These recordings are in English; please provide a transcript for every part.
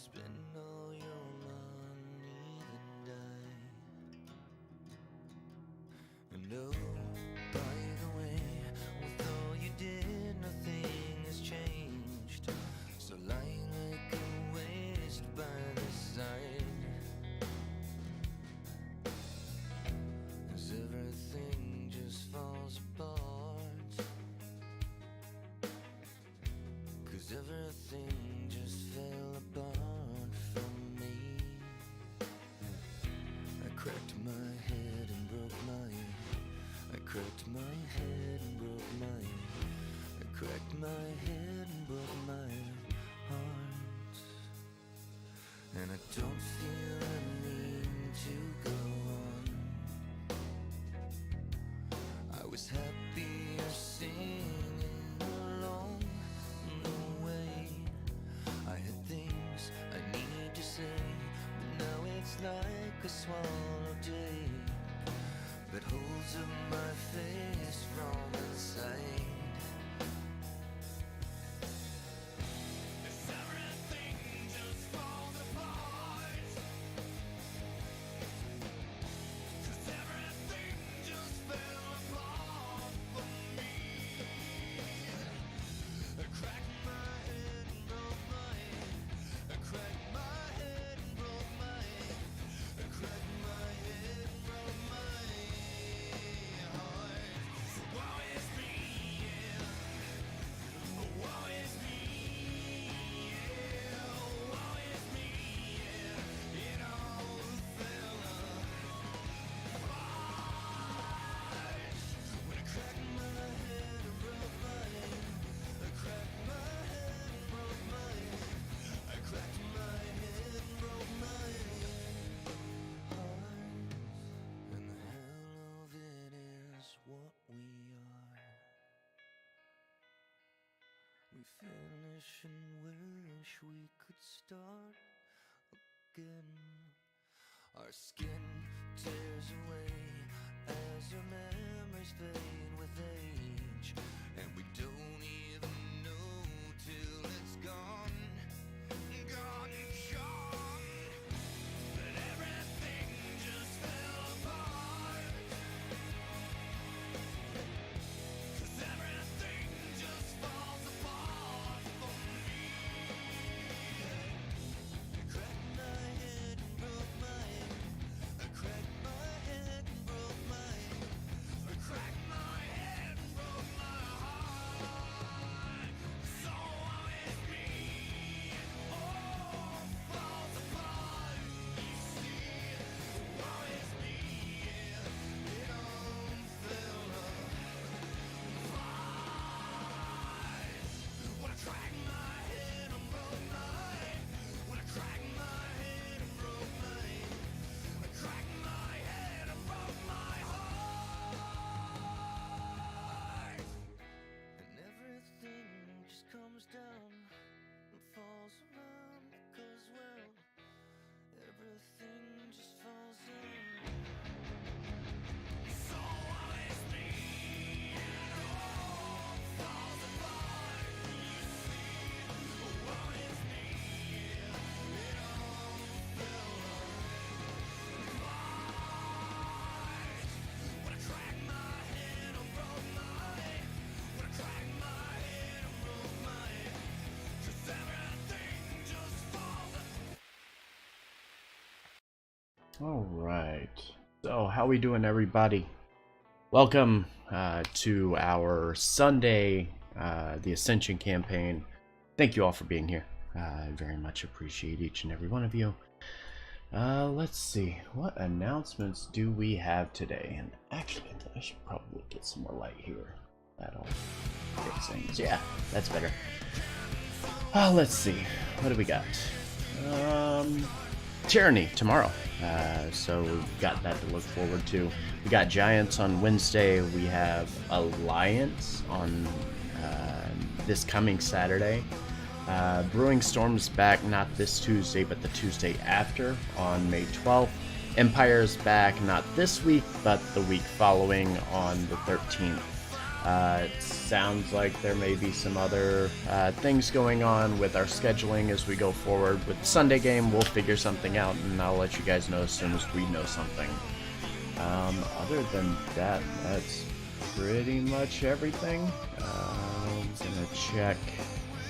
spend all your money, then die. And oh, by the way, with all you did, nothing has changed. So lying like a waste by the side, as everything just falls apart, 'cause everything just fell apart from me. I cracked my head and broke my, I cracked my head and broke my, I cracked my head and broke my heart. And I don't feel a need to go on. I was happier singing along the way. I had things I need to say, but now it's like a swallowed day that holds up my face from inside. As everything just falls apart, 'cause everything just fell apart for me. I cracked my head and broke my, I cracked my head and broke my, I cracked my head and broke my heart. Woe is me, yeah. Woe is me, yeah. Woe is me, yeah. It all fell apart. When I cracked my head and broke my, I cracked my head and broke my, I cracked my head and broke my heart. And the hell of it is what we are. We finish and wish we could start again. Our skin tears away as our memories fade with age, and we don't even know till it's gone, gone, gone. But everything just fell apart, 'cause everything just falls apart for me. I cracked my head and broke my, I cracked my head and broke my, I cracked my head and broke my heart. So is me, all falls apart. You see, woe is me, yeah. It all fell apart. When I cracked my head and broke my, when I cracked my head and broke my, I cracked my head and broke my heart. And everything just comes down and falls around, because, well, everything just falls down. So is me, it all falls apart. You see, woe is me, yeah. It all fell apart. When I cracked my head and broke my, when I cracked my head and broke my, 'cause everything just falls apart. All right. So, how we doing, everybody? Welcome to our Sunday, the Ascension campaign. Thank you all for being here. I very much appreciate each and every one of you. Let's see. What announcements do we have today? And actually, I should probably get some more light here. That'll fix things. Yeah, that's better. Let's see. What do we got? Tyranny tomorrow. So we've got that to look forward to. We got Giants on Wednesday. We have Alliance on this coming Saturday. Brewing Storm's back not this Tuesday, but the Tuesday after on May 12th. Empire's back not this week, but the week following on the 13th. It sounds like there may be some other things going on with our scheduling as we go forward. With the Sunday game, we'll figure something out, and I'll let you guys know as soon as we know something. Other than that, that's pretty much everything. I'm gonna check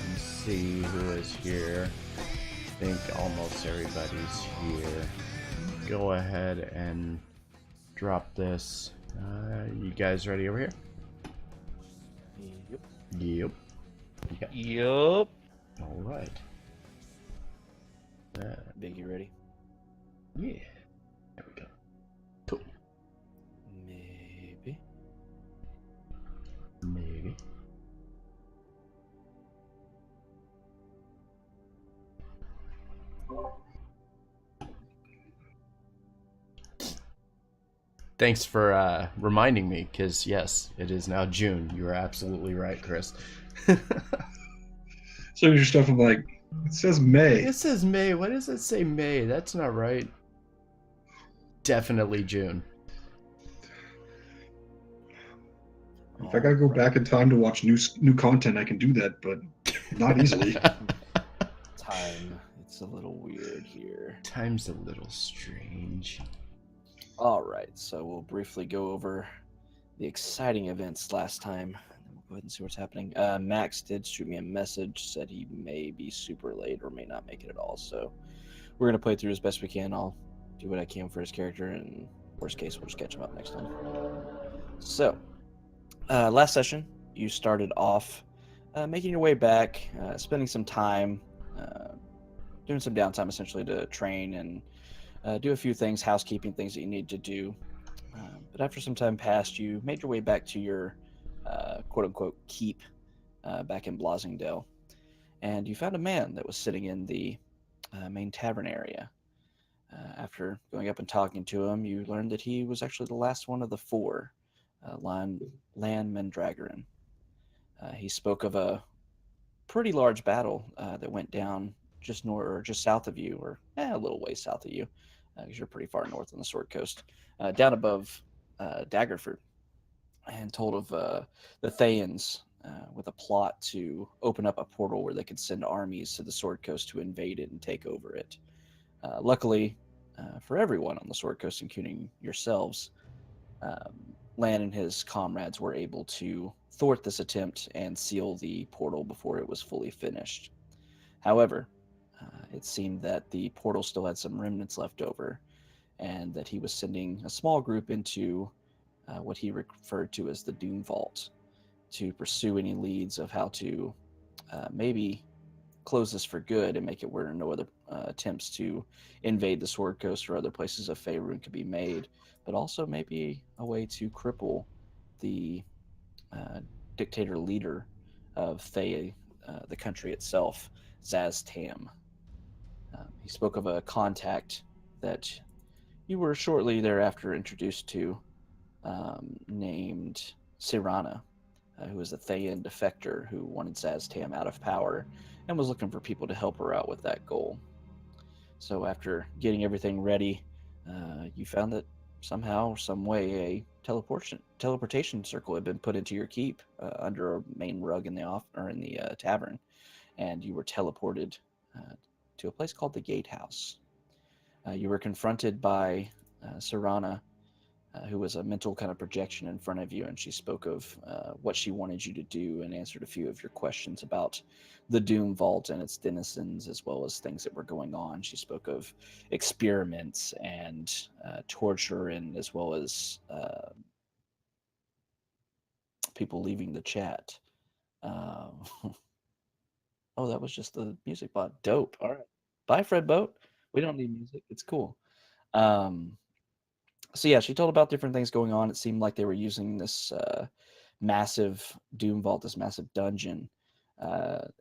and see who is here. I think almost everybody's here. Go ahead and drop this. You guys ready over here? Yep. Yep. Okay. Yup. All right. Big, you ready? Yeah. There we go. Cool. Maybe. Maybe. Thanks for reminding me, because yes, it is now June. You are absolutely right, Chris. So your stuff, I'm like, it says May. It says May. Why does it say May? That's not right. Definitely June. If I gotta go back in time to watch new content, I can do that, but not easily. Time. It's a little weird here. Time's a little strange. All right, so we'll briefly go over the exciting events last time. And then we'll go ahead and see what's happening. Max did shoot me a message, said he may be super late or may not make it at all. So we're going to play through as best we can. I'll do what I can for his character, and worst case, we'll just catch him up next time. So, last session, you started off making your way back, spending some time, doing some downtime essentially to train and do a few things, housekeeping things that you need to do. But after some time passed, you made your way back to your quote-unquote keep back in Blasingdale. And you found a man that was sitting in the main tavern area. After going up and talking to him, you learned that he was actually the last one of the four, Lan Mandragoran. He spoke of a pretty large battle that went down just north or just south of you, or a little way south of you, because you're pretty far north on the Sword Coast, down above Daggerford, and told of the Thayans with a plot to open up a portal where they could send armies to the Sword Coast to invade it and take over it. Luckily for everyone on the Sword Coast, including yourselves, Lan and his comrades were able to thwart this attempt and seal the portal before it was fully finished. However, it seemed that the portal still had some remnants left over, and that he was sending a small group into what he referred to as the Doom Vault to pursue any leads of how to maybe close this for good and make it where no other attempts to invade the Sword Coast or other places of Faerun could be made, but also maybe a way to cripple the dictator leader of the country itself, Zaz Tam. He spoke of a contact that you were shortly thereafter introduced to, named Sirana, who was a Thayan defector who wanted Zaz Tam out of power and was looking for people to help her out with that goal. So after getting everything ready, you found that somehow, some way, a teleportation circle had been put into your keep under a main rug in the tavern, and you were teleported to a place called the Gatehouse. You were confronted by Sirana, who was a mental kind of projection in front of you, and she spoke of what she wanted you to do and answered a few of your questions about the Doom Vault and its denizens, as well as things that were going on. She spoke of experiments and torture, and as well as people leaving the chat. Oh, that was just the music bot. Dope. All right. Bye, Fred Boat. We don't need music. It's cool. So yeah, she told about different things going on. It seemed like they were using this massive Doom Vault, this massive dungeon,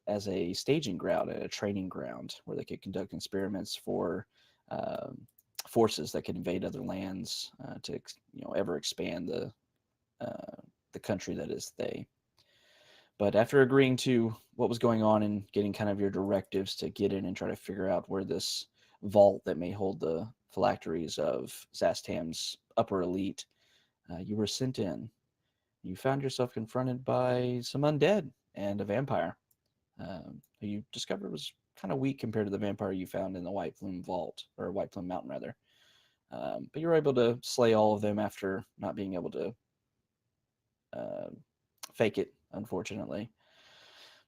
as a staging ground and a training ground where they could conduct experiments for forces that could invade other lands to ever expand the country that is they. But after agreeing to what was going on and getting kind of your directives to get in and try to figure out where this vault that may hold the phylacteries of Zastam's upper elite, you were sent in. you found yourself confronted by some undead and a vampire, who you discovered was kind of weak compared to the vampire you found in the White Plume Vault, or White Plume Mountain, rather. But you were able to slay all of them after not being able to fake it, unfortunately.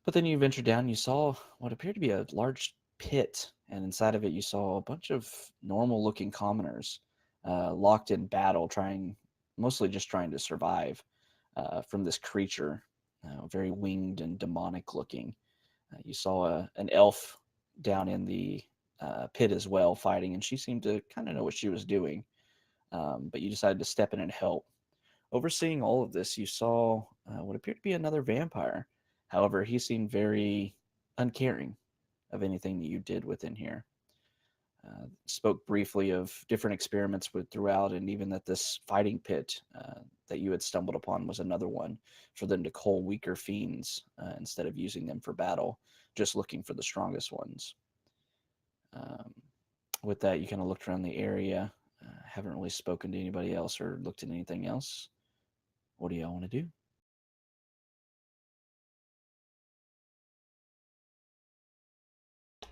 But then you ventured down and you saw what appeared to be a large pit, and inside of it you saw a bunch of normal-looking commoners locked in battle, mostly just trying to survive from this creature, very winged and demonic-looking. You saw an elf down in the pit as well, fighting, and she seemed to kind of know what she was doing. But you decided to step in and help. Overseeing all of this, you saw what appeared to be another vampire. However, he seemed very uncaring of anything that you did within here. Spoke briefly of different experiments with throughout, and even that this fighting pit that you had stumbled upon was another one for them to cull weaker fiends instead of using them for battle, just looking for the strongest ones. With that, you kind of looked around the area. Haven't really spoken to anybody else or looked at anything else. What do y'all want to do?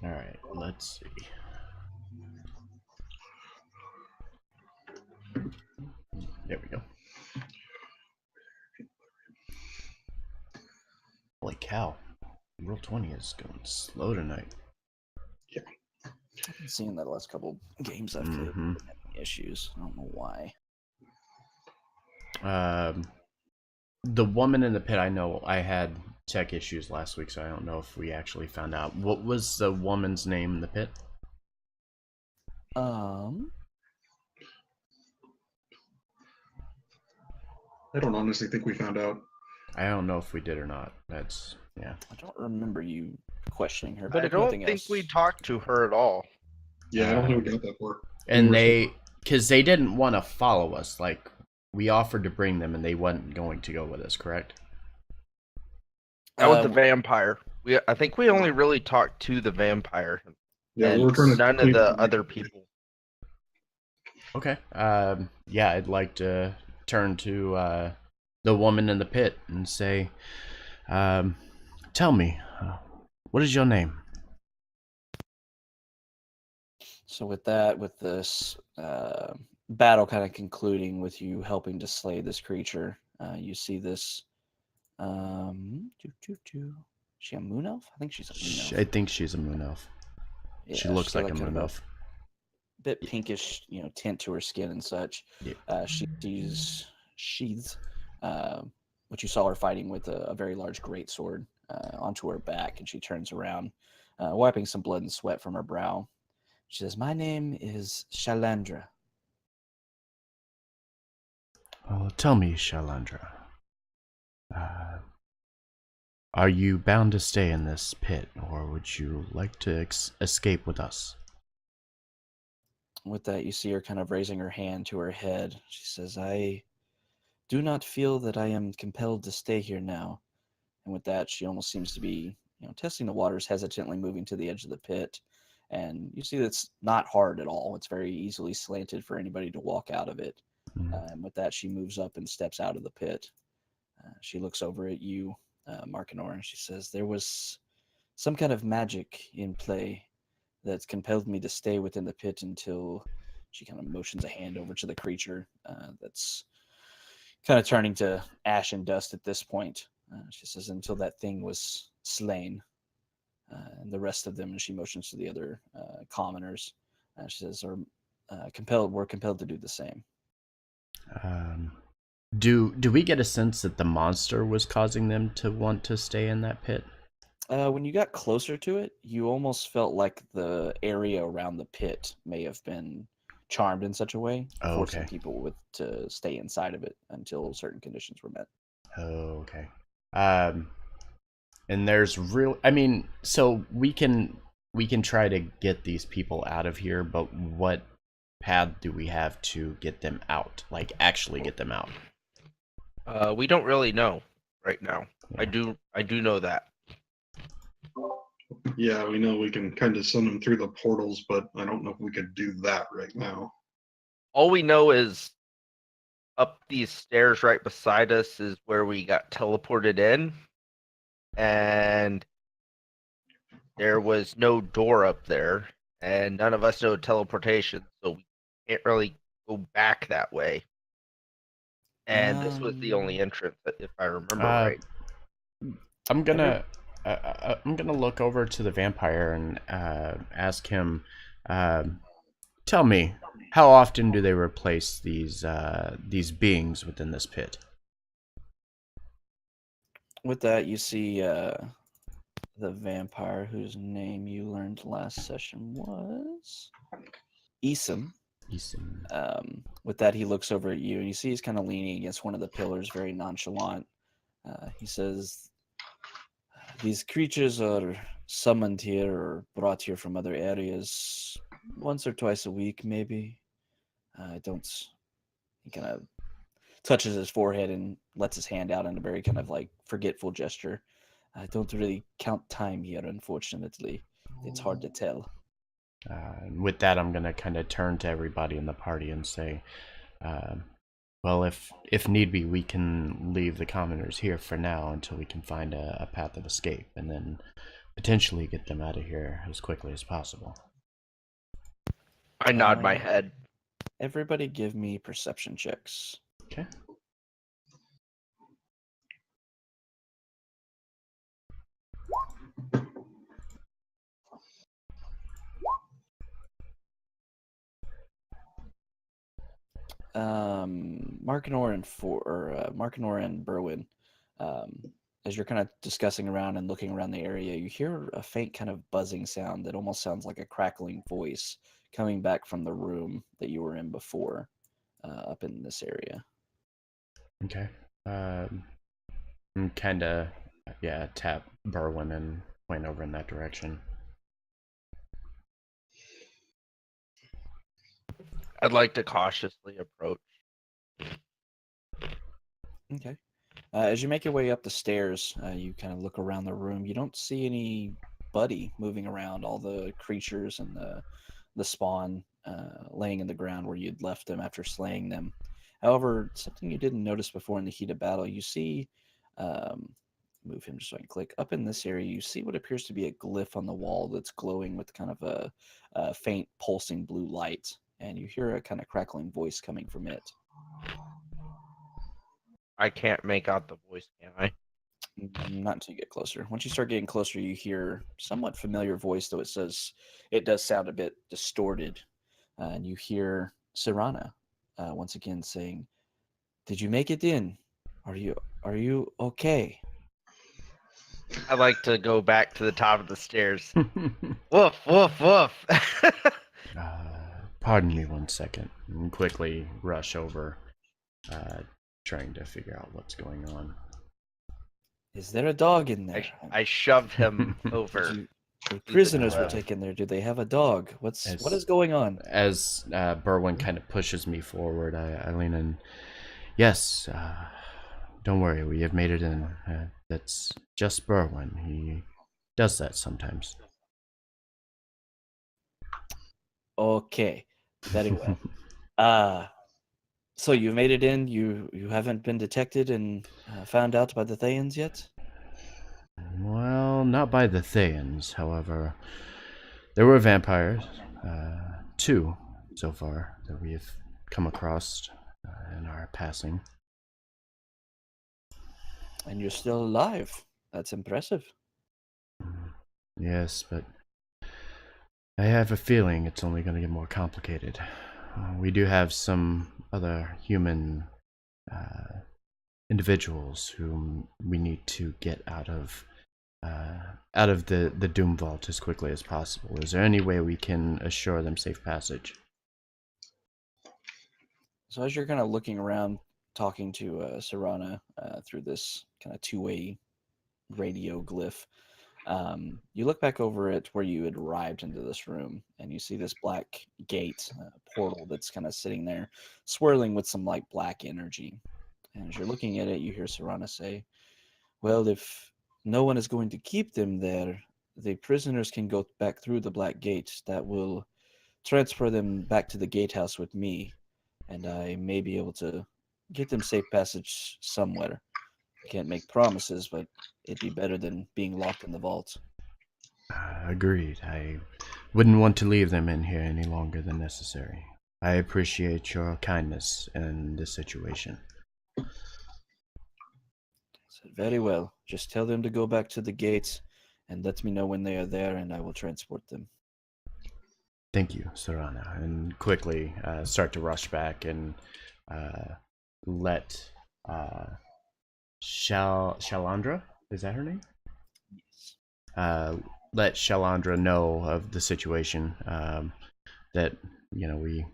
All right, let's see. There we go. Holy cow. Roll 20 is going slow tonight. I've been seeing that the last couple games I've played. Mhm. Been having issues. I don't know why. The woman in the pit, I know I had tech issues last week, so I don't know if we actually found out. What was the woman's name in the pit? I don't honestly think we found out. I don't know if we did or not. That's, yeah. I don't remember you questioning her, but I if don't nothing think else, we talked to her at all. Yeah, I don't think we got that far. And because they didn't want to follow us, like, we offered to bring them and they wasn't going to go with us, correct? That was the vampire. I think we only really talked to the vampire. Yeah, we and were trying to none of clean the up other people. Okay. Yeah, I'd like to turn to the woman in the pit and say, tell me, what is your name? So with that, with this battle kind of concluding with you helping to slay this creature, you see this. She a moon elf? I think she's a moon elf. I think she's a moon elf. Yeah, She looks she's got like a kind moon of elf. bit pinkish, tint to her skin and such. Yeah. She's sheathes what you saw her fighting with a very large greatsword onto her back, and she turns around, wiping some blood and sweat from her brow. She says, "My name is Shalandra." Tell me, Shalandra, are you bound to stay in this pit, or would you like to escape with us? With that, you see her kind of raising her hand to her head. She says, "I do not feel that I am compelled to stay here now." And with that, she almost seems to be, testing the waters, hesitantly moving to the edge of the pit. And you see that's not hard at all. It's very easily slanted for anybody to walk out of it. And with that, she moves up and steps out of the pit. She looks over at you, Markinor, and she says, "There was some kind of magic in play that compelled me to stay within the pit until," she kind of motions a hand over to the creature that's kind of turning to ash and dust at this point. She says, "Until that thing was slain." And the rest of them, and she motions to the other commoners. She says, "Are compelled. We're compelled to do the same." Do we get a sense that the monster was causing them to want to stay in that pit? When you got closer to it, you almost felt like the area around the pit may have been charmed in such a way, forcing people to stay inside of it until certain conditions were met. Oh, okay. And there's so we can try to get these people out of here, but what path do we have to get them out? Like, actually get them out? We don't really know right now. Yeah. I do know that. Yeah, we know we can kind of send them through the portals, but I don't know if we could do that right now. All we know is up these stairs right beside us is where we got teleported in, and there was no door up there, and none of us know teleportation, so we can't really go back that way. And this was the only entrance, if I remember right. I'm gonna look over to the vampire and ask him. Tell me, how often do they replace these beings within this pit? With that, you see the vampire whose name you learned last session was Isom. With that, he looks over at you, and you see he's kind of leaning against one of the pillars, very nonchalant. He says, "These creatures are summoned here or brought here from other areas once or twice a week, maybe. I don't." He kind of touches his forehead and lets his hand out in a very kind of like forgetful gesture. I don't really count time here, unfortunately. It's hard to tell. With that, I'm gonna kind of turn to everybody in the party and say, well, if need be, we can leave the commoners here for now until we can find a path of escape, and then potentially get them out of here as quickly as possible. I nod my head. Everybody give me perception checks. Okay. Markinor and Berwin, as you're kind of discussing around and looking around the area, you hear a faint kind of buzzing sound that almost sounds like a crackling voice coming back from the room that you were in before, up in this area. Okay. I'm kind of, tap Berwin and point over in that direction. I'd like to cautiously approach. Okay. As you make your way up the stairs, you kind of look around the room. You don't see anybody moving around. All the creatures and the spawn laying in the ground where you'd left them after slaying them. However, something you didn't notice before in the heat of battle, you see, move him just so I can click, up in this area, you see what appears to be a glyph on the wall that's glowing with kind of a faint pulsing blue light, and you hear a kind of crackling voice coming from it. I can't make out the voice, can I? Not until you get closer. Once you start getting closer, you hear somewhat familiar voice, though it does sound a bit distorted. And you hear Sirana once again saying, "Did you make it in? Are you okay?" I'd like to go back to the top of the stairs. Woof, woof, woof. Pardon me 1 second. And quickly rush over, trying to figure out what's going on. Is there a dog in there? I shoved him over. The prisoners were taken there. Do they have a dog? What is going on? As Berwin kind of pushes me forward, I lean in. Yes, don't worry, we have made it in. That's just Berwin. He does that sometimes. Okay, very well. So you made it in. You haven't been detected and found out by the Thayans yet? Well, not by the Thayans. However, there were vampires, 2 so far that we have come across in our passing. And you're still alive. That's impressive. Yes, but I have a feeling it's only going to get more complicated. We do have some other human individuals whom we need to get out of the Doom Vault as quickly as possible. Is there any way we can assure them safe passage? So as you're kind of looking around, talking to Sirana through this kind of two-way radio glyph, you look back over at where you had arrived into this room, and you see this black gate portal that's kind of sitting there, swirling with some like black energy. And as you're looking at it, you hear Sirana say, "Well, if no one is going to keep them there, the prisoners can go back through the black gate. That will transfer them back to the gatehouse with me, and I may be able to get them safe passage somewhere. Can't make promises, but it'd be better than being locked in the vault. Agreed. I wouldn't want to leave them in here any longer than necessary. I appreciate your kindness in this situation. Said, very well. Just tell them to go back to the gates and let me know when they are there, and I will transport them. Thank you, Sarana. And quickly start to rush back and let Shalandra, is that her name? Yes. Let Shalandra know of the situation, that, you know, we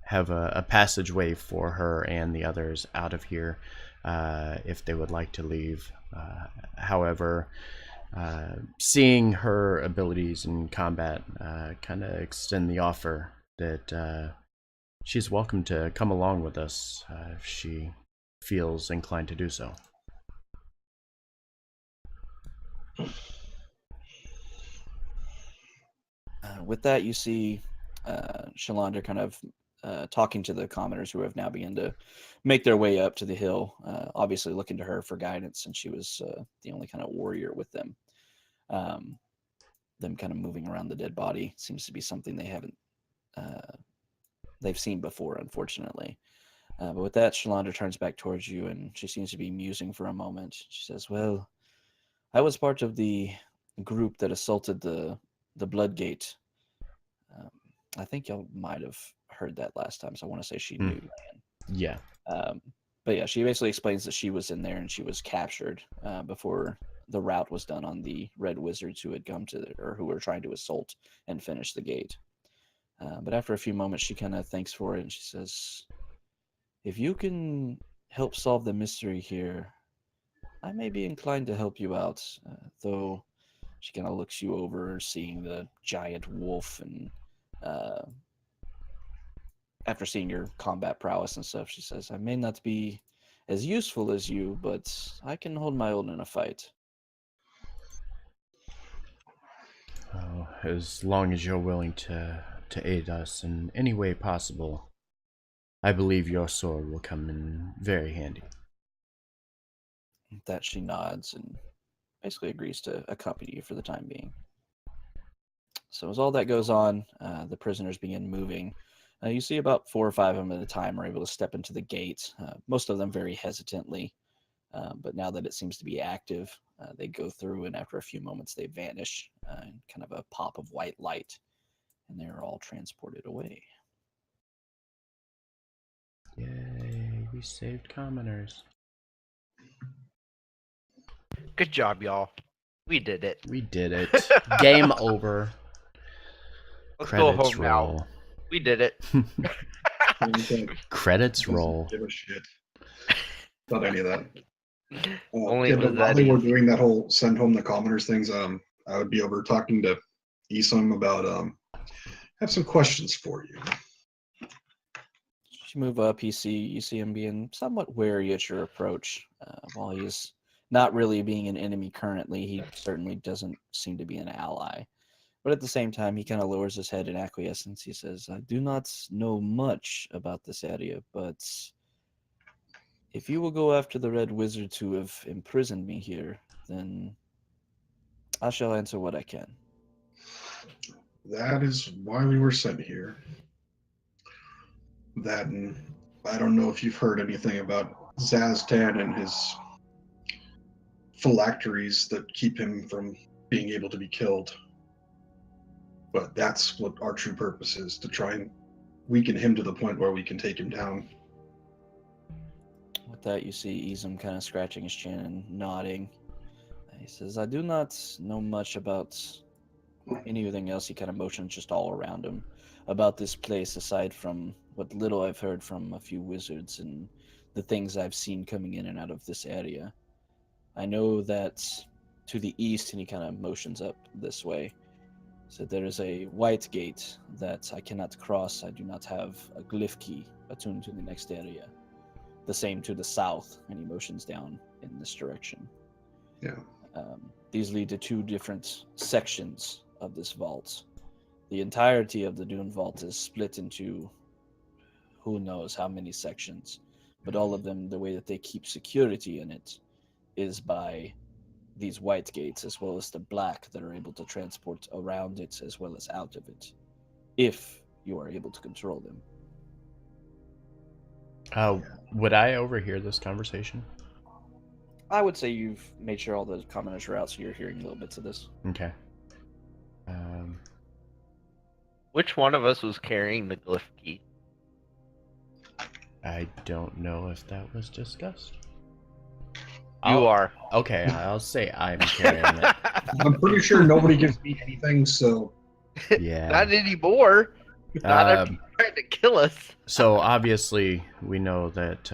have a passageway for her and the others out of here if they would like to leave. However, seeing her abilities in combat, kind of extend the offer that she's welcome to come along with us if she feels inclined to do so. With that, you see Shalanda kind of talking to the commoners who have now begun to make their way up to the hill, obviously looking to her for guidance, since she was the only kind of warrior with them. Them kind of moving around the dead body seems to be something they've seen before, unfortunately. But with that, Shalanda turns back towards you, and she seems to be musing for a moment. She says, well, I was part of the group that assaulted the Bloodgate. I think y'all might have heard that last time, so I want to say she knew. Yeah. But yeah, she basically explains that she was in there and she was captured before the rout was done on the Red Wizards who had come to, or who were trying to assault and finish the gate. But after a few moments, she kind of thanks for it, and she says, if you can help solve the mystery here, I may be inclined to help you out, though she kind of looks you over, seeing the giant wolf, and after seeing your combat prowess and stuff, she says, I may not be as useful as you, but I can hold my own in a fight. As long as you're willing to aid us in any way possible, I believe your sword will come in very handy. That she nods and basically agrees to accompany you for the time being. So as all that goes on, the prisoners begin moving. You see about 4 or 5 of them at a time are able to step into the gate, most of them very hesitantly. But now that it seems to be active, they go through, and after a few moments, they vanish in kind of a pop of white light, and they're all transported away. Yay, we saved commoners. Good job, y'all. We did it. We did it. Game over. Let's Credits go home roll. now. We did it. Credits roll. Give a shit about any of that. Only Yeah, it but was while that they were easy. doing that whole send home the commoners things, I would be over talking to Isam about have some questions for you. You move up, you see him being somewhat wary at your approach. While he's not really being an enemy currently, he certainly doesn't seem to be an ally. But at the same time, he kind of lowers his head in acquiescence. He says, I do not know much about this area, but if you will go after the Red Wizards who have imprisoned me here, then I shall answer what I can. That is why we were sent here. That, and I don't know if you've heard anything about Zaztan and his phylacteries that keep him from being able to be killed. But that's what our true purpose is, to try and weaken him to the point where we can take him down. With that, you see Izum kind of scratching his chin and nodding. He says, I do not know much about anything else. He kind of motions just all around him about this place, aside from what little I've heard from a few wizards and the things I've seen coming in and out of this area. I know that to the east, and he kind of motions up this way, so there is a white gate that I cannot cross. I do not have a glyph key attuned to the next area. The same to the south, and he motions down in this direction. Yeah. These lead to 2 different sections of this vault. The entirety of the Dune Vault is split into who knows how many sections, but all of them, the way that they keep security in it is by these white gates as well as the black that are able to transport around it as well as out of it, if you are able to control them. Would I overhear this conversation? I would say you've made sure all the commoners are out, so you're hearing little bits of this. Okay. Which one of us was carrying the glyph key? I don't know if that was discussed. You are. Okay, I'll say I'm carrying it. I'm pretty sure nobody gives me anything, so Yeah. Not anymore. Not after you tried to kill us. So obviously we know that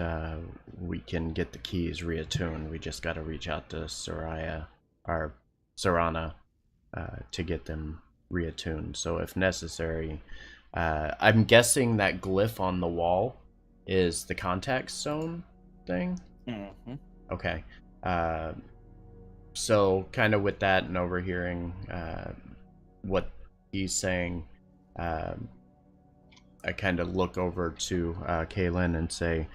we can get the keys reattuned. We just got to reach out to Sarana to get them reattuned. So if necessary, I'm guessing that glyph on the wall is the contact stone thing. Mm-hmm. Okay. So kind of with that and overhearing what he's saying, I kind of look over to Kaylin and say,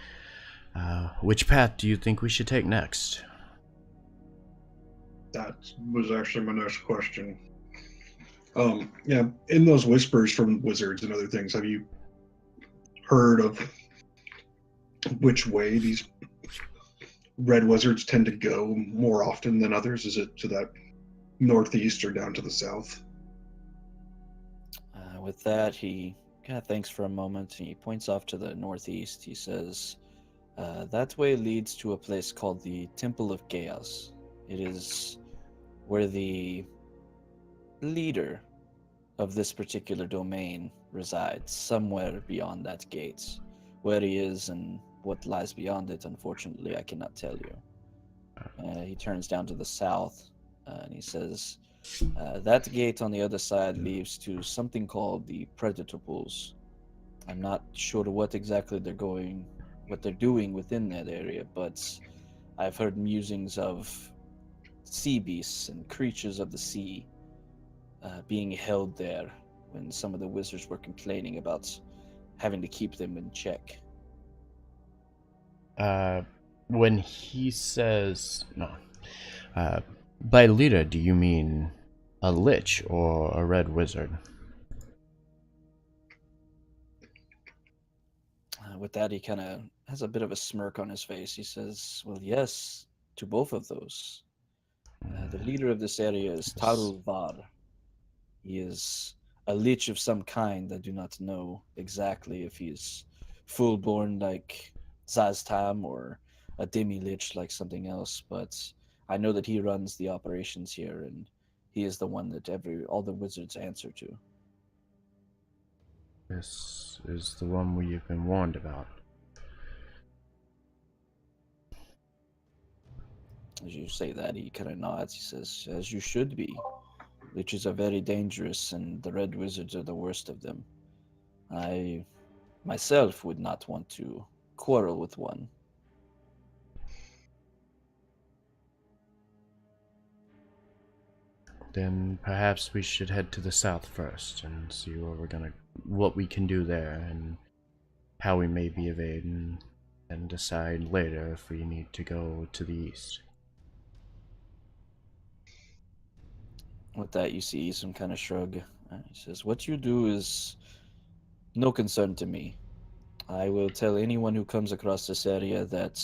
which path do you think we should take next? that was actually my next question. Yeah, in those whispers from wizards and other things, have you heard of which way these red wizards tend to go more often than others? Is it to that northeast or down to the south? With that, he kind of thinks for a moment and he points off to the northeast. He says, that way leads to a place called the Temple of Chaos. It is where the leader of this particular domain resides, somewhere beyond that gate. Where he is and what lies beyond it, unfortunately, I cannot tell you. He turns down to the south and he says, that gate on the other side leads to something called the Predator Pools. I'm not sure what exactly they're doing within that area, but I've heard musings of sea beasts and creatures of the sea being held there when some of the wizards were complaining about having to keep them in check. When he says no, by leader, do you mean a lich or a red wizard? With that, he kind of has a bit of a smirk on his face. He says, well, yes, to both of those. The leader of this area is Tarul Var. He is a lich of some kind. I do not know exactly if he's full-born like Zaztam or a demi-lich like something else, but I know that he runs the operations here, and he is the one that all the wizards answer to. This is the one we've been warned about. As you say that, he kind of nods. He says, as you should be. Liches are very dangerous, and the red wizards are the worst of them. I myself would not want to quarrel with one. Then perhaps we should head to the south first and see what we can do there and how we may be evading, and decide later if we need to go to the east. With that, you see some kind of shrug. He says, what you do is no concern to me. I will tell anyone who comes across this area that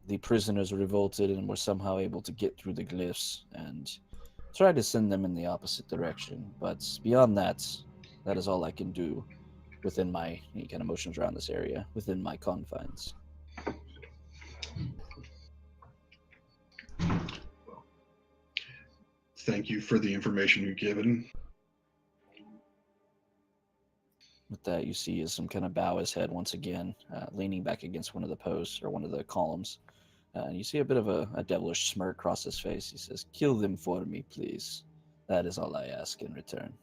the prisoners revolted and were somehow able to get through the glyphs, and try to send them in the opposite direction. But beyond that, that is all I can do within my, he kind of motions around this area, within my confines. Thank you for the information you've given. With that, you see is some kind of bow his head once again, leaning back against one of the posts or one of the columns. And you see a bit of a devilish smirk cross his face. He says, kill them for me, please. That is all I ask in return.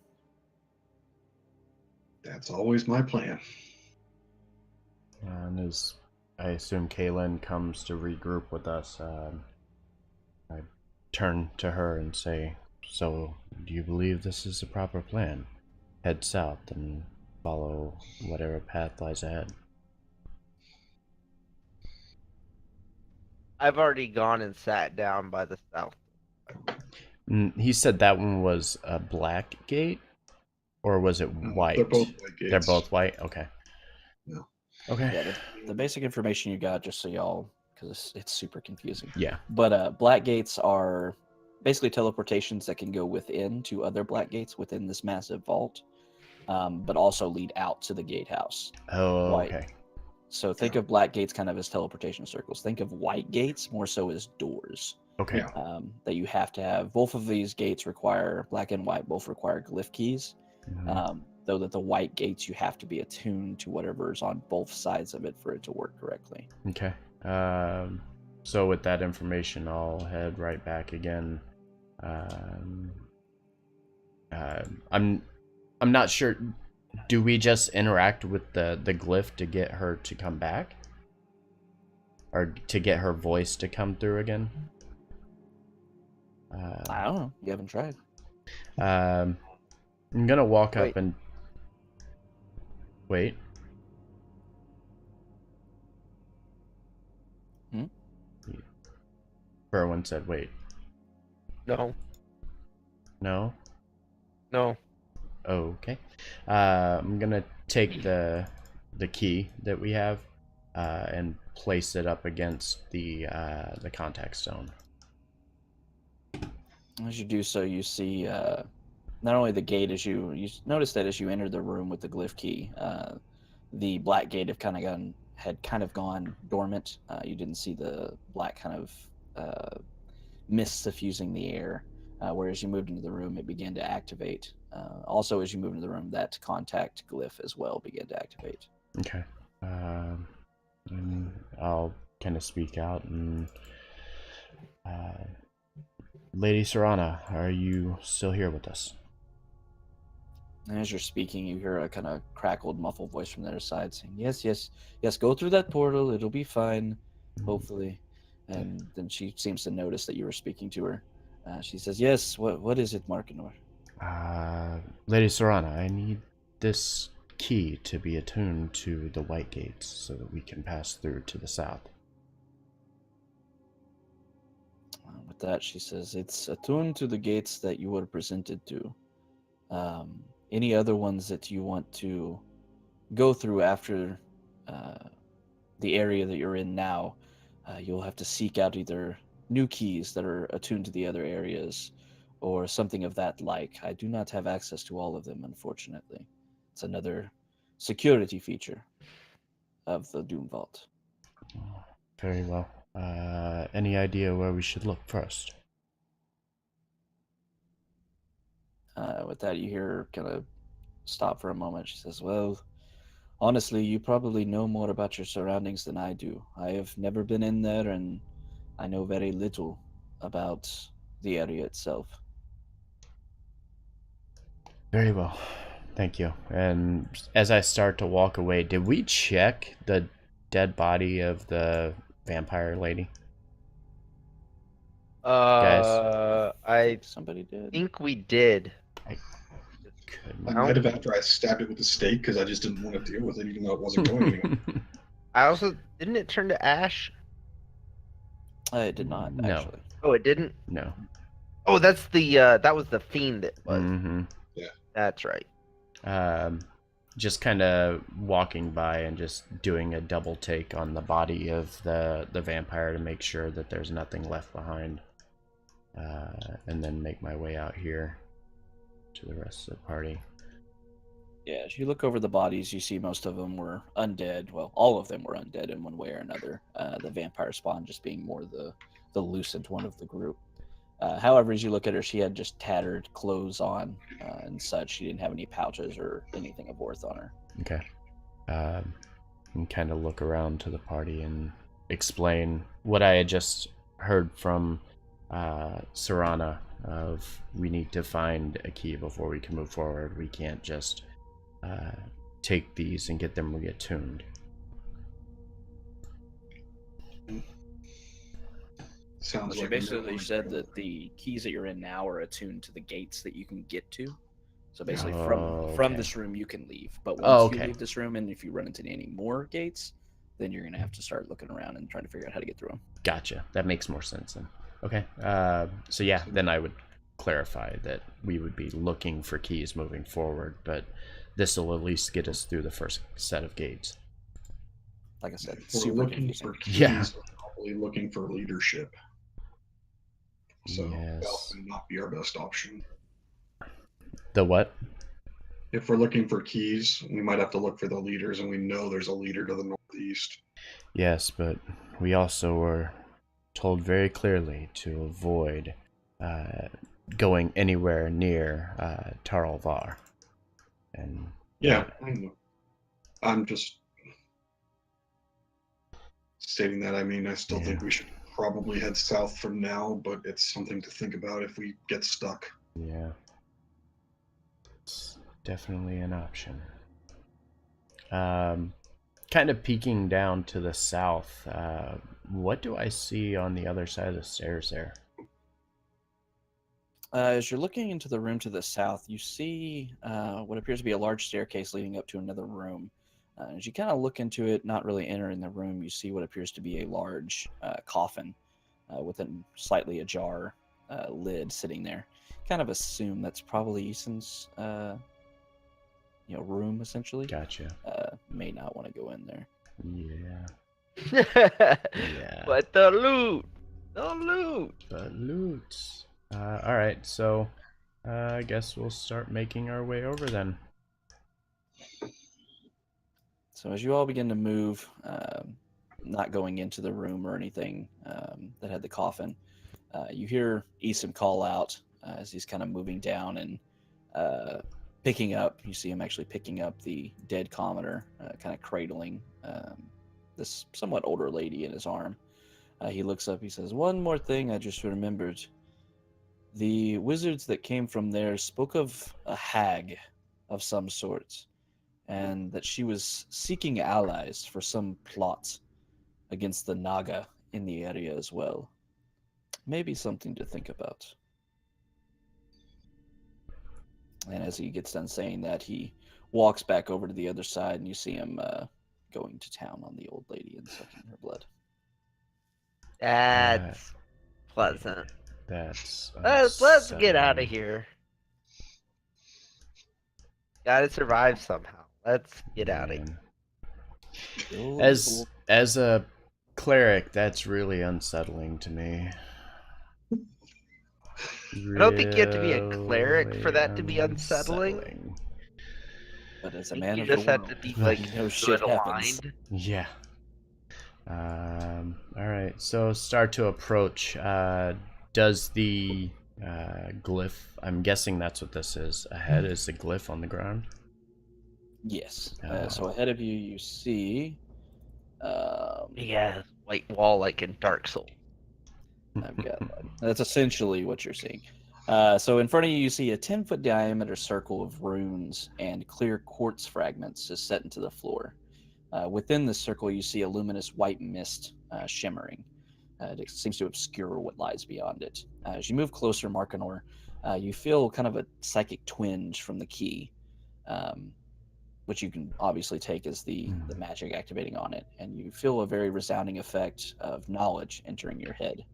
That's always my plan. And as I assume Kaylin comes to regroup with us, I turn to her and say, so, do you believe this is the proper plan? Head south and follow whatever path lies ahead. I've already gone and sat down by the south. He said that one was a black gate, or was it white? They're both white gates. They're both white. Okay. Yeah. Okay. Yeah, the basic information you got, just so y'all, because it's super confusing. Yeah. But black gates are basically teleportations that can go within to other black gates within this massive vault, but also lead out to the gatehouse. Oh, White. okay. So think of black gates kind of as teleportation circles. Think of white gates more so as doors Okay. Yeah. that you have to have. Both of these gates require, black and white both require glyph keys. Mhm. Though that the white gates, you have to be attuned to whatever's on both sides of it for it to work correctly. Okay. So with that information, I'll head right back again. I'm not sure. Do we just interact with the glyph to get her to come back, or to get her voice to come through again? I don't know. You haven't tried. I'm gonna walk up Wait. and wait. Berwin said, "Wait." No, No. no. Okay. I'm gonna take the key that we have and place it up against the contact stone. As you do so, you see not only the gate as you notice that as you enter the room with the glyph key, the black gate had kind of gone dormant. You didn't see the black kind of mist suffusing the air. Whereas you moved into the room, it began to activate. Also, as you moved into the room, that contact glyph as well began to activate. Okay. And I'll kind of speak out and Lady Serana, are you still here with us? And as you're speaking, you hear a kind of crackled, muffled voice from the other side saying, "Yes, yes, yes, go through that portal. It'll be fine, hopefully." And then she seems to notice that you were speaking to her. She says, "Yes, what is it, Markinor?" Lady Serana, I need this key to be attuned to the white gates so that we can pass through to the south. With that, she says, "It's attuned to the gates that you were presented to. Any other ones that you want to go through after the area that you're in now, you'll have to seek out either new keys that are attuned to the other areas or something of that like. I do not have access to all of them, unfortunately. It's another security feature of the Doom Vault." Very well. Any idea where we should look first? With that, you hear her kind of stop for a moment. She says, "Well, honestly, you probably know more about your surroundings than I do. I have never been in there, and I know very little about the area itself." Very well. Thank you. And as I start to walk away, did we check the dead body of the vampire lady? I Somebody did. think we did. I might have after I stabbed it with a stake because I just didn't want to deal with it, even though it wasn't going anywhere. I also didn't it turn to ash? It did not, No. actually. Oh, it didn't. No. Oh, that's the that was the fiend that was. Mm-hmm. That's right. Just kind of walking by and just doing a double take on the body of the vampire to make sure that there's nothing left behind, and then make my way out here to the rest of the party. Yeah, as you look over the bodies, you see most of them were undead. Well, all of them were undead in one way or another. The vampire spawn just being more the loosened one of the group. However, as you look at her, she had just tattered clothes on and such. She didn't have any pouches or anything of worth on her. Okay. And kind of look around to the party and explain what I had just heard from Serana of we need to find a key before we can move forward. We can't just take these and get them reattuned. Sounds She like basically said that the keys that you're in now are attuned to the gates that you can get to. So basically, from okay. this room you can leave, but once Oh, okay. you leave this room, and if you run into any more gates, then you're going to have to start looking around and trying to figure out how to get through them. Gotcha. That makes more sense then. Okay. So yeah, then I would clarify that we would be looking for keys moving forward, but this will at least get us through the first set of gates. Like I said, If we're super looking confusing. for keys, Yeah. we're probably looking for leadership. So that Yes. would not be our best option. The what? If we're looking for keys, we might have to look for the leaders, and we know there's a leader to the northeast. Yes, but we also were told very clearly to avoid going anywhere near Taralvar. And Yeah, I know. I'm just stating that. I mean, I still Yeah. think we should probably head south for now, but it's something to think about if we get stuck. yeah, it's definitely an option. Kind of peeking down to the south, what do I see on the other side of the stairs there? As you're looking into the room to the south, you see what appears to be a large staircase leading up to another room. As you kind of look into it, not really entering the room, you see what appears to be a large coffin with a slightly ajar lid sitting there. Kind of assume that's probably Eason's room, essentially. Gotcha. May not want to go in there. Yeah. Yeah. But the loot! The loot! But loot. All right, so I guess we'll start making our way over then. So as you all begin to move, not going into the room or anything that had the coffin, you hear Eason call out as he's kind of moving down and picking up. You see him actually picking up the dead commoner, kind of cradling this somewhat older lady in his arm. He looks up, he says, "One more thing I just remembered. The wizards that came from there spoke of a hag of some sort, and that she was seeking allies for some plot against the Naga in the area as well. Maybe something to think about." And as he gets done saying that, he walks back over to the other side, and you see him going to town on the old lady and sucking her blood. That's pleasant. That's Let's get out of unsettling. here. Gotta survive somehow. Let's get out of here. Man. As a cleric, that's really unsettling to me. I don't think you have to be a cleric for that to be unsettling. Unsettling. But as a I think man you of the just have world, to be Like, like you know good shit happens. aligned. Yeah. All right. So start to approach. Does the glyph? I'm guessing that's what this is. Ahead is the glyph on the ground. Yes. Oh. So ahead of you, you see. Yeah, white wall like in Dark Souls. I've got one. That's essentially what you're seeing. So in front of you, you see a 10-foot diameter circle of runes and clear quartz fragments is set into the floor. Within the circle, you see a luminous white mist shimmering. It seems to obscure what lies beyond it. As you move closer, Markanor, you feel kind of a psychic twinge from the key, which you can obviously take as the magic activating on it. And you feel a very resounding effect of knowledge entering your head.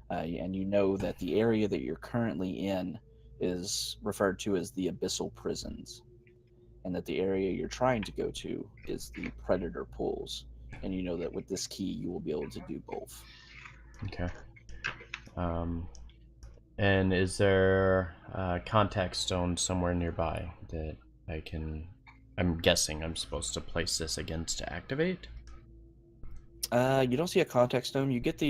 And you know that the area that you're currently in is referred to as the Abyssal Prisons, and that the area you're trying to go to is the Predator Pools. And you know that with this key, you will be able to do both. Okay. And is there a contact stone somewhere nearby that I can? I'm guessing I'm supposed to place this against to activate. You don't see a contact stone. You get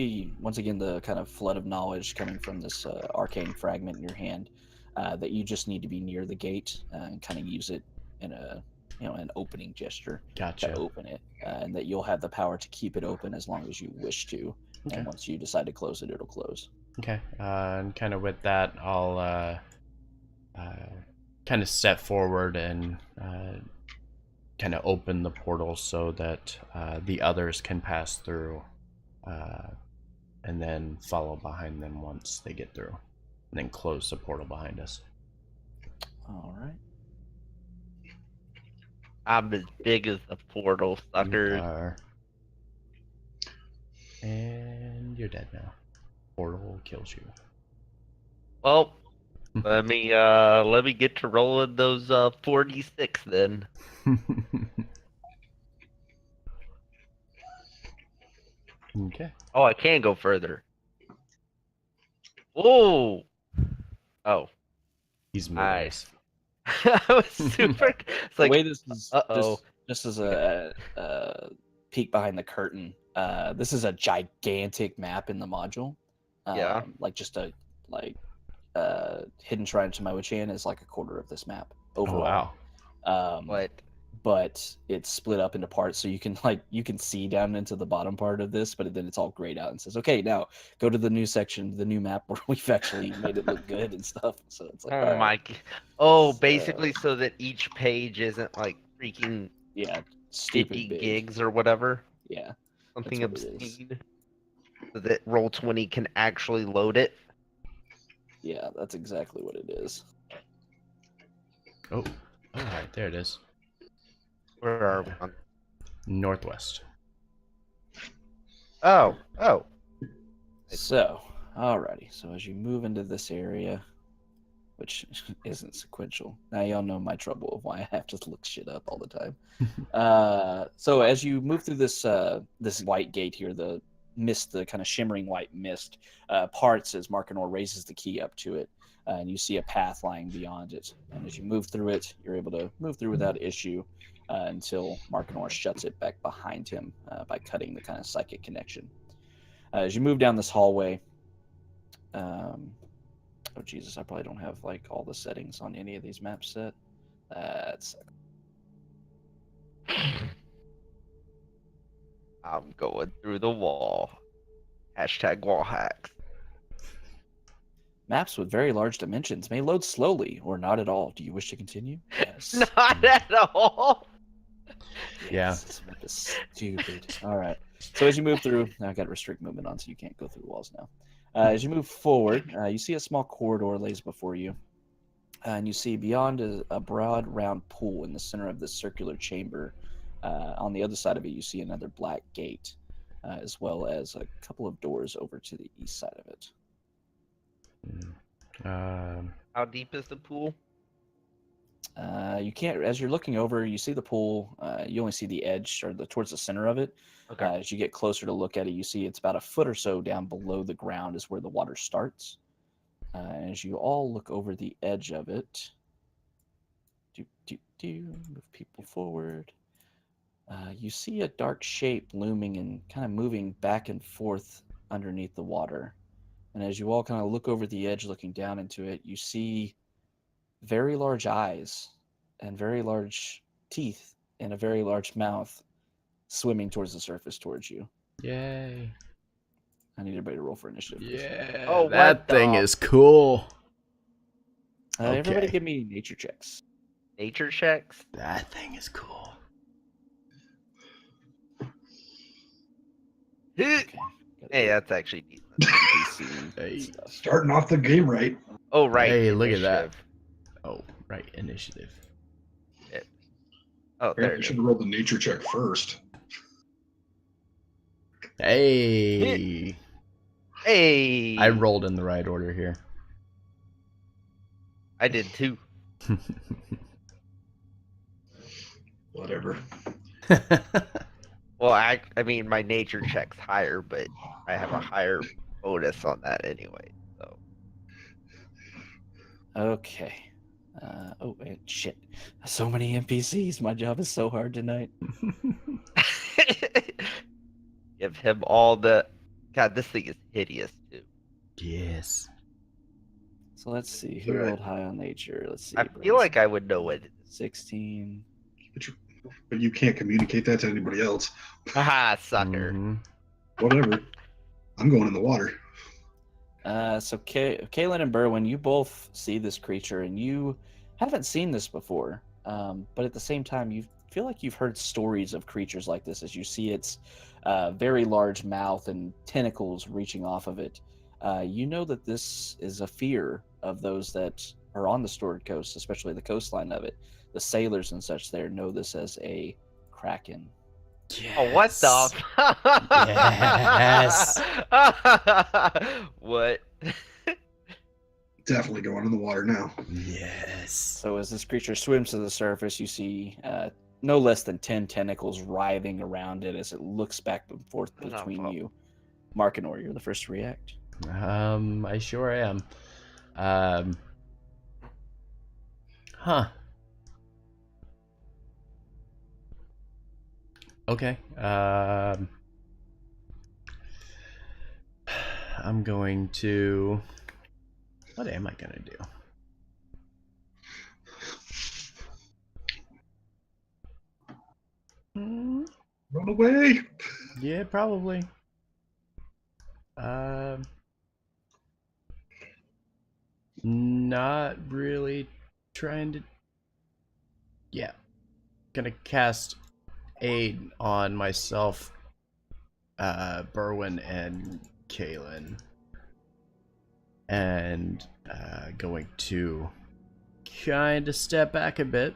once again the kind of flood of knowledge coming from this arcane fragment in your hand. That you just need to be near the gate and kind of use it in an opening gesture Gotcha. to open it, and that you'll have the power to keep it open as long as you wish to. Okay. And once you decide to close it, it'll close. Okay. And kind of with that, I'll kind of step forward and kind of open the portal so that the others can pass through, and then follow behind them once they get through, and then close the portal behind us. All right. I'm as big as the portal, You suckers. are. And you're dead now. Portal kills you. Well, let me get to rolling those 4d6 then. Okay. Oh, I can go further. Oh. Oh. He's Nice. murderous. I was super. It's The like, way this is uh-oh. just as a peek behind the curtain, this is a gigantic map in the module. Yeah. Like just a Hidden Shrine to my Witch Hand is like a quarter of this map Oh overall. wow. What? But it's split up into parts, so you can see down into the bottom part of this, but then it's all grayed out and says, okay, now go to the new section, the new map where we've actually made it look good and stuff. So it's like, Oh all right, my. Oh, it's, basically so that each page isn't like freaking yeah, 50 stupid big. gigs or whatever. Yeah, Something what it is. obscene. So that Roll20 can actually load it. Yeah, that's exactly what it is. Oh, alright, there it is. Where are we on? Northwest. Oh. So, alrighty. So as you move into this area, which isn't sequential, now y'all know my trouble of why I have to look shit up all the time. So as you move through this this white gate here, the mist, the kind of shimmering white mist, parts as Markinor raises the key up to it, and you see a path lying beyond it. And as you move through it, you're able to move through without issue until Markinor shuts it back behind him by cutting the kind of psychic connection. As you move down this hallway, oh Jesus, I probably don't have like all the settings on any of these maps set. That's I'm going through the wall. Hashtag wall hacks. maps with very large dimensions may load slowly or not at all. Do you wish to continue? Yes. Not at all. Yeah. This map is stupid. All right. So as you move through, I got restrict movement on, so you can't go through the walls now. As you move forward, you see a small corridor lays before you, and you see beyond a broad, round pool in the center of this circular chamber. On the other side of it, you see another black gate, as well as a couple of doors over to the east side of it. How deep is the pool? You can't, as you're looking over, you see the pool. You only see the edge or towards the center of it. Okay. As you get closer to look at it, you see it's about a foot or so down below the ground is where the water starts. As you all look over the edge of it, move people forward. You see a dark shape looming and kind of moving back and forth underneath the water. And as you all kind of look over the edge, looking down into it, you see very large eyes and very large teeth and a very large mouth swimming towards the surface towards you. Yay. I need everybody to roll for initiative. Yeah. Oh, that what thing the- is cool. Everybody Okay. give me nature checks. Nature checks? That thing is cool. Okay. Hey, that's actually decent. NPC Hey. stuff. Starting off the game right. Oh, right. Hey, look at that. initiative. Oh, right, initiative. Oh, there Apparently, it should is. have rolled the nature check first. Hey. Hey! I rolled in the right order here. I did too. Whatever. Well, I mean, my nature check's higher, but I have a higher bonus on that anyway. So Okay. Shit. So many NPCs. My job is so hard tonight. give him all the. God, this thing is hideous too. Yes. So let's see. Who Alright. rolled high on nature? Let's see. I feel like I would know what it is. 16. But you can't communicate that to anybody else. Haha, sucker. Mhm. Whatever. I'm going in the water. So Kaylin and Berwin, you both see this creature, and you haven't seen this before. But at the same time, you feel like you've heard stories of creatures like this as you see its very large mouth and tentacles reaching off of it. You know that this is a fear of those that are on the Stored Coast, especially the coastline of it. The sailors and such there know this as a kraken. Oh, what the? Yes. What? Definitely going in the water now. Yes. So as this creature swims to the surface, you see no less than 10 tentacles writhing around it as it looks back and forth between you. Markinor, you're the first to react. I sure am. Huh. Okay. I'm going to. What am I gonna do? Run away! Yeah, probably. Not really trying to. Yeah, gonna cast aid on myself, Berwin and Kaylin, and going to kind of step back a bit.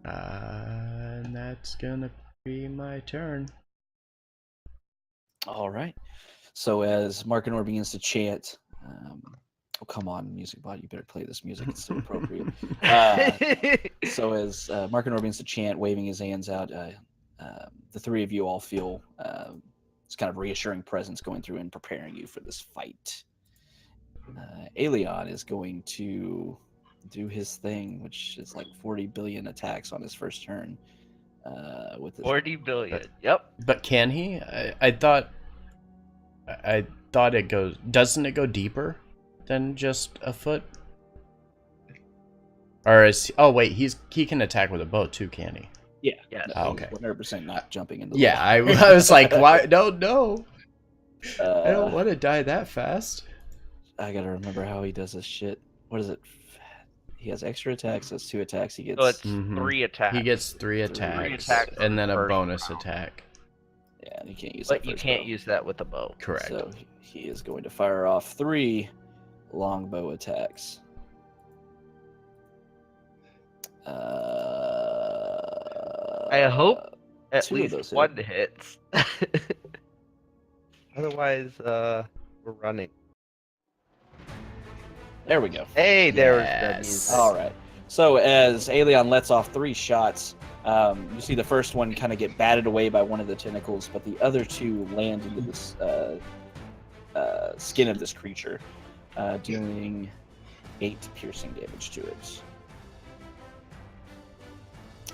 And that's gonna be my turn. All right. So as Markinor begins to chant, oh come on, music bot, you better play this music. It's so appropriate. So as Markinor begins to chant, waving his hands out, the three of you all feel this kind of reassuring presence going through and preparing you for this fight. Aelion is going to do his thing, which is like 40 billion attacks on his first turn. With his 40 billion. Yep. But can he? I thought it goes. Doesn't it go deeper than just a foot? Or is oh wait, he can attack with a bow too, can he? Yeah. Yes. Oh, okay. 100% not jumping into the Yeah, water. I was like, why? No. I don't Uh, want to die that fast. I gotta remember how he does this shit. What is it? He has extra attacks. That's 2 attacks. He gets. So it's Mhm. 3 attacks. He gets 3 Three attacks, attacks and then a first bonus round. attack. Yeah, you can't use. But that you first can't bow. use that with a bow. Correct. So he is going to fire off 3 longbow attacks. I hope at 2 of least those hit. one hits. Otherwise, we're running. There we go. Hey, there was Yes. the music. All right. So as Aelion lets off 3 shots, you see the first one kind of get batted away by one of the tentacles, but the other 2 land into this skin of this creature, dealing 8 piercing damage to it.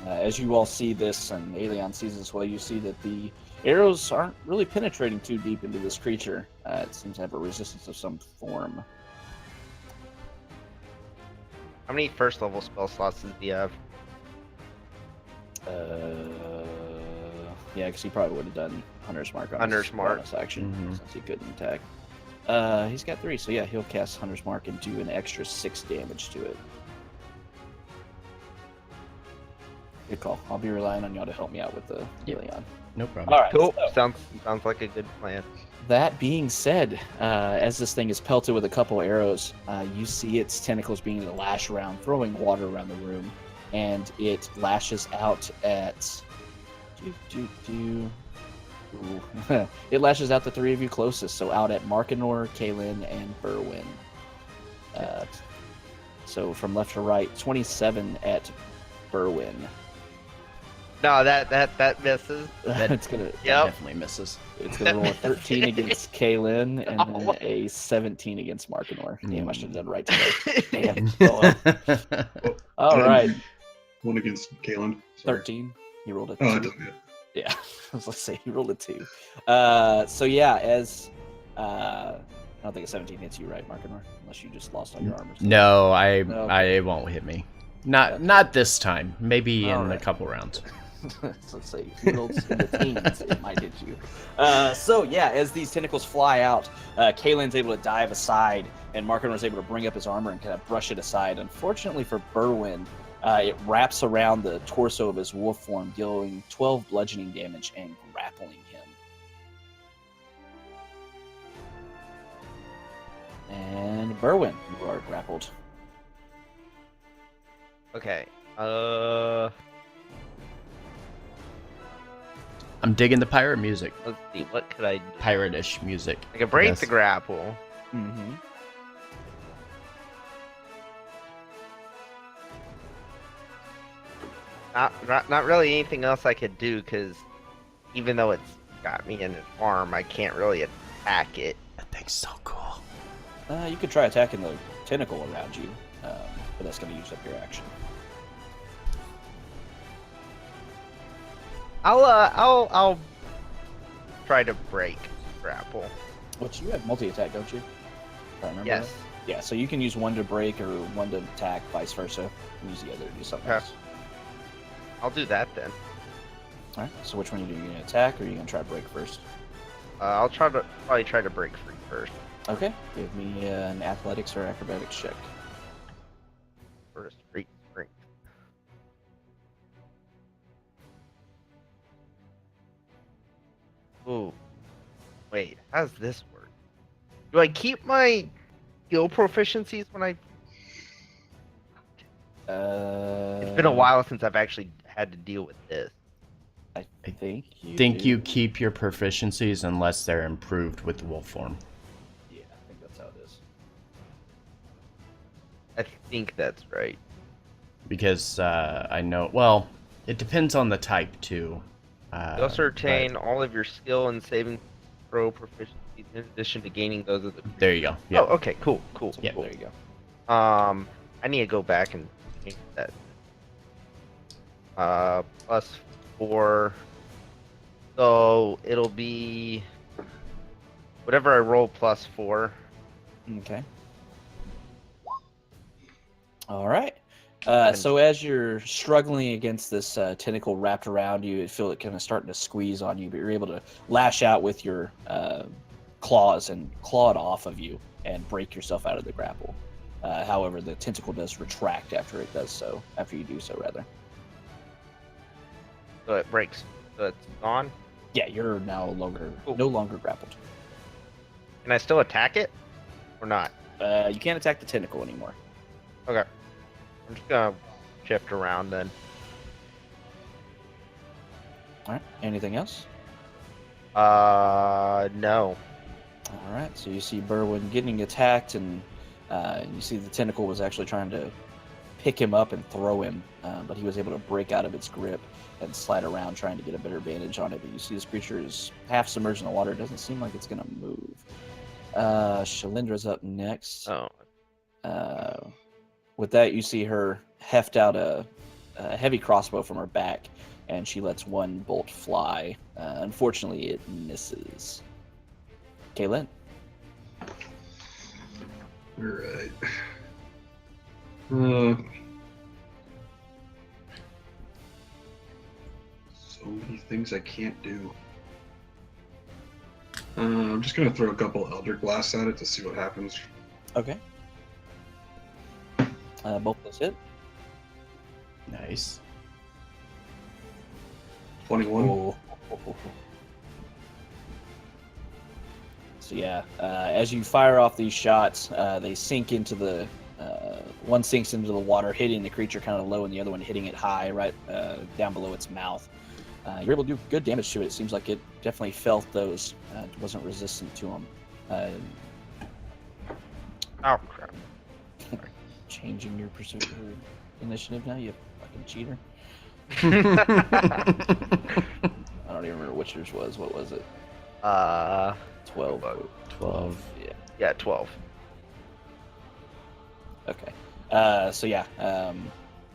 As you all see this, and Aelion sees this well, you see that the arrows aren't really penetrating too deep into this creature. It seems to have a resistance of some form. How many first level spell slots does he have? Yeah, because he probably would have done Hunter's Mark on Hunter's his Mark. bonus action Mhm. since he couldn't attack. He's got 3, so yeah, he'll cast Hunter's Mark and do an extra 6 damage to it. Good call. I'll be relying on y'all to help me out with the Yep. Aelion. No problem. All right. Cool. so- Sounds like a good plan. That being said, as this thing is pelted with a couple arrows, you see its tentacles beginning to lash around, throwing water around the room, and it lashes out at. Ooh. It lashes out the 3 of you closest, so out at Markinor, Kaylin, and Berwin. So from left to right, 27 at Berwin. No, that misses. It's gonna That Yep. definitely misses. It's gonna roll a 13 against Kaylin and Oh. then a 17 against Markinor. Damn, I should have done right today. Damn. Damn. Oh, well. All right, One against Kalen. Sorry. 13. He rolled a 2. Oh, I don't, yeah. Yeah, let's say he rolled a 2. So yeah, as I don't think a 17 hits you, right, Markinor? Unless you just lost all your armor. No, Okay. it won't hit me. Not this time. Maybe in a Alright. couple rounds. So let's say he rolled in the teens, it might hit you. So yeah, as these tentacles fly out, Kalen's able to dive aside, and Markinor's able to bring up his armor and kind of brush it aside. Unfortunately for Berwin, it wraps around the torso of his wolf form, dealing 12 bludgeoning damage and grappling him. And Berwin, you are grappled. Okay. I'm digging the pirate music. Let's see. What could I do? Pirate-ish music. I could break Yes. the grapple. Mm-hmm. Not really anything else I could do, because even though it's got me in an arm, I can't really attack it. That thing's so cool. You could try attacking the tentacle around you, but that's going to use up your action. I'll try to break grapple. Which you have multi-attack, don't you? If I remember Yes. right. Yeah, so you can use one to break or one to attack, vice versa. And use the other to do something Okay. else. I'll do that then. All right. So which one are you going to attack, or are you going to try to break first? I'll probably try to break free first. Okay. Give me an athletics or acrobatics check. First free strength. Ooh. Wait, how does this work? Do I keep my skill proficiencies when I... It's been a while since I've actually had to deal with this. I think you Think do. you keep your proficiencies unless they're improved with the wolf form. Yeah, I think that's how it is. I think that's right. Because I know, well, it depends on the type too. You also retain but all of your skill and saving throw proficiencies in addition to gaining those of the... there you go. Yeah. Oh, okay, cool. So Yeah. Cool. there you go. I need to go back and change that. +4. So it'll be whatever I roll +4. Okay. All right. And- So as you're struggling against this tentacle wrapped around you, you feel it kind of starting to squeeze on you, but you're able to lash out with your claws and claw it off of you and break yourself out of the grapple. However, the tentacle does retract after it does so. After you do so, rather. So it breaks. So it's gone. Yeah, you're now Cool. no longer grappled. Can I still attack it or not? You can't attack the tentacle anymore. Okay. I'm just gonna shift around then. All right. Anything else? No. All right. So you see Berwin getting attacked, and you see the tentacle was actually trying to pick him up and throw him, but he was able to break out of its grip and slide around, trying to get a better advantage on it. But you see this creature is half submerged in the water. It doesn't seem like it's gonna move. Shalindra's up next. Oh. With that, you see her heft out a heavy crossbow from her back, and she lets one bolt fly. Unfortunately, it misses. Kaylin. All right. So many things I can't do. I'm just gonna throw a couple Elder Blasts at it to see what happens. Okay. Both those hit. Nice. 21. Oh. So yeah, as you fire off these shots, they sink into the one sinks into the water, hitting the creature kind of low, and the other one hitting it high, right down below its mouth. You're able to do good damage to it. It seems like it definitely felt those. It wasn't resistant to them. Oh crap. Changing your pursuit or initiative now, you fucking cheater. I don't even remember which yours was. What was it? 12. 12. Yeah. Yeah, 12. Okay. So yeah,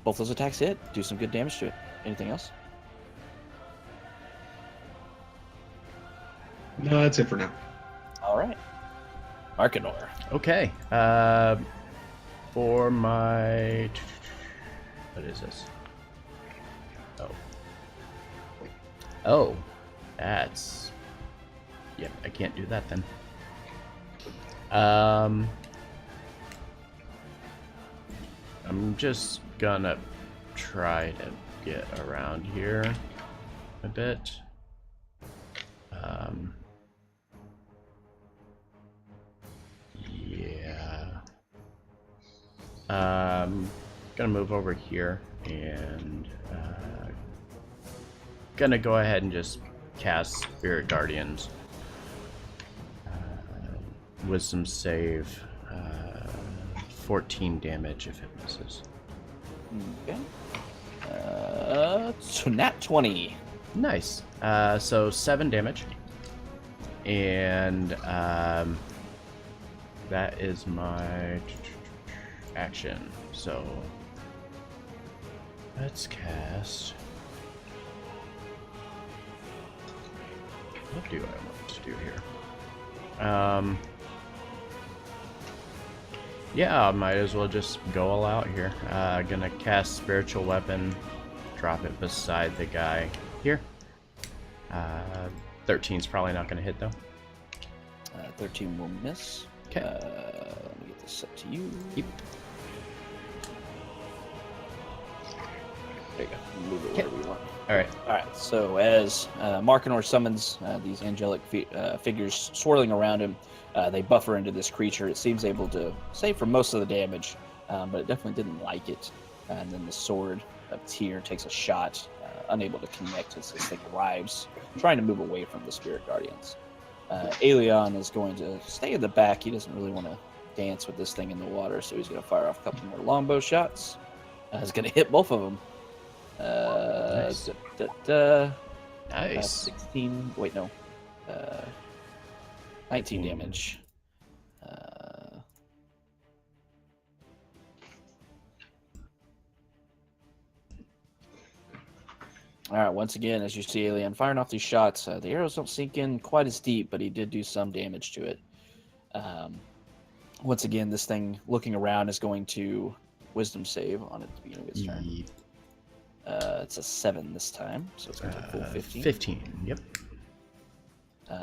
both those attacks hit. Do some good damage to it. Anything else? No, that's it for now. All right. Arcanor. Okay. For my... What is this? Oh. Oh. That's... Yep, I can't do that then. I'm just gonna try to get around here a bit. Yeah. gonna move over here and gonna go ahead and just cast Spirit Guardians. Wisdom save, 14 damage if it misses. Okay. So nat 20. Nice. So 7 damage. And that is my action. So let's cast. What do I want to do here? Yeah, I might as well just go all out here. Gonna cast Spiritual Weapon, drop it beside the guy here. 13's probably not gonna hit though. 13 will miss. Okay. Let me get this set to you. Yep. There you go. Move it wherever you want. All right. All right. So as Markinor summons these angelic figures swirling around him, they buffer into this creature. It seems able to save for most of the damage, but it definitely didn't like it. And then the sword of Tyr takes a shot, unable to connect as this thing arrives, trying to move away from the Spirit Guardians. Aelion is going to stay in the back. He doesn't really want to dance with this thing in the water, so he's going to fire off a couple more longbow shots. He's going to hit both of them. Nice. Nice. 16. Wait, no. 19 damage. All right, once again, as you see Alien firing off these shots, the arrows don't sink in quite as deep, but he did do some damage to it. Once again, this thing looking around is going to wisdom save on it at the beginning of its turn. Yep. It's a 7 this time, so it's going to full 15. 15, yep.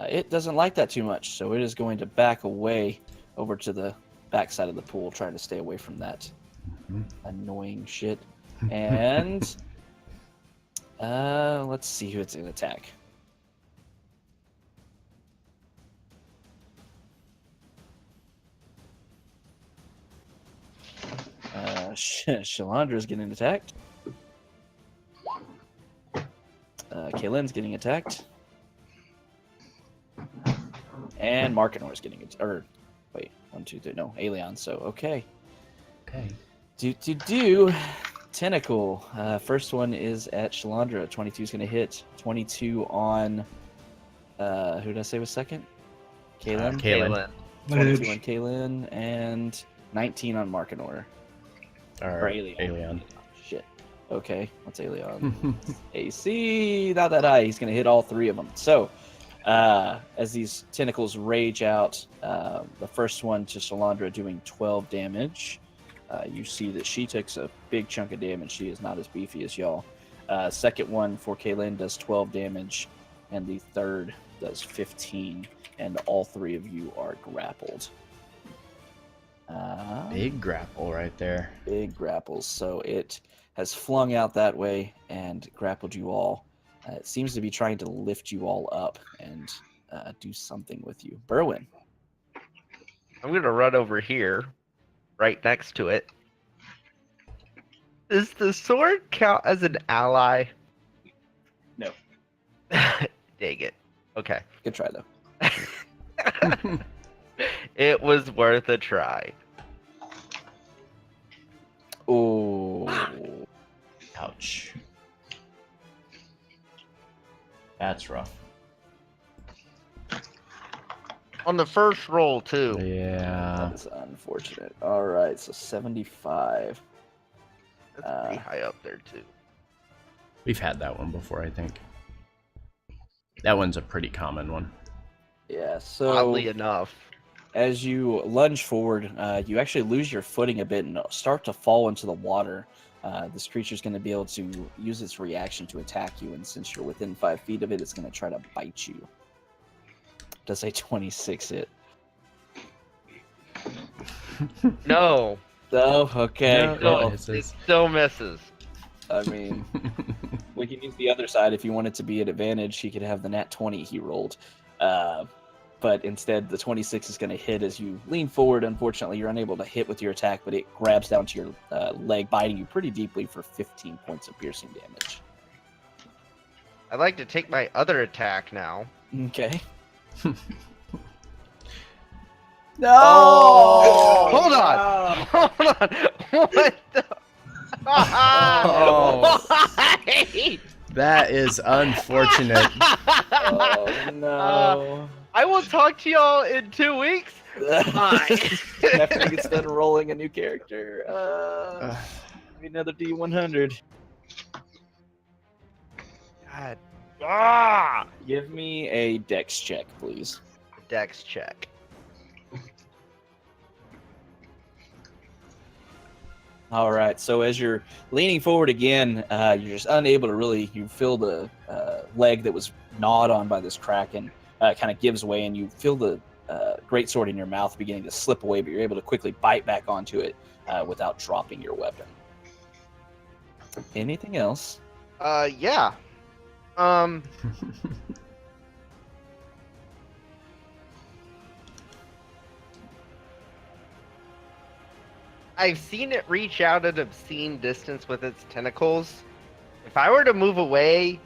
It doesn't like that too much, so it is going to back away over to the backside of the pool, trying to stay away from that annoying shit. And let's see who it's going to attack. Shalandra's getting attacked. Kaylin's getting attacked. And Markinor's getting it. Or, wait, 1, 2, 3. No, Aelion. So, okay. Okay. Tentacle. First one is at Shalandra. 22 is going to hit. 22 on. Who did I say was second? Kaylin. Kaylin. 22 on Kaylin. And 19 on Markinor. Or Aelion. Shit. Okay, what's Aelion? AC, not that high. He's going to hit all 3 of them. So, as these tentacles rage out, the first one to Shalandra doing 12 damage. You see that she takes a big chunk of damage. She is not as beefy as y'all. Second one for Kaylin does 12 damage, and the third does 15, and all 3 of you are grappled. Big grapple right there. Big grapples. So it has flung out that way and grappled you all. It seems to be trying to lift you all up and do something with you. Berwin. I'm going to run over here, right next to it. Does the sword count as an ally? No. Dang it. Okay. Good try, though. It was worth a try. Oh. Ouch. That's rough. On the first roll, too. Yeah. That's unfortunate. All right, so 75. That's pretty high up there, too. We've had that one before, I think. That one's a pretty common one. Yeah, so Oddly enough. as you lunge forward, you actually lose your footing a bit and start to fall into the water. This creature's going to be able to use its reaction to attack you, and since you're within 5 feet of it, it's going to try to bite you. Does a 26 hit? No. Oh, okay. No, Well, it It still misses. I mean, we can use the other side if you want it to be at advantage. He could have the nat 20 he rolled. but instead the 26 is going to hit as you lean forward. Unfortunately, you're unable to hit with your attack, but it grabs down to your leg, biting you pretty deeply for 15 points of piercing damage. I'd like to take my other attack now. Okay. No! Oh, Hold on! Hold on! What the? Oh. Why? That is unfortunate. Oh, no. I will talk to y'all in 2 weeks. Bye. After he gets done rolling a new character. Give me another D100. God. Ah! Give me a dex check, please. Dex check. All right. So as you're leaning forward again, you're just unable to really. You feel the leg that was gnawed on by this kraken kind of gives way, and you feel the greatsword in your mouth beginning to slip away, but you're able to quickly bite back onto it without dropping your weapon. Anything else? Yeah. I've seen it reach out at obscene distance with its tentacles. If I were to move away,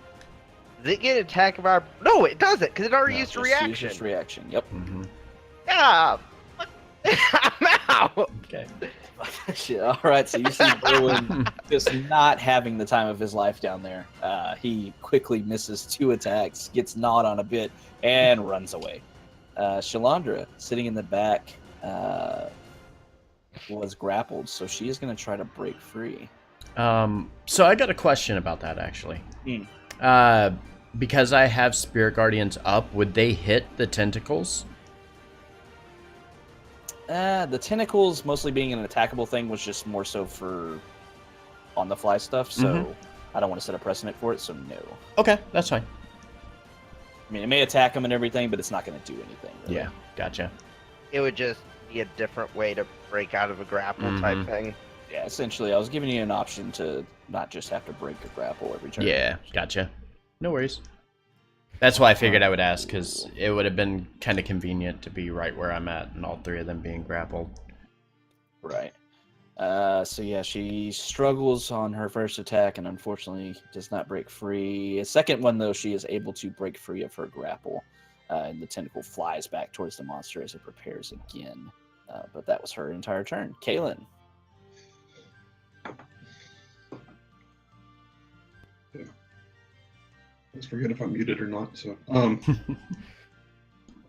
does it get attacked by? No, it doesn't, because it already used a reaction. Just reaction. Yep. Mhm. Yeah. I'm out. Okay. Shit. All right. So you see Berwin just not having the time of his life down there. He quickly misses 2 attacks, gets gnawed on a bit, and runs away. Shalandra, sitting in the back, was grappled, so she is going to try to break free. So I got a question about that actually. Hmm. Because I have Spirit Guardians up, would they hit the tentacles? The tentacles, mostly being an attackable thing, was just more so for on-the-fly stuff, so I don't want to set a precedent for it, so no. Okay, that's fine. I mean, it may attack them and everything, but it's not going to do anything. Really. Yeah, gotcha. It would just be a different way to break out of a grapple type thing. Yeah, essentially, I was giving you an option to not just have to break a grapple every turn. Yeah, gotcha. No worries. That's why I figured I would ask, because it would have been kind of convenient to be right where I'm at, and all 3 of them being grappled. Right. So yeah, she struggles on her first attack, and unfortunately does not break free. A second one, though, she is able to break free of her grapple, and the tentacle flies back towards the monster as it prepares again. But that was her entire turn. Kaylin. Let's forget if I'm muted or not. So,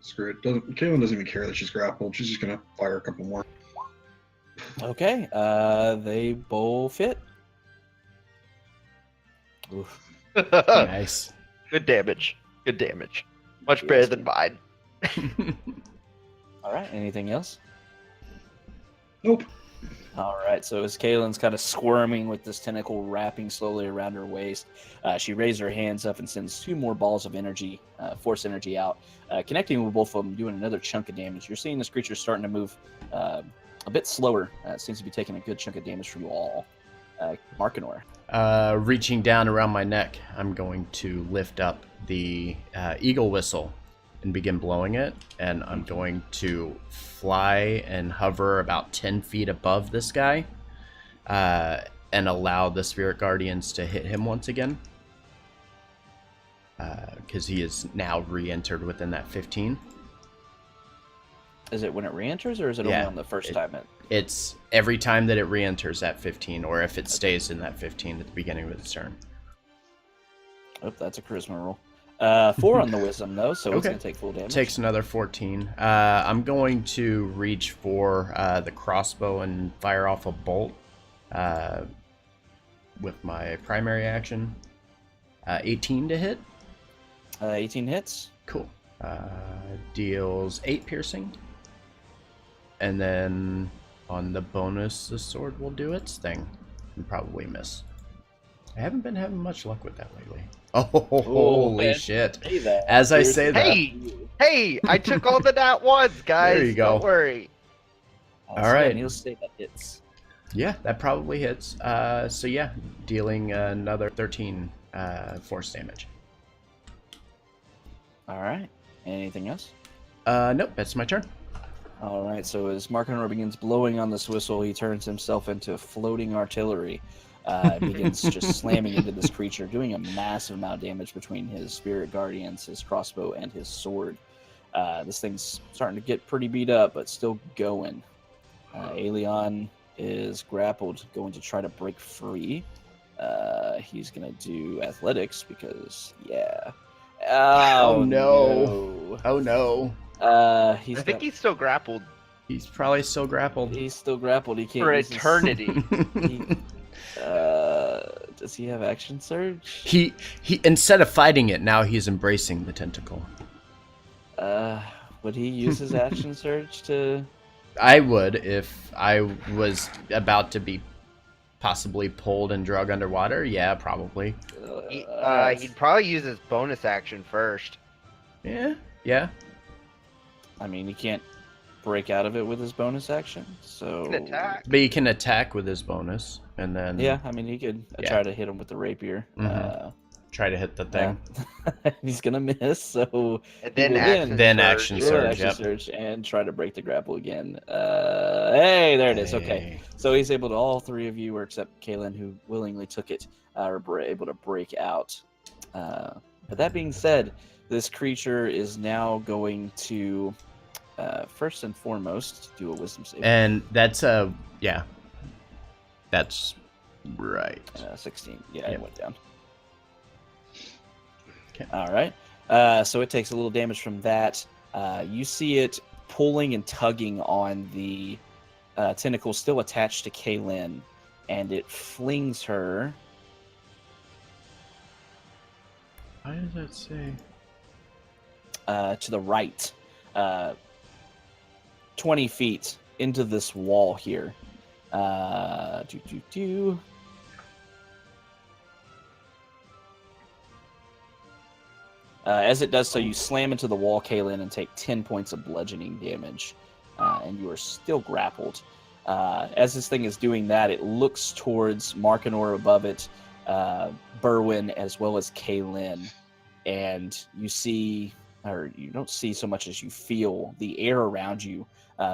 screw it. Kaylin doesn't even care that she's grappled. She's just gonna fire a couple more. Okay. They both hit. Oof. Nice. Good damage. Good damage. Much better than mine. All right. Anything else? Nope. All right, so as Kaylin's kind of squirming with this tentacle wrapping slowly around her waist, she raises her hands up and sends 2 more balls of energy, force energy out, connecting with both of them, doing another chunk of damage. You're seeing this creature starting to move a bit slower. It seems to be taking a good chunk of damage from you all. Markinor. Reaching down around my neck, I'm going to lift up the eagle whistle and begin blowing it, and I'm going to fly and hover about 10 feet above this guy, and allow the Spirit Guardians to hit him once again, because he is now re-entered within that 15. Is it when it re-enters, or is it only on the first time it? It's every time that it re-enters that 15, or if it stays in that 15 at the beginning of its turn. Oh, that's a charisma roll. 4 on the wisdom, though, so it's Okay. going to take full damage. Takes another 14. I'm going to reach for the crossbow and fire off a bolt with my primary action. 18 to hit. 18 hits. Cool. Deals 8 piercing. And then on the bonus, the sword will do its thing and probably miss. I haven't been having much luck with that lately. Oh, holy man. shit. Say that. As I say that. Hey, I took all the nat ones, guys. There you go. Don't worry. All right. He'll say that hits. Yeah, that probably hits. So yeah, dealing another 13 force damage. All right. Anything else? Nope, that's my turn. All right, so as Markinor begins blowing on this whistle, he turns himself into floating artillery. Begins just slamming into this creature, doing a massive amount of damage between his spirit guardians, his crossbow, and his sword. This thing's starting to get pretty beat up, but still going. Aelion is grappled, going to try to break free. He's going to do athletics because, yeah. Oh, no. Oh no. I think he's still grappled He's probably still grappled. He's still grappled. He can't for use his- eternity. Does he have action surge? He instead of fighting it, now he's embracing the tentacle. Would he use his action surge to? I would if I was about to be possibly pulled and drug underwater. Yeah, probably. He'd probably use his bonus action first. Yeah. I mean, he can't break out of it with his bonus action, so. He can attack. But he can attack with his bonus, and then Yeah, I mean, he could try to hit him with the rapier. try to hit the thing. He's gonna miss, so And then he will action roll surge, action yep. surge, and try to break the grapple again. Hey, there it is. Okay, so he's able to. All three of you, or except Kaylin, who willingly took it, are able to break out. But that being said, this creature is now going to, first and foremost, do a wisdom save. And that's that's right. 16. Yeah, Yep. it went down. Okay. All right. So it takes a little damage from that. You see it pulling and tugging on the tentacle still attached to Kaylin, and it flings her. Why does that say? To the right, 20 feet into this wall here. As it does so, you slam into the wall, Kaylin, and take 10 points of bludgeoning damage, and you are still grappled. As this thing is doing that, it looks towards Markinor above it, Berwyn, as well as Kaylin, and you see, or you don't see so much as you feel the air around you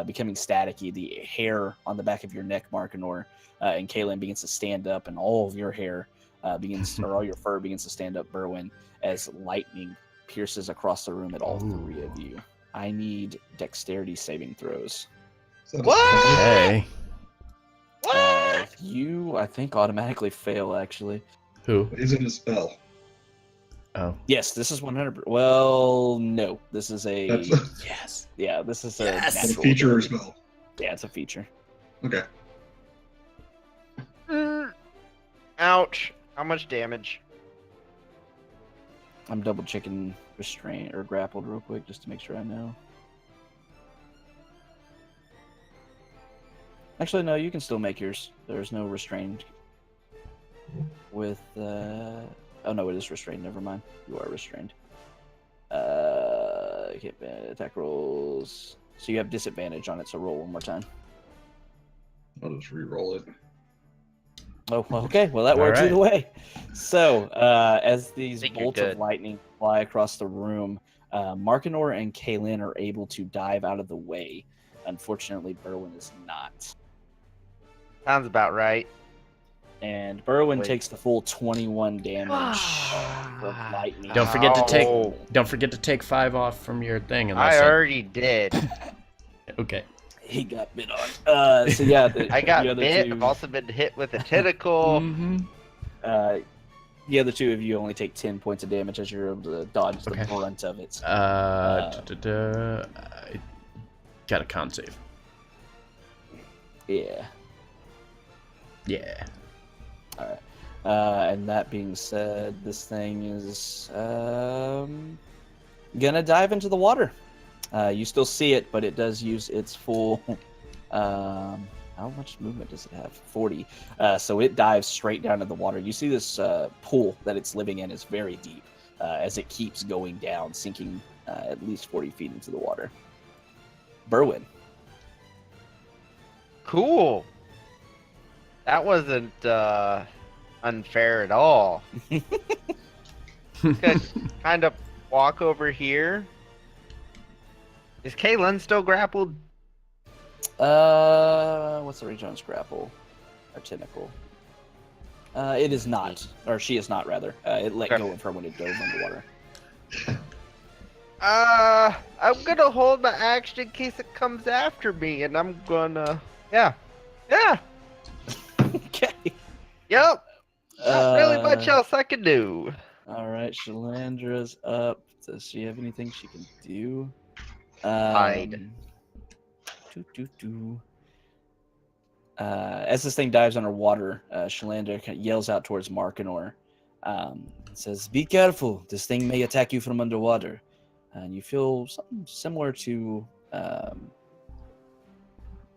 becoming staticky, the hair on the back of your neck, Markinor, and Kaylin begins to stand up, and all of your hair or all your fur begins to stand up, Berwyn, as lightning pierces across the room at all three of you. I need dexterity saving throws. What? Hey. You, I think, automatically fail, actually. Who? Is it a spell? Oh. Yes, this is 100%. Well, no. This is a... That's Yes. Yeah, this is a Yes! a natural feature or ability. spell? Yeah, it's a feature. Okay. Ouch. How much damage? I'm double checking restraint or grappled real quick just to make sure I know. Actually, no, you can still make yours. There's no restrained with oh no, it is restrained, never mind. You are restrained. Attack rolls. So you have disadvantage on it, so roll one more time. I'll just re-roll it. Oh, okay. Well, that All works right. either way. So, as these Think you're bolts of good. lightning fly across the room, Markinor and Kaylin are able to dive out of the way. Unfortunately, Berwyn is not. Sounds about right. And Berwyn Wait. takes the full 21 damage from lightning. Don't forget to take. Ow. Don't forget to take 5 off from your thing. I already did. Okay. He got bit on. So yeah, I got the other bit. two, I've also been hit with a tentacle. Mm-hmm. the other two of you only take 10 points of damage as you're able to dodge Okay. the brunt of it. I got a con save. Yeah. Yeah. All right. And that being said, this thing is gonna dive into the water. You still see it, but it does use its full. How much movement does it have? 40. So it dives straight down to the water. You see this pool that it's living in is very deep as it keeps going down, sinking at least 40 feet into the water. Berwyn. Cool. That wasn't unfair at all. Could kind of walk over here Is Kaylin still grappled? What's the range on its grapple? Or tentacle? It is not, or she is not rather. It let Okay. go of her when it dove underwater. I'm gonna hold my action in case it comes after me, and I'm gonna, yeah. Okay. Yep. Not really much Uh, else I can do. All right, Shalandra's up. Does she have anything she can do? Hide. Doo, doo, doo. As this thing dives underwater, Shalandra kind of yells out towards Markinor. Says, "Be careful. This thing may attack you from underwater." And you feel something similar to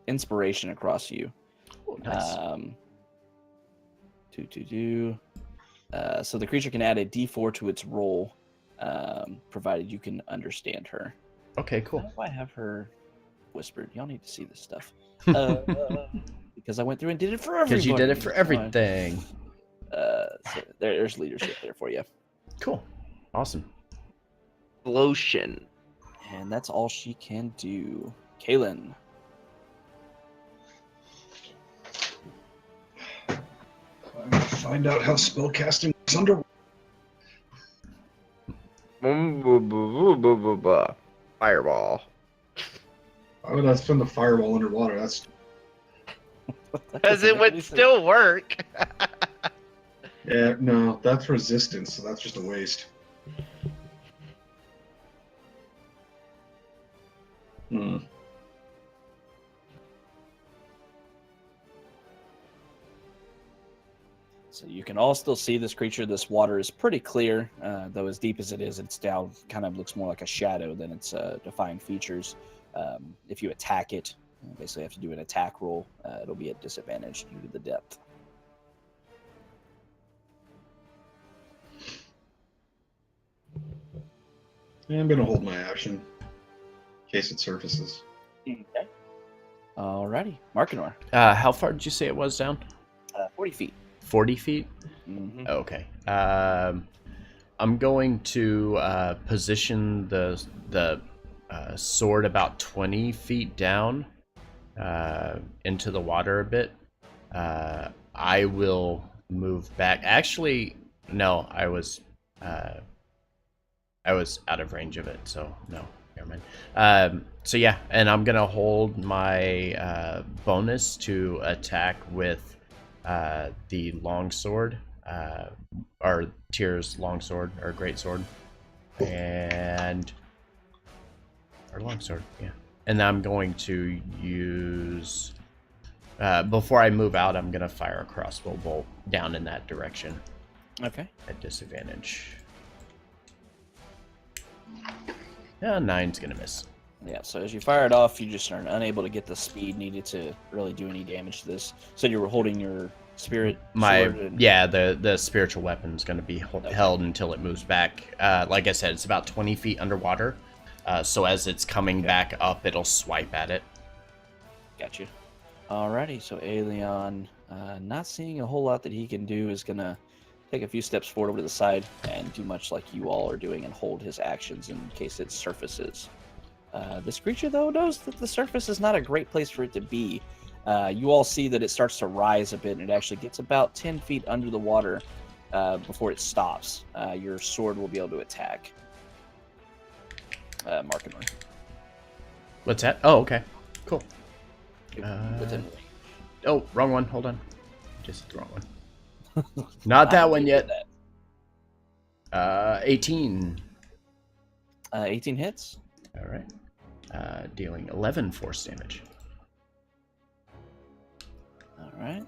inspiration across you. Oh, nice. So the creature can add a D4 to its roll, provided you can understand her. Okay, How cool. do I have her whispered? Y'all need to see this stuff. Because I went through and did it for everybody. Because you did it for So everything. so there's leadership there for you. Cool. Awesome. Lotion. And that's all she can do. Kaylin. I'm gonna find out how spellcasting works underwater. Fireball. Why would I spend the fireball underwater? That's Because it would still work. yeah, no, that's resistance, so that's just a waste. Hmm. So you can all still see this creature. This water is pretty clear, though as deep as it is, it's down. Kind of looks more like a shadow than its defined features. If you attack it, you basically have to do an attack roll. It'll be at disadvantage due to the depth. Yeah, I'm gonna hold my action in case it surfaces. Okay. Alrighty, Markinor. How far did you say it was down? 40 feet. 40 feet? Mm-hmm. Okay. I'm going to position the sword about 20 feet down into the water a bit. I will move back. Actually, no, I was out of range of it, so no, never mind. So yeah, and I'm gonna hold my bonus to attack with the longsword, or Tyr's longsword or great sword, and or longsword, yeah. And I'm going to use before I move out. I'm gonna fire a crossbow bolt down in that direction Okay. at disadvantage. Yeah, 9's gonna miss. Yeah, so as you fire it off, you just are unable to get the speed needed to really do any damage to this. So you were holding your spirit sword and... Yeah, the spiritual weapon's going to be held until it moves back. Like I said, it's about 20 feet underwater, so as it's coming back up, it'll swipe at it. Gotcha. Alrighty, so Aelion, not seeing a whole lot that he can do, is gonna take a few steps forward over to the side and do much like you all are doing and hold his actions in case it surfaces. This creature, though, knows that the surface is not a great place for it to be. You all see that it starts to rise a bit, and it actually gets about 10 feet under the water before it stops. Your sword will be able to attack. Markinor. What's that? Oh, okay. Cool. Within range. Oh, wrong one. Hold on. Just the wrong one. Not that one yet. 18. 18 hits. All right. Dealing 11 force damage. All right.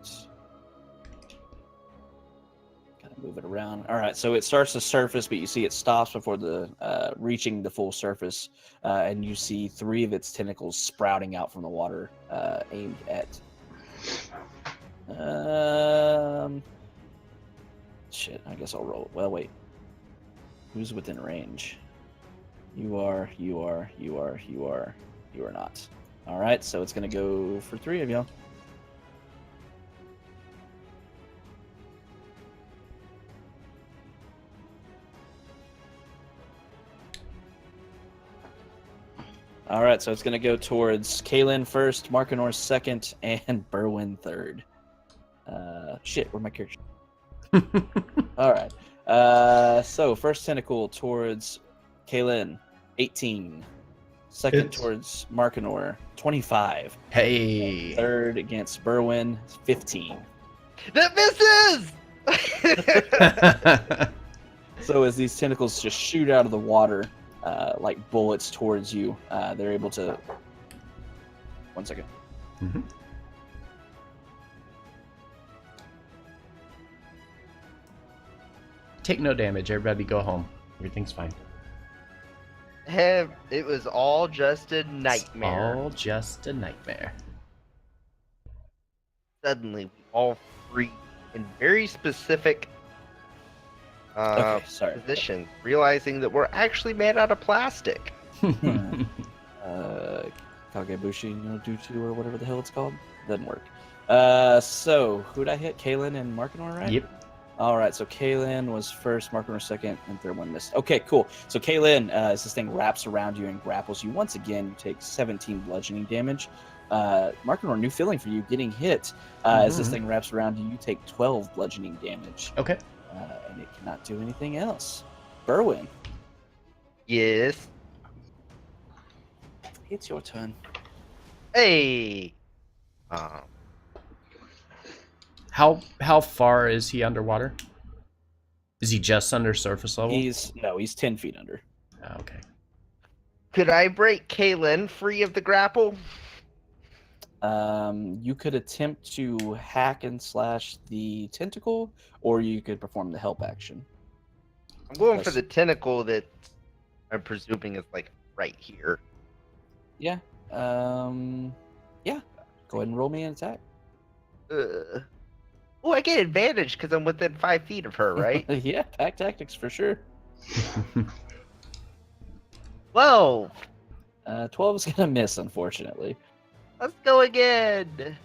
Gotta move it around. All right, so it starts to surface, but you see it stops before the reaching the full surface, and you see 3 of its tentacles sprouting out from the water, aimed at. Shit. I guess I'll roll. Well, wait. Who's within range? You are not. All right, so it's gonna go for 3 of y'all. All right, so it's going to go towards Kaylin first, Markinor second, and Berwin third. Shit, where'd my character? All right. So first tentacle towards Kaylin, 18. Second Hits. towards Markinor, 25. Hey. Third against Berwin, 15. That misses! So as these tentacles just shoot out of the water, like bullets towards you, they're able to... 1 second. Mhm. Take no damage. Everybody go home. Everything's fine. It was all just a It's nightmare. all just a nightmare. Suddenly, we all free in very specific Okay, sorry. positions, realizing that we're actually made out of plastic. Kagebushi no Dutu or whatever the hell it's called. Doesn't work. So who'd I hit? Kaylin and Markinor, right? Yep. All right, so Kaylin was first, Markinor second, and third one missed. Okay, cool. So Kaylin, as this thing wraps around you and grapples you once again, you take 17 bludgeoning damage. Markinor, new feeling for you, getting hit. As this Mhm. thing wraps around you, you take 12 bludgeoning damage, Okay. and it cannot do anything else. Berwin, Yes. it's your turn. Hey. How far is he underwater? Is he just under surface level? He's 10 feet under. Oh, okay. Could I break Kaylin free of the grapple? You could attempt to hack and slash the tentacle, or you could perform the help action. I'm going for Yes. the tentacle that I'm presuming is like right here. Yeah. Yeah. Go ahead and roll me an attack. Oh, I get advantage because I'm within 5 feet of her, right? Yeah, pack tactics for sure. 12. 12 is gonna miss, unfortunately. Let's go again.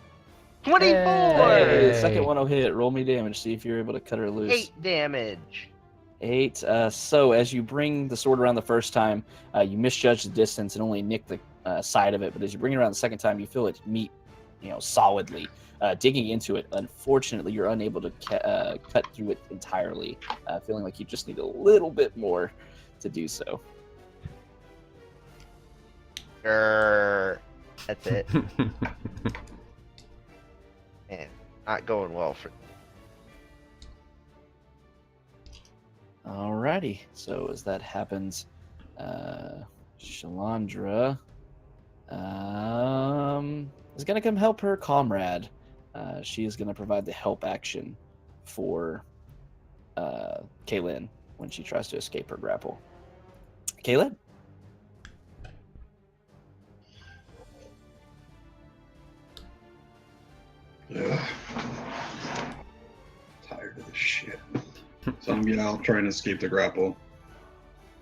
24. Hey, Hey. second one will hit. Roll me damage. See if you're able to cut her loose. 8 damage. 8. So as you bring the sword around the first time, you misjudge the distance and only nick the side of it. But as you bring it around the second time, you feel it meet, solidly. Digging into it, unfortunately, you're unable to cut through it entirely. Feeling like you just need a little bit more to do so. That's it. Man, not going well for. Alrighty. So as that happens, Shalandra is gonna come help her comrade. She is gonna provide the help action for Kaylin when she tries to escape her grapple. Kaylin? Ugh. Tired of this shit. So I'm getting out trying to escape the grapple.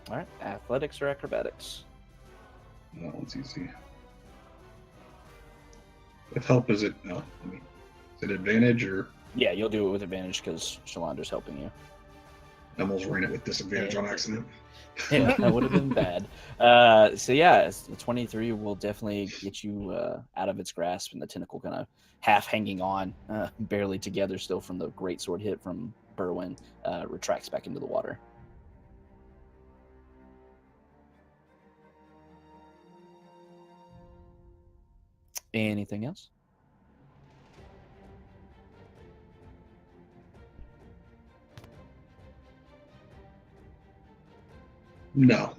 All right. Athletics or acrobatics? That one's easy. With help, is it? No, is it advantage or? Yeah, you'll do it with advantage because Shalandra's helping you. I almost ran it with disadvantage on accident. Yeah, that would have been bad. So yeah, the 23 will definitely get you out of its grasp, and the tentacle kind of half hanging on, barely together still from the great sword hit from Berwin, retracts back into the water. Anything else? No.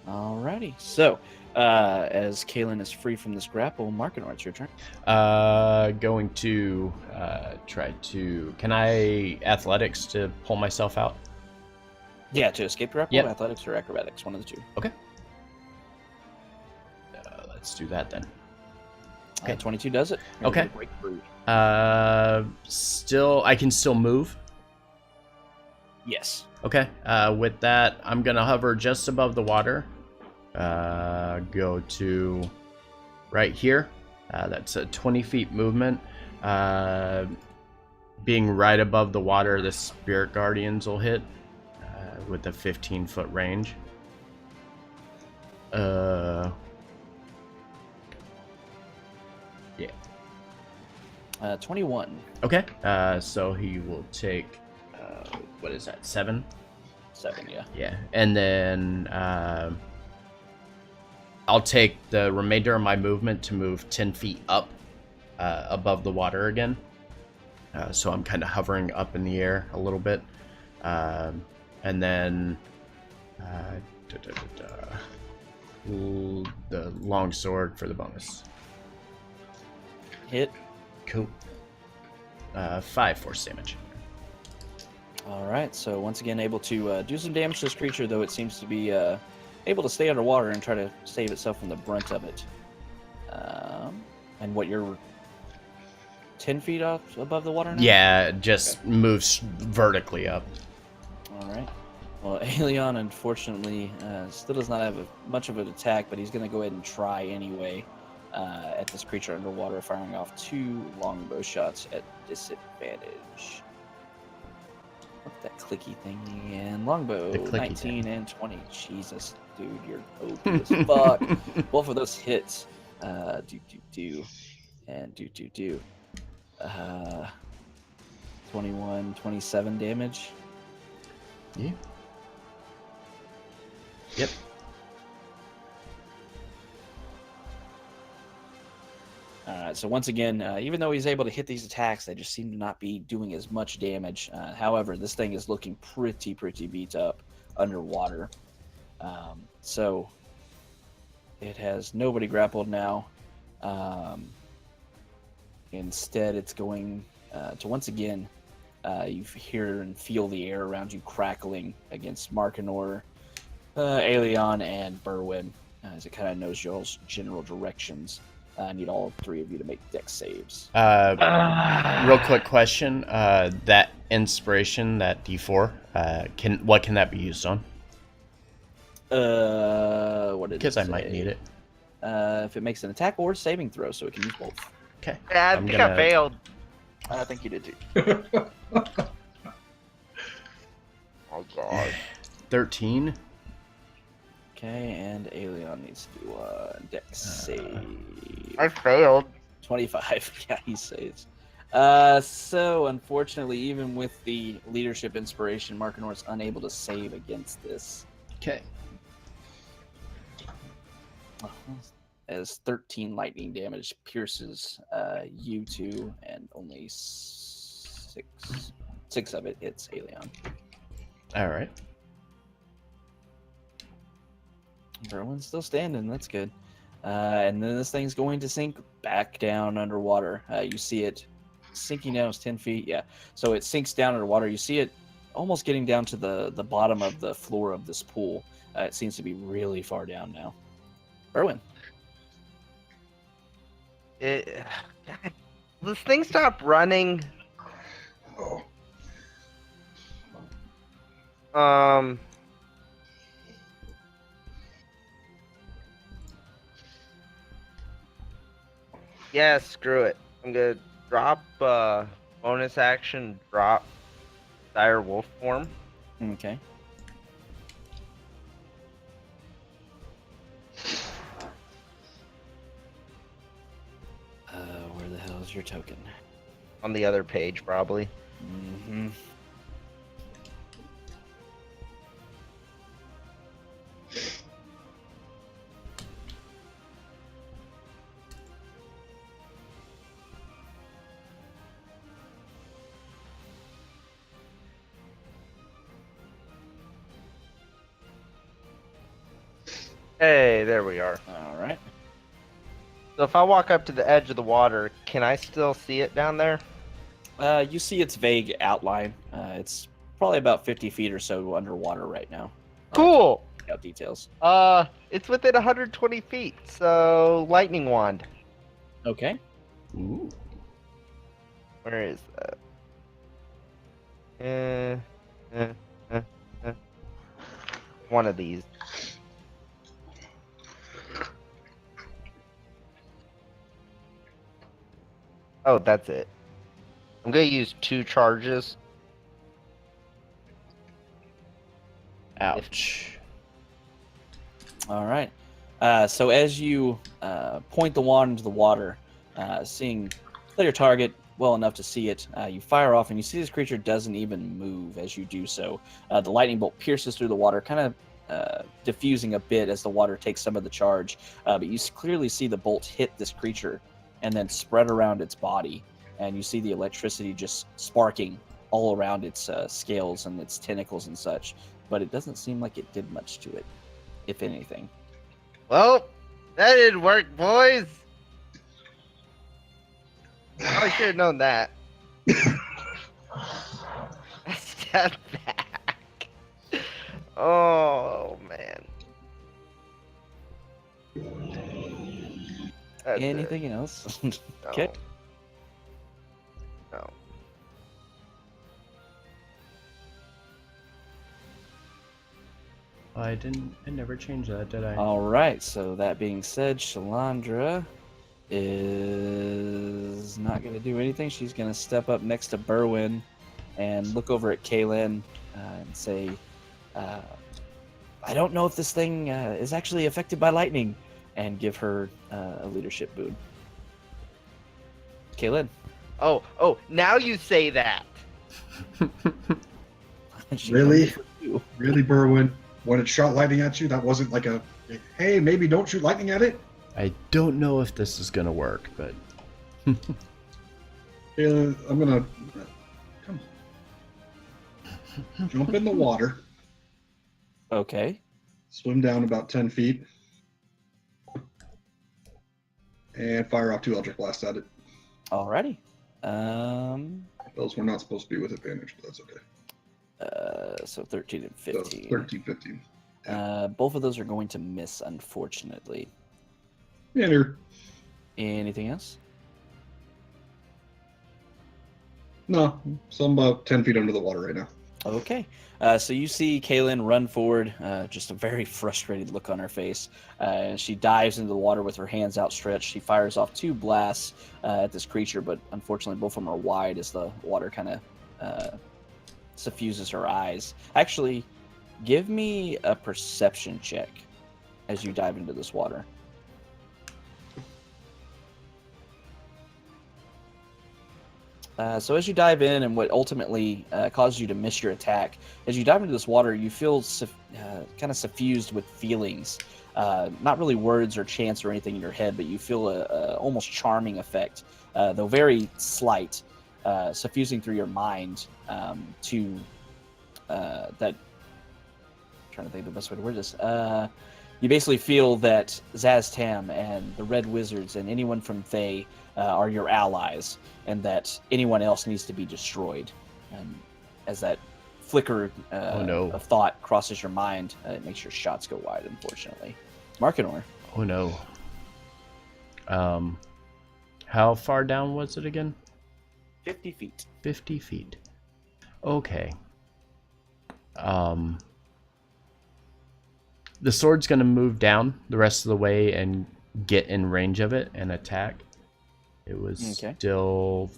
Alrighty. So, as Kaylin is free from this grapple, Markinor, it's your turn. Going to try to. Can I athletics to pull myself out? Yeah, to escape grapple, Yep. athletics or acrobatics, one of the two. Let's do that then. Okay. 22 does it. You're Okay. able to break free. I can still move. Yes. Okay. With that, I'm gonna hover just above the water. Go to right here. That's a 20 feet movement. Being right above the water, the Spirit Guardians will hit with a 15-foot range. Yeah. 21. Okay. So he will take, what is that, 7? 7, yeah. Yeah. And then I'll take the remainder of my movement to move 10 feet up above the water again. So I'm kind of hovering up in the air a little bit. And then the long sword for the bonus. Hit. Cool. 5 force damage. All right, so once again, able to do some damage to this creature, though it seems to be able to stay underwater and try to save itself from the brunt of it. And what, you're 10 feet up above the water now? Yeah, just moves vertically up. All right. Well, Aelion, unfortunately, still does not have much of an attack, but he's going to go ahead and try anyway at this creature underwater, firing off 2 longbow shots at disadvantage. What's that clicky thing again? Longbow, The clicky 19 thing. and 20. Jesus, dude, you're OP as fuck. Both of those hits. Do. 21, 27 damage. Yeah. Yep. Alright, so once again, even though he's able to hit these attacks, they just seem to not be doing as much damage. However, this thing is looking pretty beat up underwater. So it has nobody grappled now. Instead, it's going to once again, you hear and feel the air around you crackling against Markinor, Aelion, and Berwyn, as it kind of knows y'all's general directions. I need all 3 of you to make dex saves. Real quick question. That inspiration, that D4, what can that be used on? What did it Because I might say? need it. If it makes an attack or saving throw, so it can use both. Okay. Yeah, I I'm think gonna- I failed. I think you did too. Oh god. 13. Okay, and Aelion needs to do a dex save. I failed. 25. Yeah, he saves. So unfortunately, even with the leadership inspiration, Markinor is unable to save against this. Okay. As 13 lightning damage pierces you two, and only 6 of it hits Aelion. All right. Berwyn's still standing. That's good. And then this thing's going to sink back down underwater. You see it sinking down. It's 10 feet. Yeah. So it sinks down underwater. You see it almost getting down to the bottom of the floor of this pool. It seems to be really far down now. Berwyn. God, this thing stopped running. Oh, Yeah, screw it. I'm gonna drop bonus action, drop dire wolf form. Okay. Where the hell is your token? On the other page, probably. Mm-hmm. Hey, there we are. All right. So if I walk up to the edge of the water, can I still see it down there? You see its vague outline. It's probably about 50 feet or so underwater right now. Cool. Out details. It's within 120 feet, so lightning wand. Okay. Ooh. Where is that? One of these. Oh, that's it. I'm gonna use 2 charges. Ouch. All right. So as you point the wand into the water, seeing clear target well enough to see it, you fire off, and you see this creature doesn't even move as you do so. The lightning bolt pierces through the water, kind of diffusing a bit as the water takes some of the charge. But you clearly see the bolt hit this creature and then spread around its body, and you see the electricity just sparking all around its scales and its tentacles and such. But it doesn't seem like it did much to it, if anything. Well, that didn't work, boys. I should have known that. Step back. Oh man. That's it. Anything else? No. Okay. No. I never changed that, did I? All right. So that being said, Shalandra is not going to do anything. She's going to step up next to Berwin and look over at Kaylin and say, I don't know if this thing is actually affected by lightning, and give her a leadership boon. Kaylin. Oh, now you say that. She Really? comes for you. Really, Berwin? When it shot lightning at you, that wasn't like a, hey, maybe don't shoot lightning at it? I don't know if this is gonna work, but I'm gonna come on. Jump in the water, Okay. swim down about 10 feet, and fire off 2 Eldritch Blasts at it. Alrighty. Those were not supposed to be with advantage, but that's okay. So 13 and So 15. 13, 15. Both of those are going to miss, unfortunately. Yeah, they're, Anything else? no, so I'm about 10 feet under the water right now. Okay. So you see Kaylin run forward, just a very frustrated look on her face. She dives into the water with her hands outstretched. She fires off 2 blasts at this creature, but unfortunately both of them are wide as the water kind of suffuses her eyes. Actually, give me a perception check as you dive into this water. So as you dive in, and what ultimately causes you to miss your attack, as you dive into this water, you feel kind of suffused with feelings. Not really words or chants or anything in your head, but you feel a almost charming effect, though very slight, suffusing through your mind to that. I'm trying to think of the best way to word this. You basically feel that Zaztam and the Red Wizards and anyone from Thay are your allies, and that anyone else needs to be destroyed. And as that flicker of thought crosses your mind, it makes your shots go wide, unfortunately. Markinor. oh no. How far down was it again? 50 feet. 50 feet. Okay. The sword's gonna move down the rest of the way and get in range of it and attack. It was still,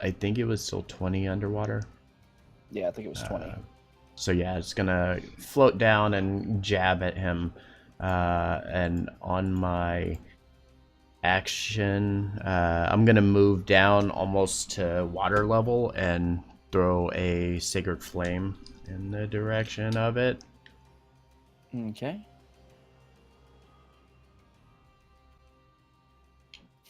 I think it was still 20 underwater. Yeah, I think it was 20. So yeah, it's gonna float down and jab at him. And on my action, I'm gonna move down almost to water level and throw a sacred flame in the direction of it. Okay.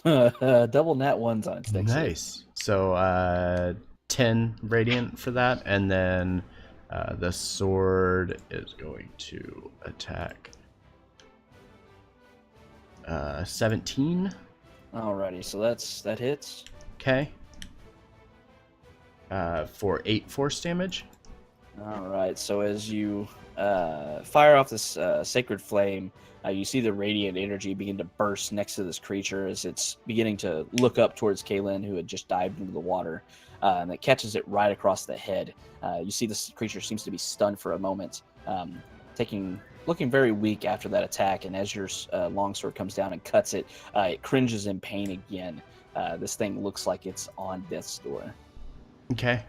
Double nat ones on its next save. Nice. So 10 radiant for that, and then the sword is going to attack 17. Alrighty, so that hits. Okay. For 8 force damage. Alright, so as you fire off this sacred flame, you see the radiant energy begin to burst next to this creature as it's beginning to look up towards Kaylin, who had just dived into the water, and it catches it right across the head. You see this creature seems to be stunned for a moment, looking very weak after that attack, and as your longsword comes down and cuts it, it cringes in pain again. This thing looks like it's on death's door. Okay.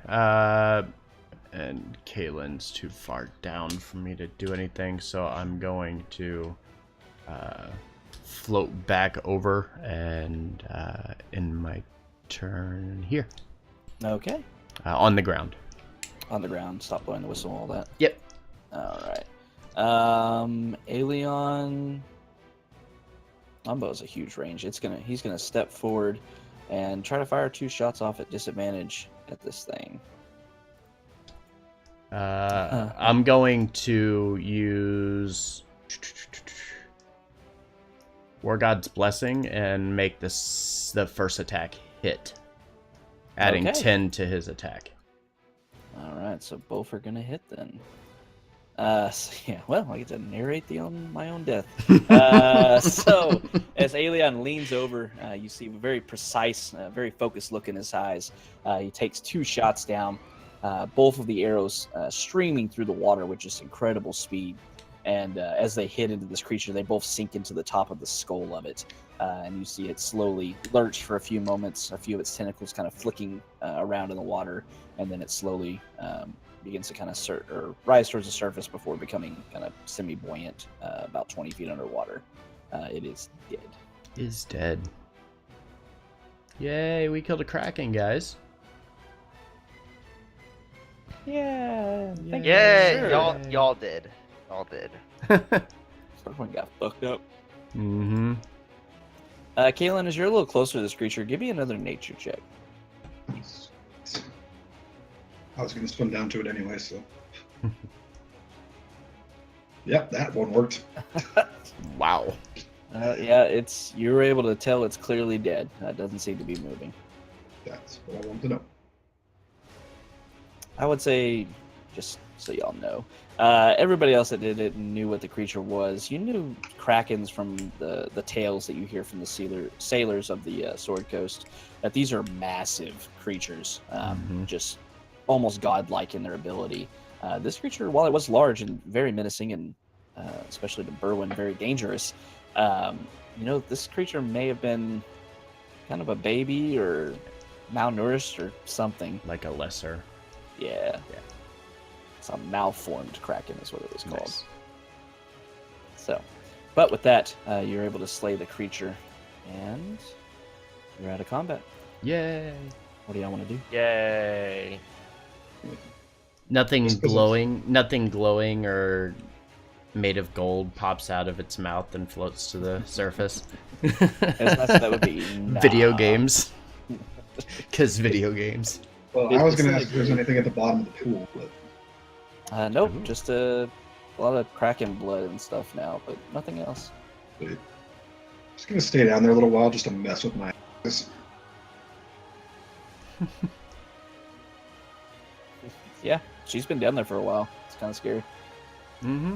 And Kaylin's too far down for me to do anything, so I'm going to float back over and in my turn here. Okay. On the ground. On the ground. Stop blowing the whistle, all that. Yep. All right. Aelion. Umbo's a huge range. He's gonna step forward and try to fire 2 shots off at disadvantage at this thing. I'm going to use War God's Blessing and make this the first attack hit, adding Okay. 10 to his attack. All right, so both are gonna hit then. So, yeah, well, I get to narrate my own death. So as Aelion leans over, you see a very precise, very focused look in his eyes. He takes 2 shots down, both of the arrows streaming through the water with just incredible speed. And as they hit into this creature, they both sink into the top of the skull of it. And you see it slowly lurch for a few moments, a few of its tentacles kind of flicking around in the water, and then it slowly begins to kind of rise towards the surface before becoming kind of semi-buoyant, about 20 feet underwater. It is dead. Is dead. Yay, we killed a Kraken, guys. Yeah. Thank you. Yeah, Sure. y'all did. Y'all did. Everyone got fucked up. Mm-hmm. Kaylin, as you're a little closer to this creature, give me another nature check. I was going to swim down to it anyway, so. Yep, that one worked. Wow. Yeah, you were able to tell it's clearly dead. It doesn't seem to be moving. That's what I wanted to know. I would say, just so y'all know, everybody else that did it knew what the creature was. You knew krakens from the tales that you hear from the sailors of the Sword Coast, that these are massive creatures, just almost godlike in their ability. This creature, while it was large and very menacing and especially to Berwyn, very dangerous, this creature may have been kind of a baby or malnourished or something. Like a lesser. Yeah. Some malformed kraken is what it was called. Nice. So, but with that, you're able to slay the creature, and you're out of combat. Yay. What do y'all want to do? Yay. Nothing Just 'cause glowing or made of gold pops out of its mouth and floats to the surface. That would be Video games. Because video games. Well, I was going to ask if there's anything at the bottom of the pool, but Nope, Ooh. just a lot of kraken blood and stuff now, but nothing else. I'm just going to stay down there a little while just to mess with my eyes. Yeah, she's been down there for a while. It's kind of scary. Mm-hmm.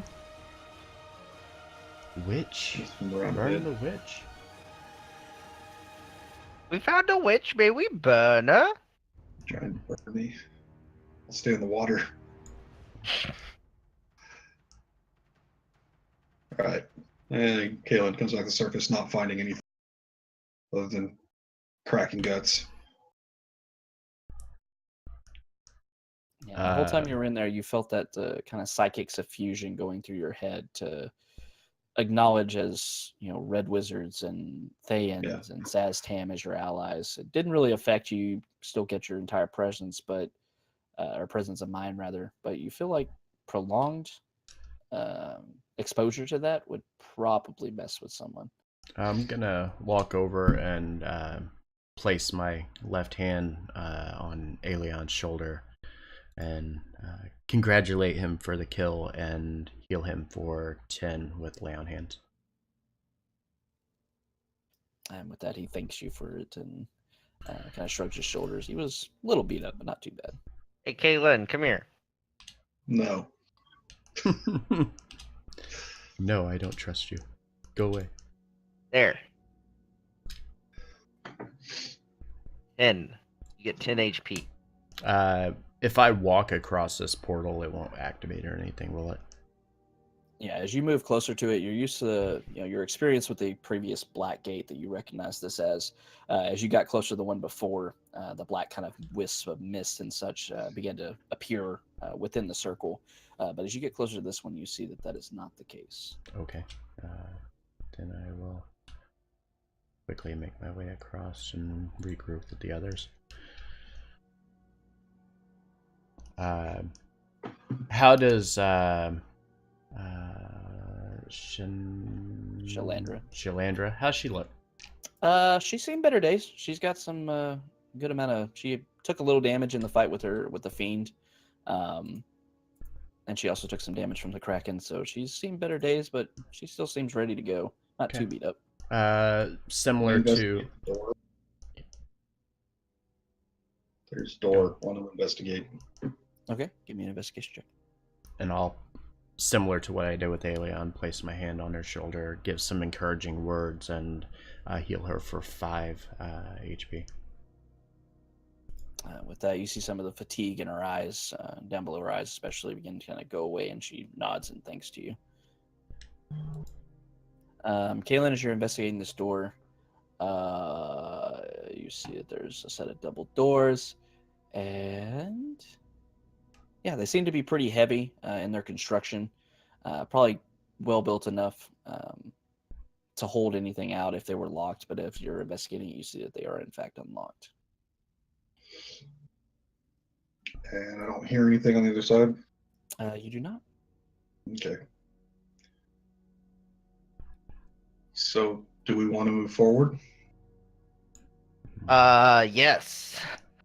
Witch. Just from where I'm Burn dead. the witch. We found a witch. May we burn her? Try and burn me. I'll stay in the water. Alright. And Kaylin comes back to the surface, not finding anything other than cracking guts. Yeah, the whole time you were in there, you felt that kind of psychic suffusion going through your head to acknowledge as red wizards and Thayans and Zaztam as your allies. It didn't really affect you. You still get your entire presence, but or presence of mind rather. But you feel like prolonged exposure to that would probably mess with someone. I'm gonna walk over and place my left hand on Aelion's shoulder and congratulate him for the kill and heal him for 10 with lay on hands. And with that, he thanks you for it and kind of shrugs his shoulders. He was a little beat up, but not too bad. Hey, Kaylin, come here. No. No, I don't trust you. Go away. There. 10. You get 10 HP. If I walk across this portal, it won't activate or anything, will it? Yeah, as you move closer to it, you're used to your experience with the previous black gate that you recognize this as. As you got closer to the one before, the black kind of wisps of mist and such began to appear within the circle. But as you get closer to this one, you see that is not the case. Okay. then I will quickly make my way across and regroup with the others. How does Shalandra, how's she look? She's seen better days. She's got some good amount of. She took a little damage in the fight with the fiend, and she also took some damage from the Kraken. So she's seen better days, but she still seems ready to go. Not Okay. too beat up. Similar to. Door. There's door. Want to investigate? Okay, give me an investigation check. And I'll, similar to what I did with Aelion, place my hand on her shoulder, give some encouraging words, and heal her for 5 HP. With that, you see some of the fatigue in her eyes, down below her eyes especially, begin to kind of go away, and she nods and thanks to you. Kaylin, as you're investigating this door, you see that there's a set of double doors, and yeah, they seem to be pretty heavy in their construction. Probably well built enough to hold anything out if they were locked, but if you're investigating it, you see that they are in fact unlocked. And I don't hear anything on the other side. You do not. Okay. So, do we want to move forward? Yes.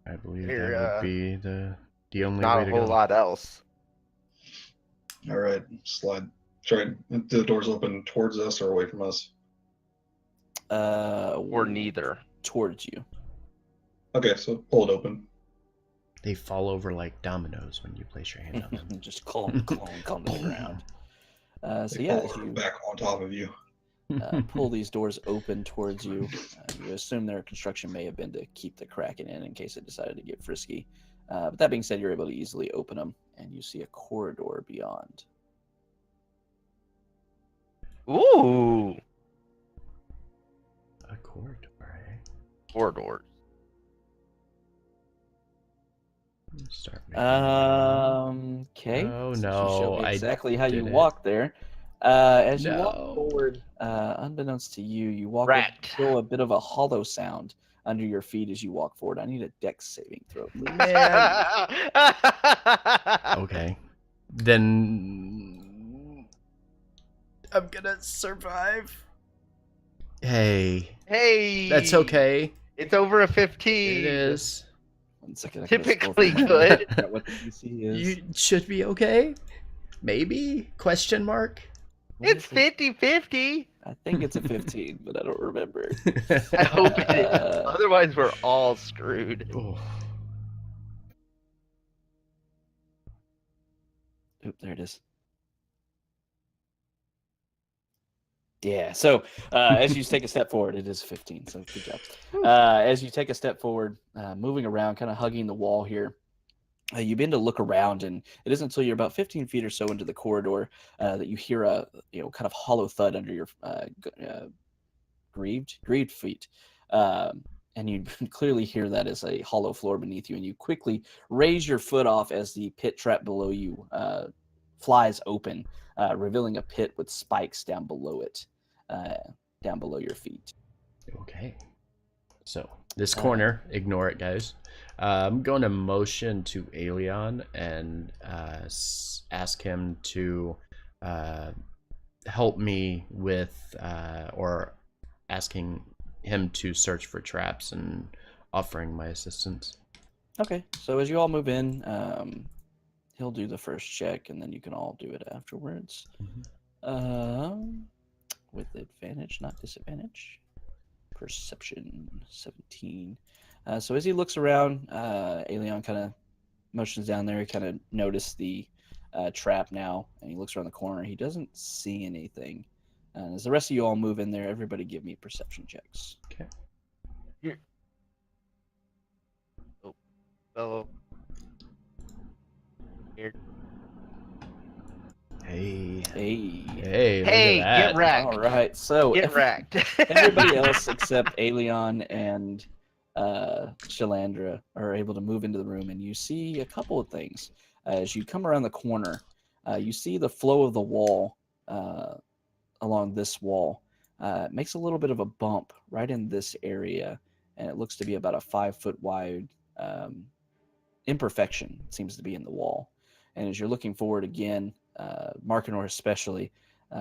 I believe Here, that would be the only Not way a to whole go. lot else. All right, slide. Try. Do the doors open towards us or away from us? Or neither. Towards you. Okay, so pull it open. They fall over like dominoes when you place your hand on them. Just clunk, clunk on the ground. So They yeah, pull as you back on top of you. pull these doors open towards you, you assume their construction may have been to keep the Kraken in case it decided to get frisky. But that being said, you're able to easily open them, and you see a corridor beyond. Ooh. A corridor, eh? Corridors. Start making Okay. Oh, So no, she showed me I exactly how you did it. walk there. As you walk No. forward, unbeknownst to you, you walk Rat. feel a bit of a hollow sound under your feet as you walk forward. I need a dex saving throw, please. Man. Okay. Then I'm gonna survive. Hey. Hey. That's okay. It's over a 15. It is. 1 second. I gotta scroll Typically through good. what the DC is. You should be okay. Maybe? Question mark? What It's is it? 50-50. I think it's a 15, but I don't remember. I hope it is. Uh, Otherwise, we're all screwed. Oh. Oop, there it is. Yeah, so as you take a step forward, it is 15, so good job. As you take a step forward, moving around, kind of hugging the wall here, you begin to look around, and it isn't until you're about 15 feet or so into the corridor that you hear a kind of hollow thud under your grieved feet. And you clearly hear that as a hollow floor beneath you, and you quickly raise your foot off as the pit trap below you flies open, revealing a pit with spikes down below it, down below your feet. Okay. So, this corner, ignore it, guys. I'm going to motion to Aelion and ask him to help me with, or asking him to search for traps and offering my assistance. Okay, so as you all move in, he'll do the first check, and then you can all do it afterwards. With advantage, not disadvantage. Perception 17. So as he looks around, Aelion kind of motions down there. He kind of noticed the trap now, and he looks around the corner. He doesn't see anything. And as the rest of you all move in there, everybody give me perception checks. Okay. Oh. Here. Hey. Hey. Hey, look Hey, at that. get wrecked. All right. So Get wrecked. everybody else except Aelion and Shalandra are able to move into the room, and you see a couple of things. As you come around the corner, you see the flow of the wall along this wall. makes a little bit of a bump right in this area, and it looks to be about a 5 foot wide imperfection. It seems to be in the wall. And as you're looking forward again, Markinor especially,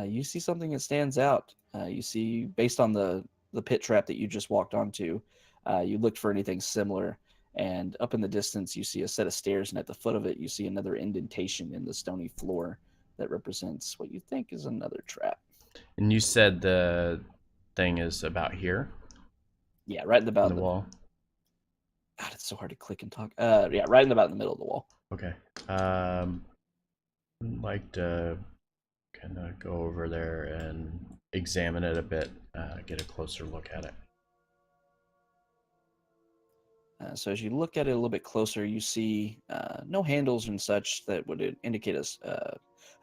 you see something that stands out. You see, based on the pit trap that you just walked onto, you looked for anything similar. And up in the distance, you see a set of stairs, and at the foot of it, you see another indentation in the stony floor that represents what you think is another trap. And you said the thing is about here Yeah, right in in about the wall. God, it's so hard to click and talk. Yeah, right in about in the middle of the wall. Okay. I'd like to kind of go over there and examine it a bit, get a closer look at it. So as you look at it a little bit closer, you see no handles and such that would indicate a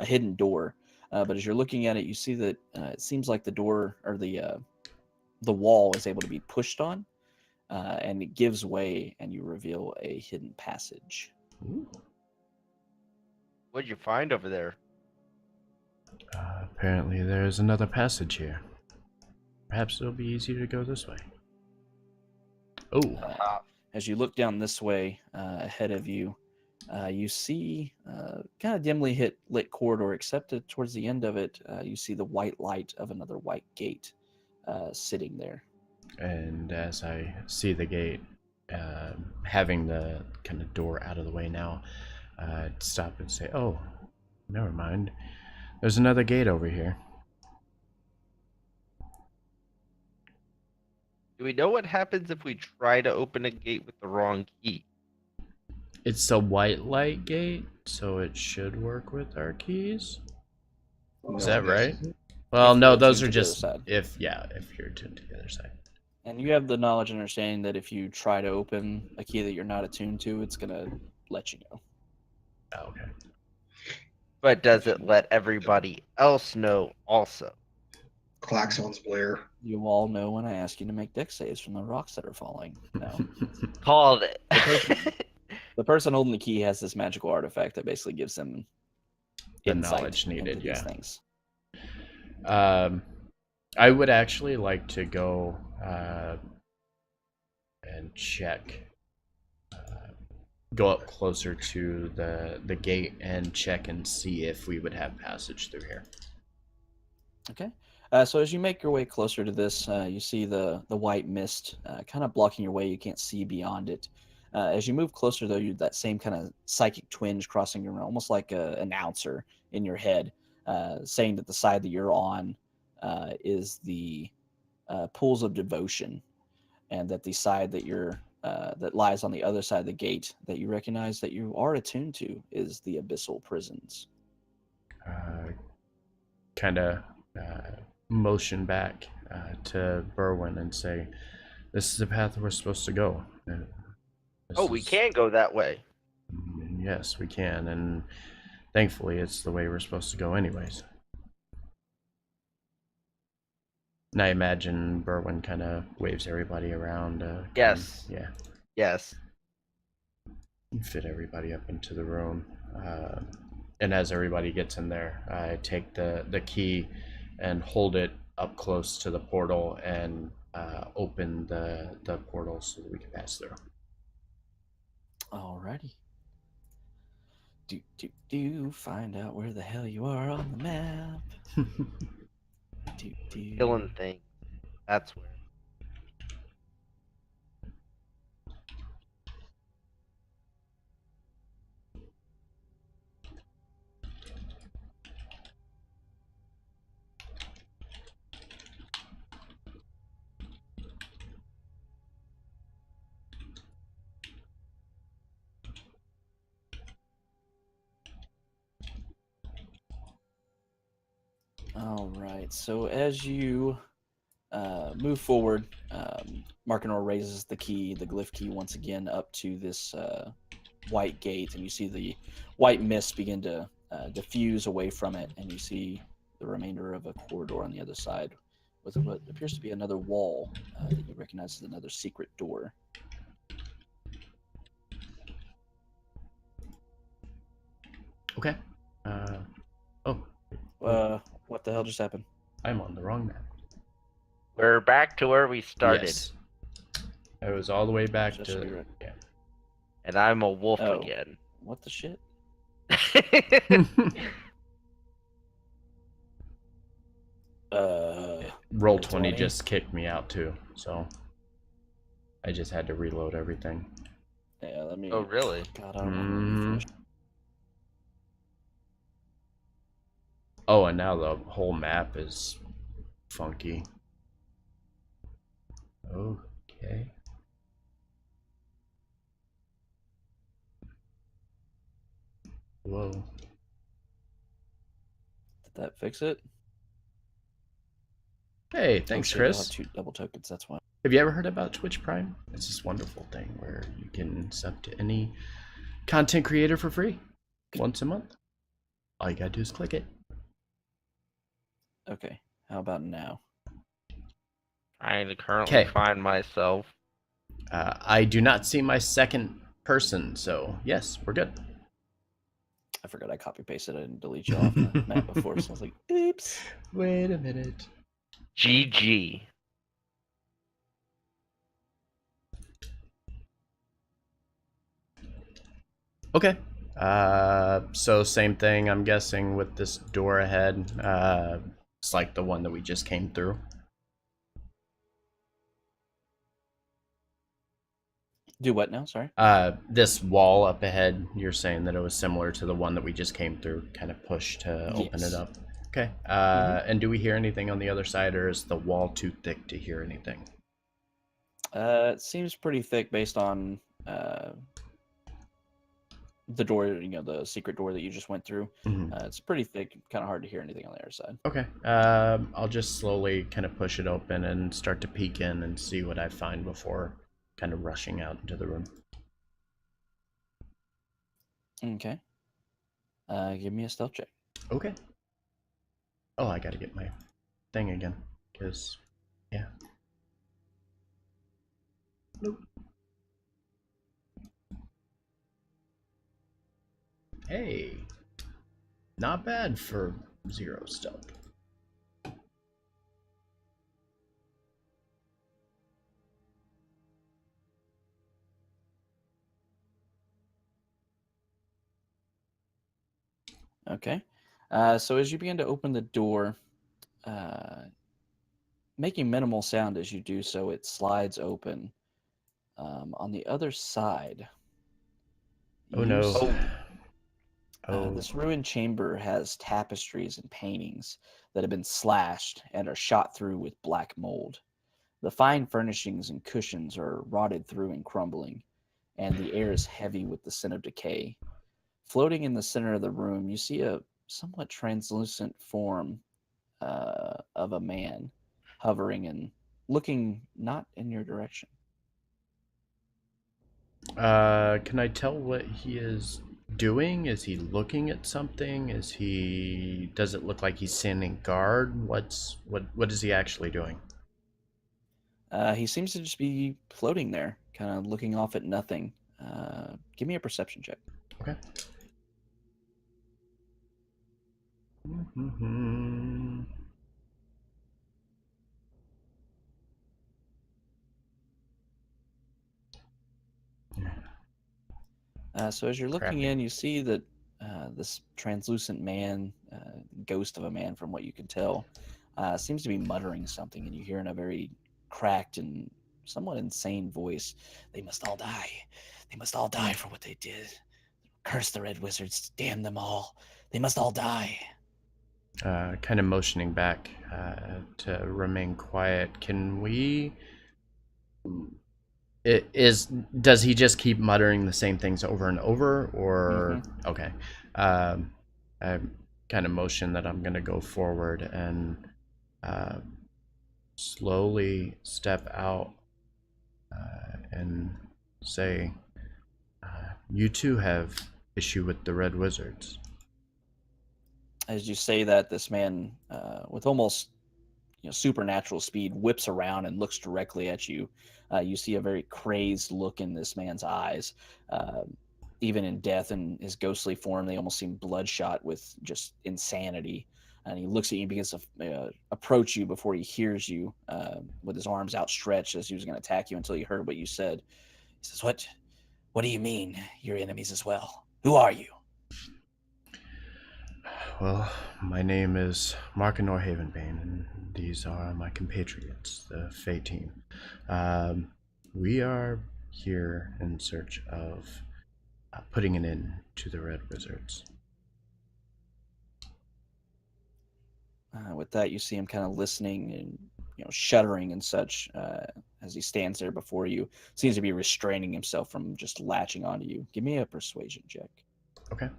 hidden door. But as you're looking at it, you see that it seems like the door or the wall is able to be pushed on, and it gives way, and you reveal a hidden passage. Ooh. What'd you find over there? Apparently there's another passage here. Perhaps it'll be easier to go this way. Oh, As you look down this way ahead of you, you see kind of dimly lit corridor, except that towards the end of it, you see the white light of another white gate sitting there. and as I see the gate, having the kind of door out of the way now, I'd stop and say, oh, never mind. There's another gate over here. Do we know what happens if we try to open a gate with the wrong key? It's a white light gate, so it should work with our keys. Is that right? Well, If no, you're those tuned are to the other just side. if you're tuned to the other side. And you have the knowledge and understanding that if you try to open a key that you're not attuned to, it's going to let you know. Oh, okay. But does it let everybody else know also? Klaxons blare. You all know when I ask you to make dex saves from the rocks that are falling. No. Called it. The person holding the key has this magical artifact that basically gives them The insight knowledge needed, into these yeah. things. I would actually like to go and check. Go up closer to the gate and check and see if we would have passage through here. Okay. So as you make your way closer to this, you see the white mist kind of blocking your way. You can't see beyond it. As you move closer, though, you that same kind of psychic twinge crossing your, almost like an announcer in your head, saying that the side that you're on is the pools of devotion, and that the side that you're that lies on the other side of the gate that you recognize that you are attuned to is the abyssal prisons. Kind of motion back to Berwyn and say, "This is the path we're supposed to go." We can go that way. Yes, we can, and thankfully, it's the way we're supposed to go, anyways. And I imagine Berwyn kind of waves everybody around. Yes. Yeah. Yes. Fit everybody up into the room. And as everybody gets in there, I take the key and hold it up close to the portal and open the portal so that we can pass through. Alrighty. Do find out where the hell you are on the map. Killing thing. That's where. All right. So as you move forward, Markinor raises the key, the glyph key, once again up to this white gate, and you see the white mist begin to diffuse away from it, and you see the remainder of a corridor on the other side with what appears to be another wall that you recognize as another secret door. Okay. What the hell just happened? I'm on the wrong map. We're back to where we started. Yes. It was all the way back That should be to right. yeah. And I'm a wolf Oh. again. What the shit? Roll 20 20? just kicked me out too, so I just had to reload everything. Yeah, let me. Oh, really? God, I don't want to refresh. Oh, and now the whole map is funky. Okay. Whoa. Did that fix it? Hey, Oh, thanks, shit, I have Chris. 2 double tokens. That's why. Have you ever heard about Twitch Prime? It's this wonderful thing where you can sub to any content creator for free once a month. All you gotta do is click it. Okay. How about now? Trying to currently 'Kay. find myself. I do not see my second person, so yes, we're good. I forgot I copy pasted. I didn't delete you off the map before, so I was like, oops. Wait a minute. GG. Okay. So same thing, I'm guessing, with this door ahead. It's like the one that we just came through. Do what now? Sorry. This wall up ahead, you're saying that it was similar to the one that we just came through, kind of pushed to open it Yes. up. Okay. And do we hear anything on the other side, or is the wall too thick to hear anything? It seems pretty thick based on the door, the secret door that you just went through. It's pretty thick, kind of hard to hear anything on the other side. Okay. I'll just slowly kind of push it open and start to peek in and see what I find before kind of rushing out into the room. Okay. Give me a stealth check. Okay. Oh, I gotta get my thing again, because, yeah. Nope. Hey. Not bad for 0 stealth. Okay. So as you begin to open the door, making minimal sound as you do so, it slides open. On the other side, Oh you no. see, Oh. this ruined chamber has tapestries and paintings that have been slashed and are shot through with black mold. The fine furnishings and cushions are rotted through and crumbling, and the air is heavy with the scent of decay. Floating in the center of the room, you see a somewhat translucent form of a man hovering and looking not in your direction. Can I tell what he is doing? Is he looking at something? Does it look like he's standing guard? What is he actually doing? He seems to just be floating there, kind of looking off at nothing. Give me a perception check. Okay. So as you're looking Crappy. in, you see that this translucent man, ghost of a man from what you can tell, seems to be muttering something, and you hear in a very cracked and somewhat insane voice, "They must all die. They must all die for what they did. Curse the Red Wizards. Damn them all. They must all die." Kind of motioning back to remain quiet. Can we... Does he just keep muttering the same things over and over, or... Okay. I kind of motion that I'm going to go forward and slowly step out and say, you too have issue with the Red Wizards. As you say that, this man, with almost supernatural speed, whips around and looks directly at you. You see a very crazed look in this man's eyes. Even in death and his ghostly form, they almost seem bloodshot with just insanity. and he looks at you and begins to approach you before he hears you with his arms outstretched as he was going to attack you until he heard what you said. He says, What do you mean you're enemies as well? Who are you? Well, my name is Markinor Havenbane, and these are my compatriots, the Fey team. We are here in search of putting an end to the Red Wizards. With that, you see him kind of listening and shuddering and such as he stands there before you. Seems to be restraining himself from just latching onto you. Give me a persuasion check. Okay.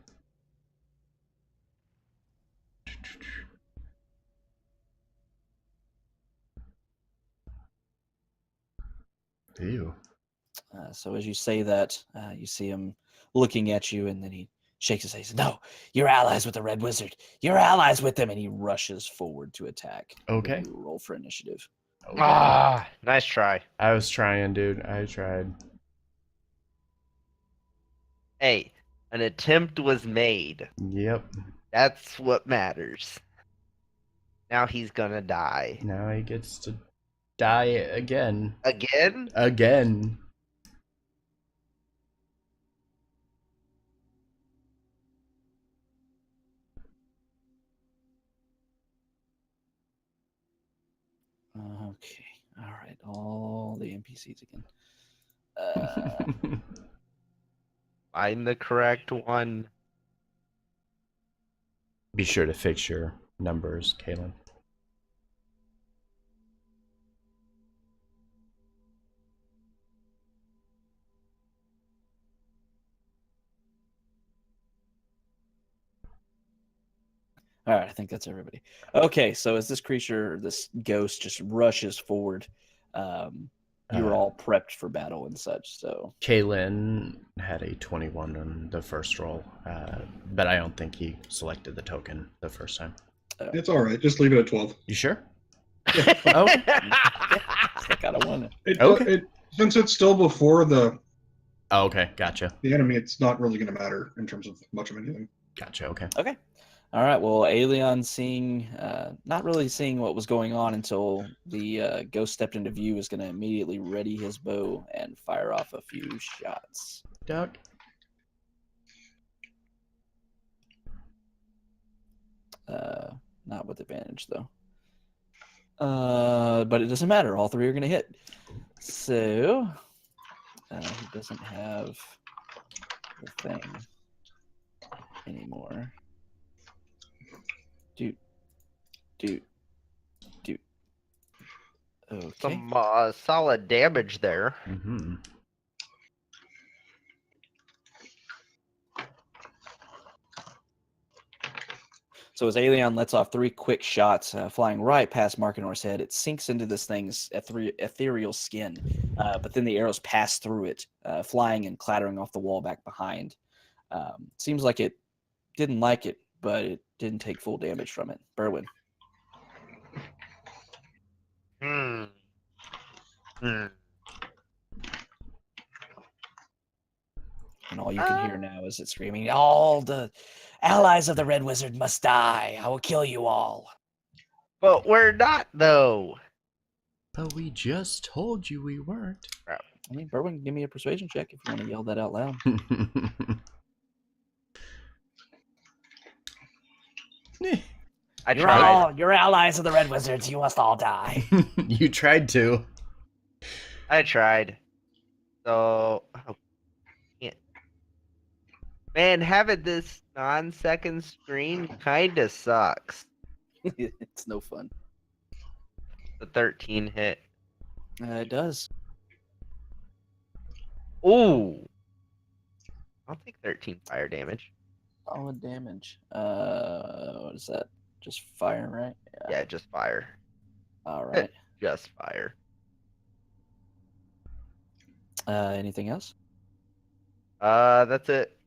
Ew. So as you say that, you see him looking at you, and then he shakes his head. He says, "No, you're allies with the Red Wizard. You're allies with them," and he rushes forward to attack. Okay. Roll for initiative. Okay. Ah, nice try. I was trying, dude. I tried. Hey, an attempt was made. Yep. That's what matters. Now he's gonna die. Now he gets to die again. Again? Again. Okay. All right. All the NPCs again. Find the correct one. Be sure to fix your numbers, Kaylin. All right, I think that's everybody. Okay, so as this creature, this ghost, just rushes forward, you were all prepped for battle and such. So Kaylin had a 21 on the first roll, but I don't think he selected the token the first time. It's all right. Just leave it at 12. You sure? Oh, I kind of want it. Okay. Since it's still before the Oh, okay. Gotcha. enemy, it's not really going to matter in terms of much of anything. Gotcha. Okay. Okay. All right. Well, Aelion seeing, not really seeing what was going on until the ghost stepped into view, is going to immediately ready his bow and fire off a few shots. Duck. Not with advantage though. But it doesn't matter. All three are going to hit. So he doesn't have the thing anymore. Dude. Okay. Some solid damage there. Mm-hmm. So as Aelion lets off 3 quick shots, flying right past Markinor's head, it sinks into this thing's ethereal skin, but then the arrows pass through it, flying and clattering off the wall back behind. Seems like it didn't like it, but it didn't take full damage from it. Berwin. Hmm. And all you can hear now is it screaming, "All the allies of the Red Wizard must die. I will kill you all." But we're not, though. But we just told you we weren't. I mean, Berwin, give me a persuasion check if you want to yell that out loud. I tried. You're allies of the Red Wizards. You must all die. You tried to. I tried. So, man, having this non-second screen kind of sucks. It's no fun. The 13 hit. It does. Ooh. I'll take 13 fire damage. Solid damage. What is that? Just fire, right? Yeah, just fire. All right. Just fire. Anything else? That's it.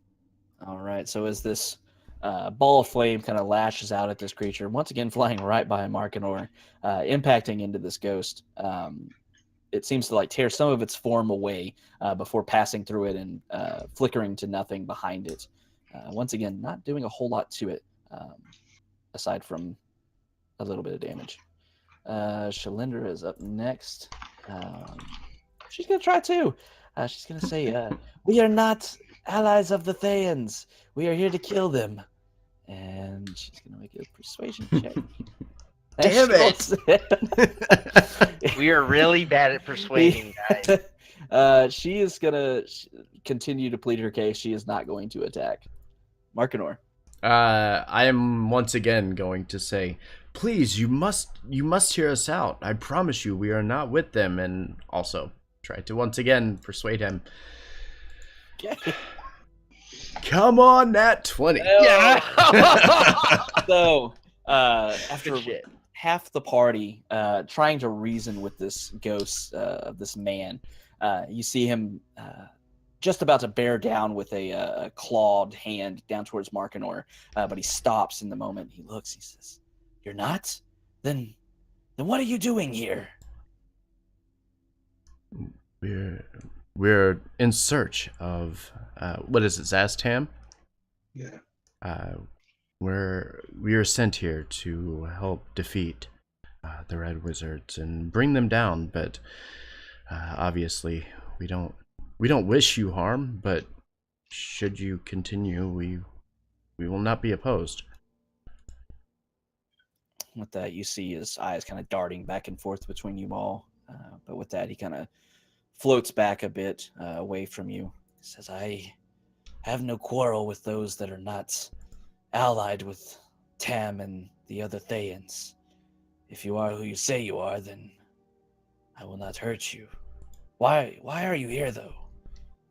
All right. So as this ball of flame kind of lashes out at this creature, once again flying right by Markinor, impacting into this ghost, it seems to like tear some of its form away before passing through it and flickering to nothing behind it. Once again, not doing a whole lot to it, aside from a little bit of damage. Shalindra is up next. She's gonna try too. She's gonna say, "We are not allies of the Thayans. We are here to kill them." And she's gonna make a persuasion check. Damn it! We are really bad at persuading, guys. She is gonna continue to plead her case. She is not going to attack. Markinor. I am once again going to say, please, you must hear us out. I promise you, we are not with them. And also try to once again persuade him. Okay. Come on, Nat 20. Yeah. So after Shit. half the party trying to reason with this ghost of this man, you see him just about to bear down with a clawed hand down towards Markinor, but he stops in the moment. He looks. He says, "You're not? Then what are you doing here?" We're in search of what is it, Zastam? Yeah. We are sent here to help defeat the Red Wizards and bring them down. But obviously, we don't wish you harm. But should you continue, we will not be opposed. With that, you see his eyes kind of darting back and forth between you all. But with that, he kind of floats back a bit away from you. He says, "I have no quarrel with those that are not allied with Tam and the other Thayans. If you are who you say you are, then I will not hurt you. Why are you here, though?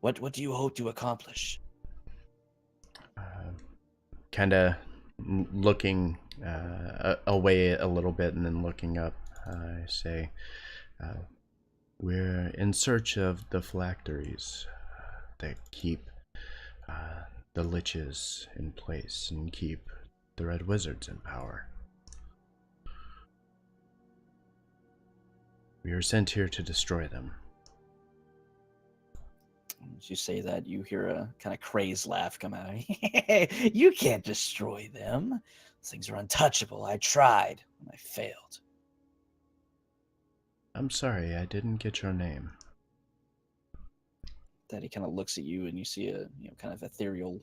What do you hope to accomplish?" Kind of looking away a little bit and then looking up, I say, we're in search of the phylacteries that keep the liches in place and keep the Red Wizards in power. We are sent here to destroy them. As you say that, you hear a kind of crazed laugh come out. "You can't destroy them. Those things are untouchable. I tried, and I failed." I'm sorry, I didn't get your name. That he kind of looks at you, and you see a kind of ethereal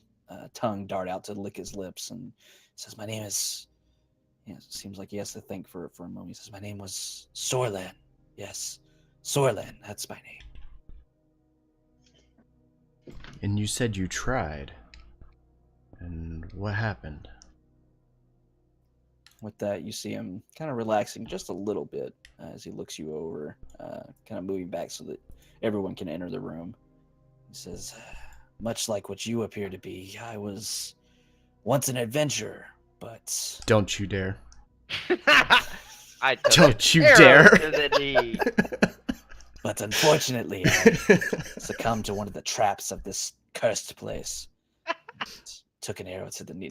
tongue dart out to lick his lips, and says, "My name is." It seems like he has to think for a moment. He says, "My name was Sorlan. Yes, Sorlan. That's my name." And you said you tried. And what happened? With that, you see him kind of relaxing just a little bit as he looks you over, kind of moving back so that everyone can enter the room. He says, "Much like what you appear to be, I was once an adventurer, but..." Don't you dare. I took Don't you arrow dare. to the knee. "But unfortunately, I succumbed to one of the traps of this cursed place. Took an arrow to the knee."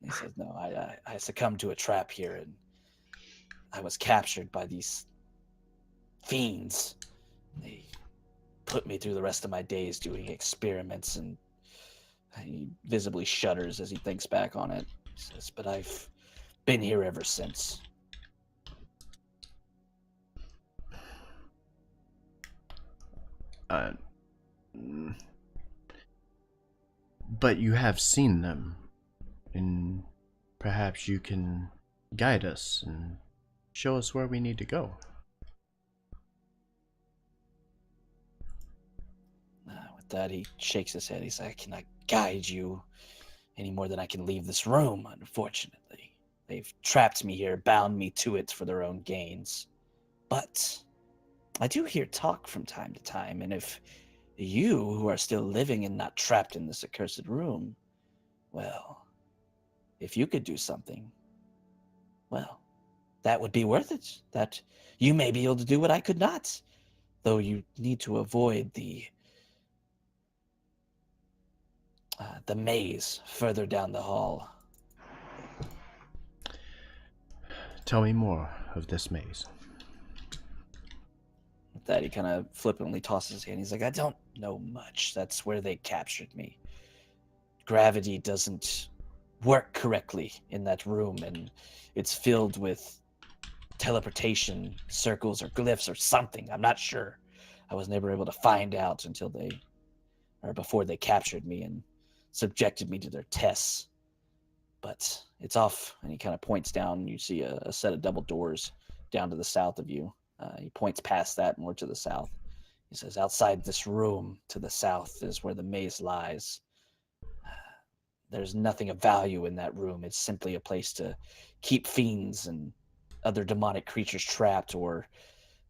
He says, "No, I succumbed to a trap here, and I was captured by these fiends. They put me through the rest of my days doing experiments," and he visibly shudders as he thinks back on it. He says, "But I've been here ever since." But you have seen them, and perhaps you can guide us and show us where we need to go. With that, he shakes his head. He's like, "I cannot guide you any more than I can leave this room, unfortunately. They've trapped me here, bound me to it for their own gains. But I do hear talk from time to time, and if you, who are still living and not trapped in this accursed room, well, if you could do something, well, that would be worth it. That you may be able to do what I could not, though you need to avoid the maze further down the hall." Tell me more of this maze. With that, he kind of flippantly tosses his hand. He's like, "I don't know much. That's where they captured me. gravity doesn't work correctly in that room, and it's filled with teleportation circles or glyphs or something. I'm not sure. I was never able to find out before they captured me and subjected me to their tests. But it's off, and he kind of points down. You see a set of double doors down to the south of you. He points past that more to the south. He says, outside this room to the south is where the maze lies. There's nothing of value in that room. It's simply a place to keep fiends and other demonic creatures trapped, or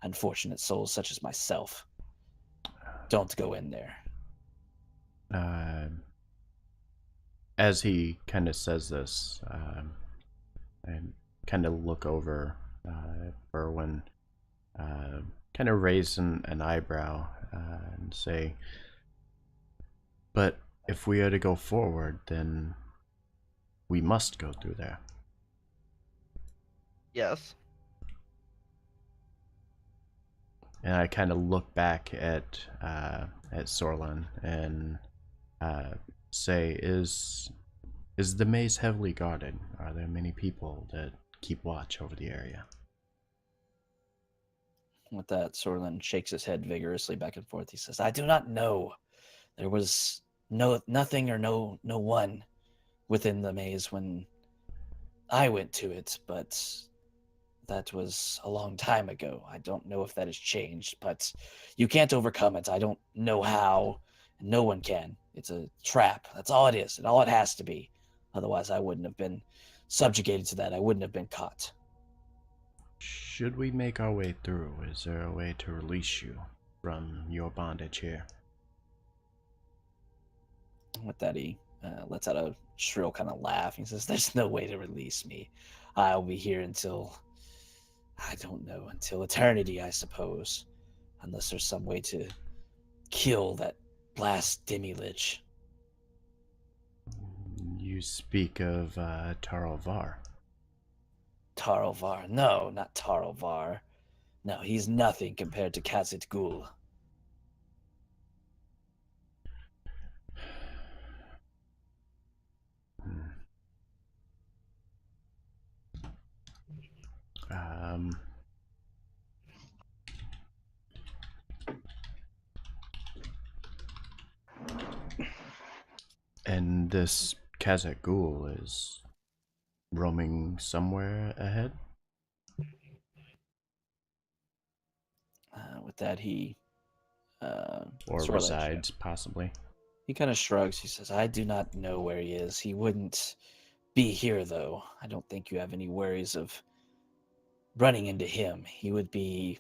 unfortunate souls such as myself. Don't go in there. As he kind of says this, and kind of look over Berwin, kind of raise an eyebrow and say, but if we are to go forward, then we must go through there. Yes. And I kind of look back at Sorlin and say, is the maze heavily guarded? Are there many people that keep watch over the area? With that, Sorlin shakes his head vigorously back and forth. He says, I do not know. There was nothing or no one within the maze when I went to it, but that was a long time ago. I don't know if that has changed, but you can't overcome it. I don't know how. No one can. It's a trap. That's all it is, and all it has to be. Otherwise, I wouldn't have been subjugated to that. I wouldn't have been caught. Should we make our way through? Is there a way to release you from your bondage here? With that, he lets out a shrill kind of laugh. He says, there's no way to release me. I'll be here until, I don't know, until eternity, I suppose. Unless there's some way to kill that last demi-lich. You speak of Tarlvar. Tarlvar. No, not Tarlvar. No, he's nothing compared to Khazit Ghul. Um, and this Khazit Ghul is roaming somewhere ahead? With that, he Or sort of resides, possibly. he kind of shrugs. He says, I do not know where he is. He wouldn't be here, though. I don't think you have any worries of running into him. He would be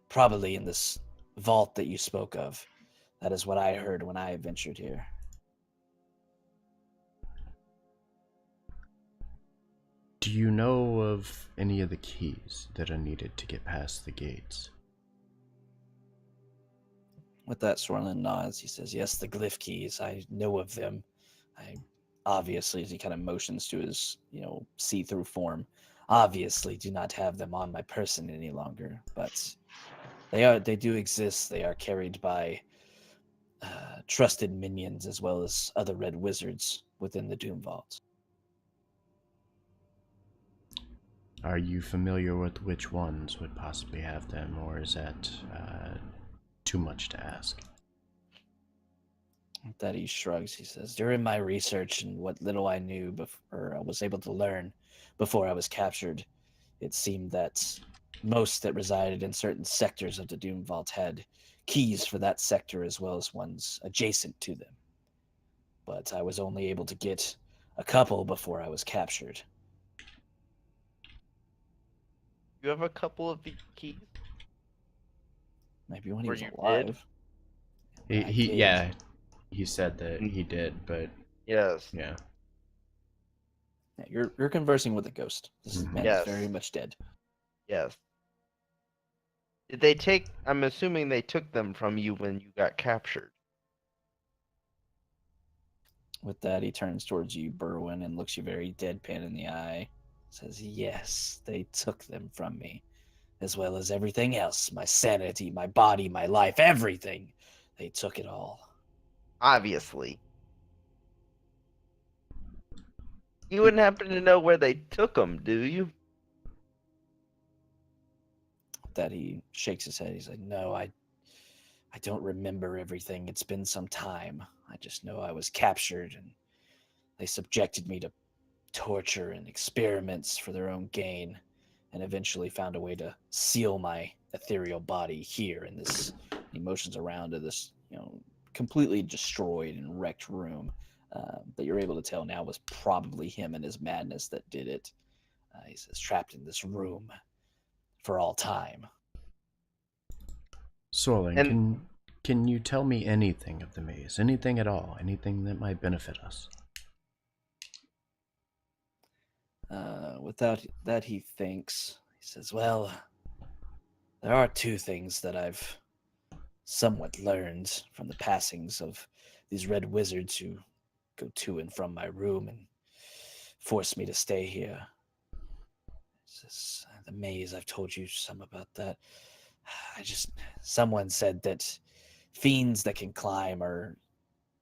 probably in this vault that you spoke of. That is what I heard when I ventured here. Do you know of any of the keys that are needed to get past the gates? With that, Sorlin nods. He says, yes, the glyph keys. I know of them. I obviously, as he kind of motions to his, see-through form, obviously do not have them on my person any longer, but they do exist. They are carried by trusted minions as well as other red wizards within the Doom Vault. Are you familiar with which ones would possibly have them, or is that too much to ask? That he shrugs. He says, during my research and what little I knew or I was able to learn before I was captured, it seemed that most that resided in certain sectors of the Doom Vault had keys for that sector as well as ones adjacent to them. But I was only able to get a couple before I was captured. You have a couple of the keys? Maybe when he Or was you alive. I did. Yeah, he said that he did, but Yes. yeah. Yeah, you're conversing with a ghost. This man Yes. is very much dead. Yes. Did they take? I'm assuming they took them from you when you got captured. With that, he turns towards you, Berwin, and looks you very deadpan in the eye. Says, yes, they took them from me, as well as everything else. My sanity, my body, my life, everything. They took it all. Obviously. You wouldn't happen to know where they took him, do you? That he shakes his head. He's like, no, I don't remember everything. It's been some time. I just know I was captured and they subjected me to torture and experiments for their own gain, and eventually found a way to seal my ethereal body here in this emotions around to this, completely destroyed and wrecked room that you're able to tell now was probably him and his madness that did it. He says, trapped in this room for all time. Sorlin, And can you tell me anything of the maze? Anything at all? Anything that might benefit us? Without that, he thinks. He says, well, there are two things that I've somewhat learned from the passings of these red wizards who go to and from my room and force me to stay here. The maze, I've told you some about that. Someone said that fiends that can climb are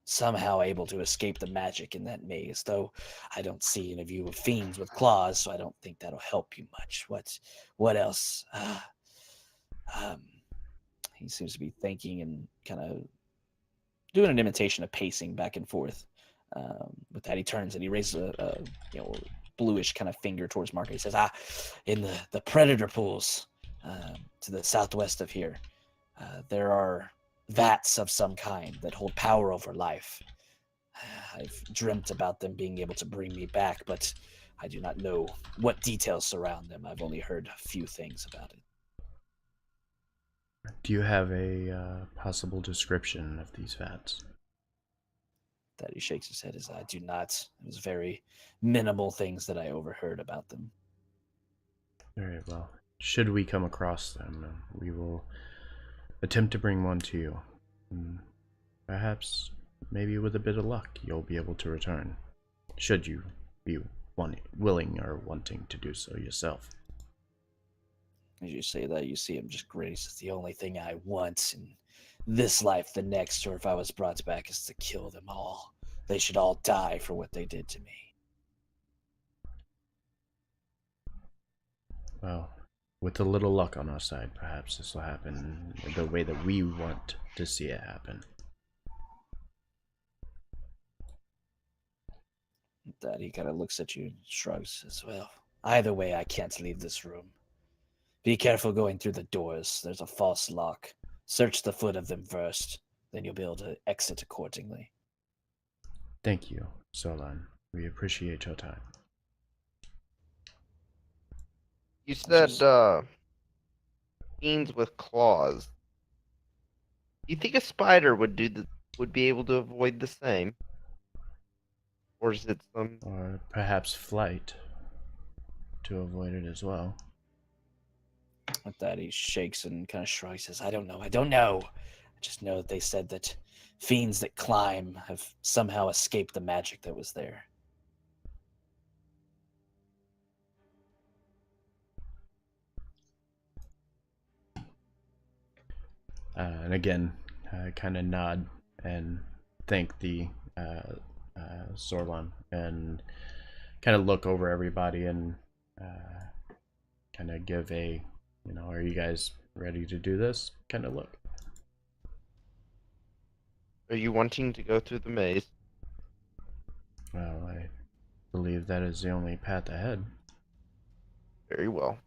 somehow able to escape the magic in that maze, though I don't see any of you fiends with claws, so I don't think that'll help you much. What else? He seems to be thinking and kind of doing an imitation of pacing back and forth. With that, he turns and he raises a bluish kind of finger towards Mark. He says, in the predator pools to the southwest of here, there are vats of some kind that hold power over life. I've dreamt about them being able to bring me back, but I do not know what details surround them. I've only heard a few things about it. Do you have a possible description of these vats? That he shakes his head as I do not. It was very minimal things that I overheard about them. Very well. Should we come across them, we will attempt to bring one to you. Perhaps, maybe with a bit of luck, you'll be able to return. Should you be willing or wanting to do so yourself. As you say that, you see him just grin. It's the only thing I want in this life, the next, or if I was brought back, is to kill them all. They should all die for what they did to me. Well, with a little luck on our side, perhaps this will happen the way that we want to see it happen. That he kind of looks at you and shrugs as well. Either way, I can't leave this room. Be careful going through the doors. There's a false lock. Search the foot of them first. Then you'll be able to exit accordingly. Thank you, Solan. We appreciate your time. you said fiends with claws. Do you think a spider would be able to avoid the same? Or is it some Or perhaps flight to avoid it as well. With that, he shakes and kind of shrugs. Says, I don't know. I just know that they said that fiends that climb have somehow escaped the magic that was there. And again, kind of nod and thank the Sorlon and kind of look over everybody and kind of give a, are you guys ready to do this kind of look. Are you wanting to go through the maze? Well, I believe that is the only path ahead. Very well.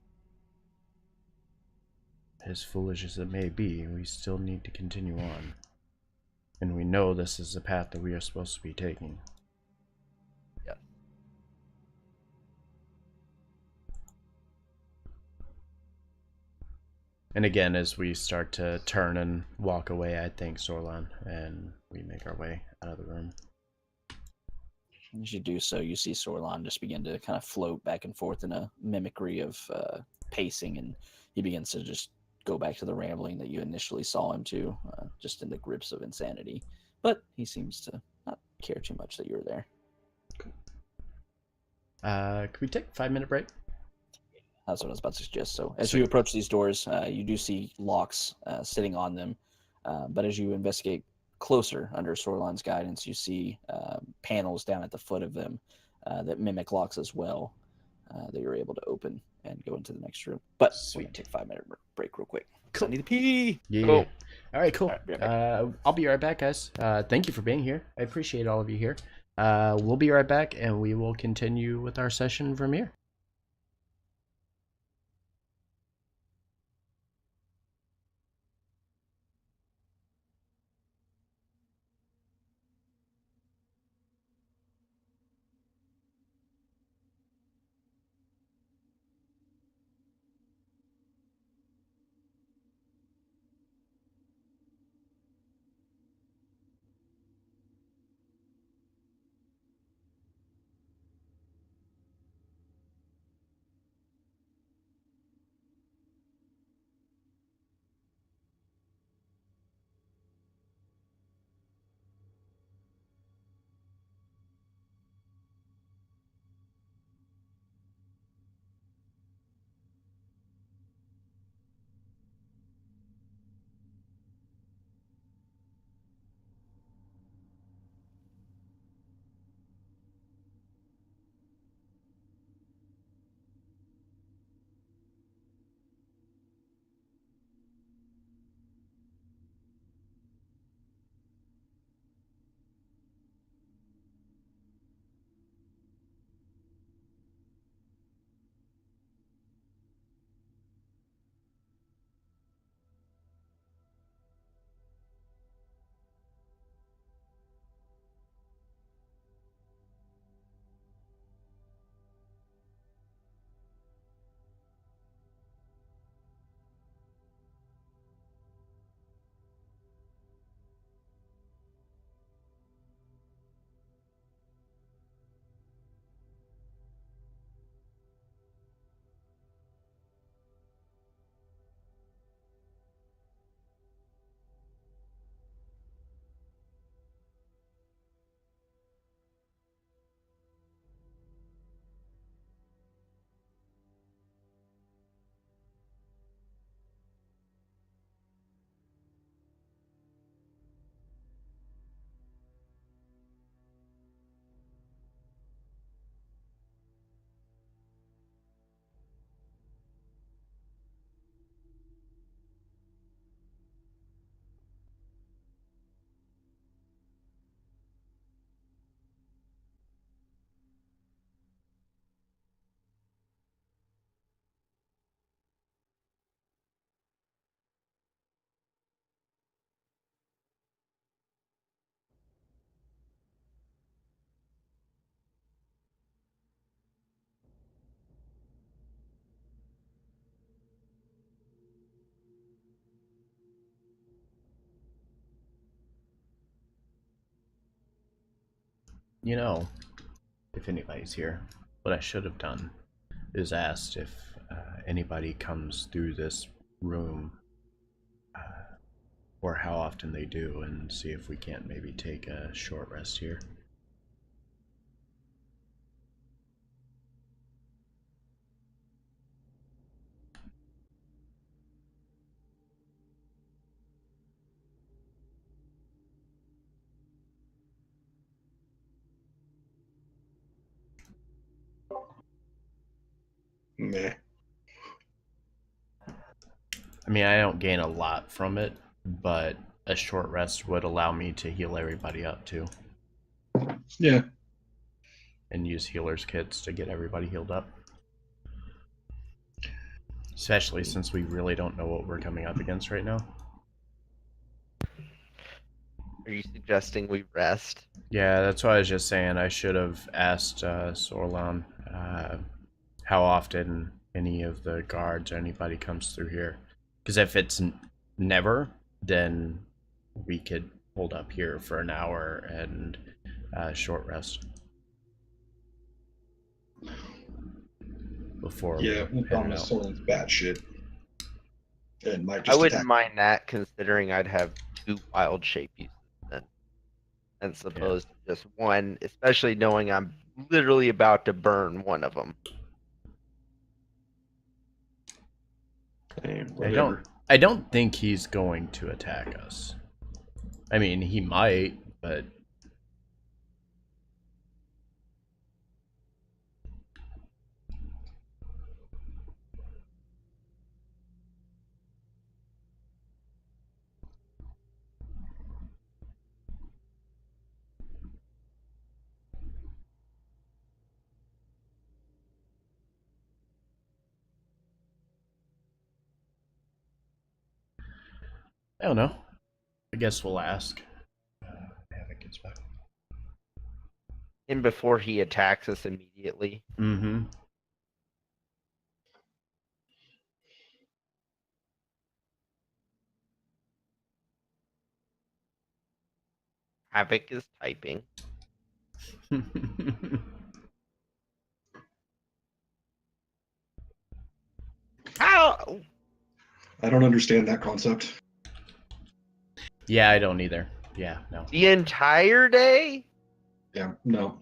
As foolish as it may be, we still need to continue on. And we know this is the path that we are supposed to be taking. Yes. And again, as we start to turn and walk away, I thank Sorlon, and we make our way out of the room. As you do so, you see Sorlon just begin to kind of float back and forth in a mimicry of pacing, and he begins to just go back to the rambling that you initially saw him to, just in the grips of insanity. But he seems to not care too much that you're there. Could we take a 5-minute break? That's what I was about to suggest. So as you approach these doors, you do see locks sitting on them. But as you investigate closer under Sorlon's guidance, you see panels down at the foot of them that mimic locks as well that you're able to open and go into the next room. But we're going to take a 5-minute break real quick. 'Cause I need to pee. Yeah. Cool. All right, cool. All right, be right back. I'll be right back, guys. Thank you for being here. I appreciate all of you here. We'll be right back, and we will continue with our session from here. You know, if anybody's here, what I should have done is asked if anybody comes through this room or how often they do, and see if we can't maybe take a short rest here. Meh. I mean, I don't gain a lot from it, but a short rest would allow me to heal everybody up too, Yeah. and use healer's kits to get everybody healed up. Especially since we really don't know what we're coming up against right now. Are you suggesting we rest? Yeah, that's what I was just saying. I should have asked Sorlan how often any of the guards or anybody comes through here. Because if it's never, then we could hold up here for an hour and short rest. Before Yeah, we head Thomas out. Sorlin's batshit. And might I just wouldn't attack. mind that, considering I'd have 2 wild shape uses then, as opposed to just one, especially knowing I'm literally about to burn one of them. Hey, whatever. I don't think he's going to attack us. I mean, he might, but don't know. I guess we'll ask. Havoc gets back. And before he attacks us immediately. Mm-hmm. Havoc is typing. How? I don't understand that concept. Yeah, I don't either. Yeah, no. The entire day? Yeah, no.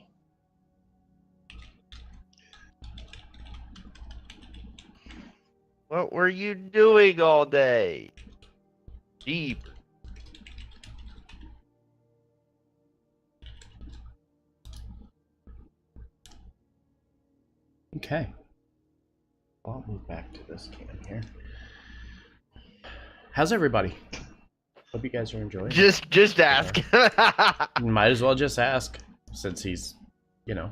What were you doing all day? Jeep. Okay. I'll move back to this cam here. How's everybody? Hope you guys are enjoying. Just ask. Might as well just ask, since he's, you know.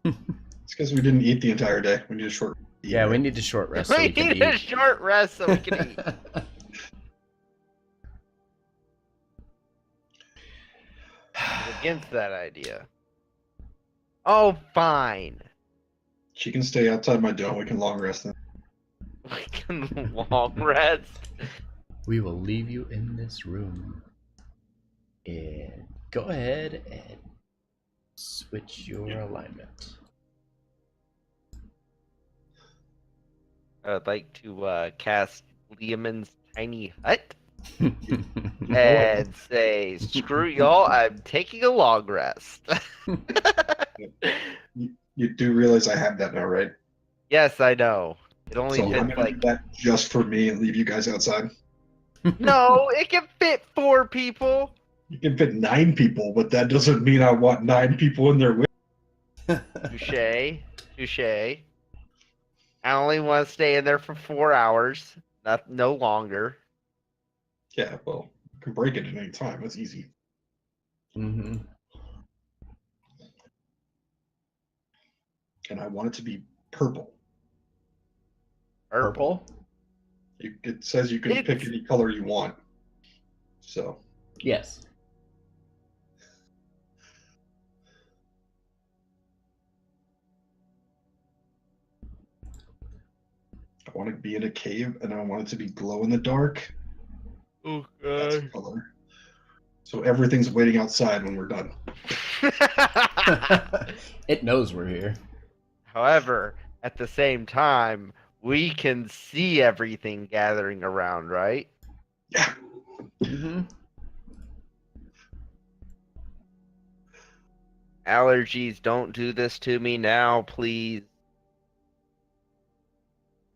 It's because we didn't eat the entire day. We need a short. Yeah, we need a short rest so We we can need a eat. short rest so we can eat. I'm against that idea. Oh, fine. She can stay outside my dome. We can long rest then. We can long rest. We will leave you in this room. And go ahead and switch your alignment. I would like to cast Liamon's tiny hut and say, screw y'all, I'm taking a long rest. You do realize I have that now, right? Yes, I know. It only So I'm fits gonna do that just for me and leave you guys outside. No, it can fit 4 people. You can fit 9 people, but that doesn't mean I want 9 people in there with. Touche. Touche. I only want to stay in there for 4 hours. No longer. Yeah, well, you can break it at any time. That's easy. Mm-hmm. And I want it to be purple. Purple? It says you can pick It's- any color you want. So Yes. I want to be in a cave, and I want it to be glow in the dark. Oh, That's the God. color. So everything's waiting outside when we're done. It knows we're here. However, at the same time, we can see everything gathering around, right? Yeah. Mm-hmm. Allergies, don't do this to me now, please.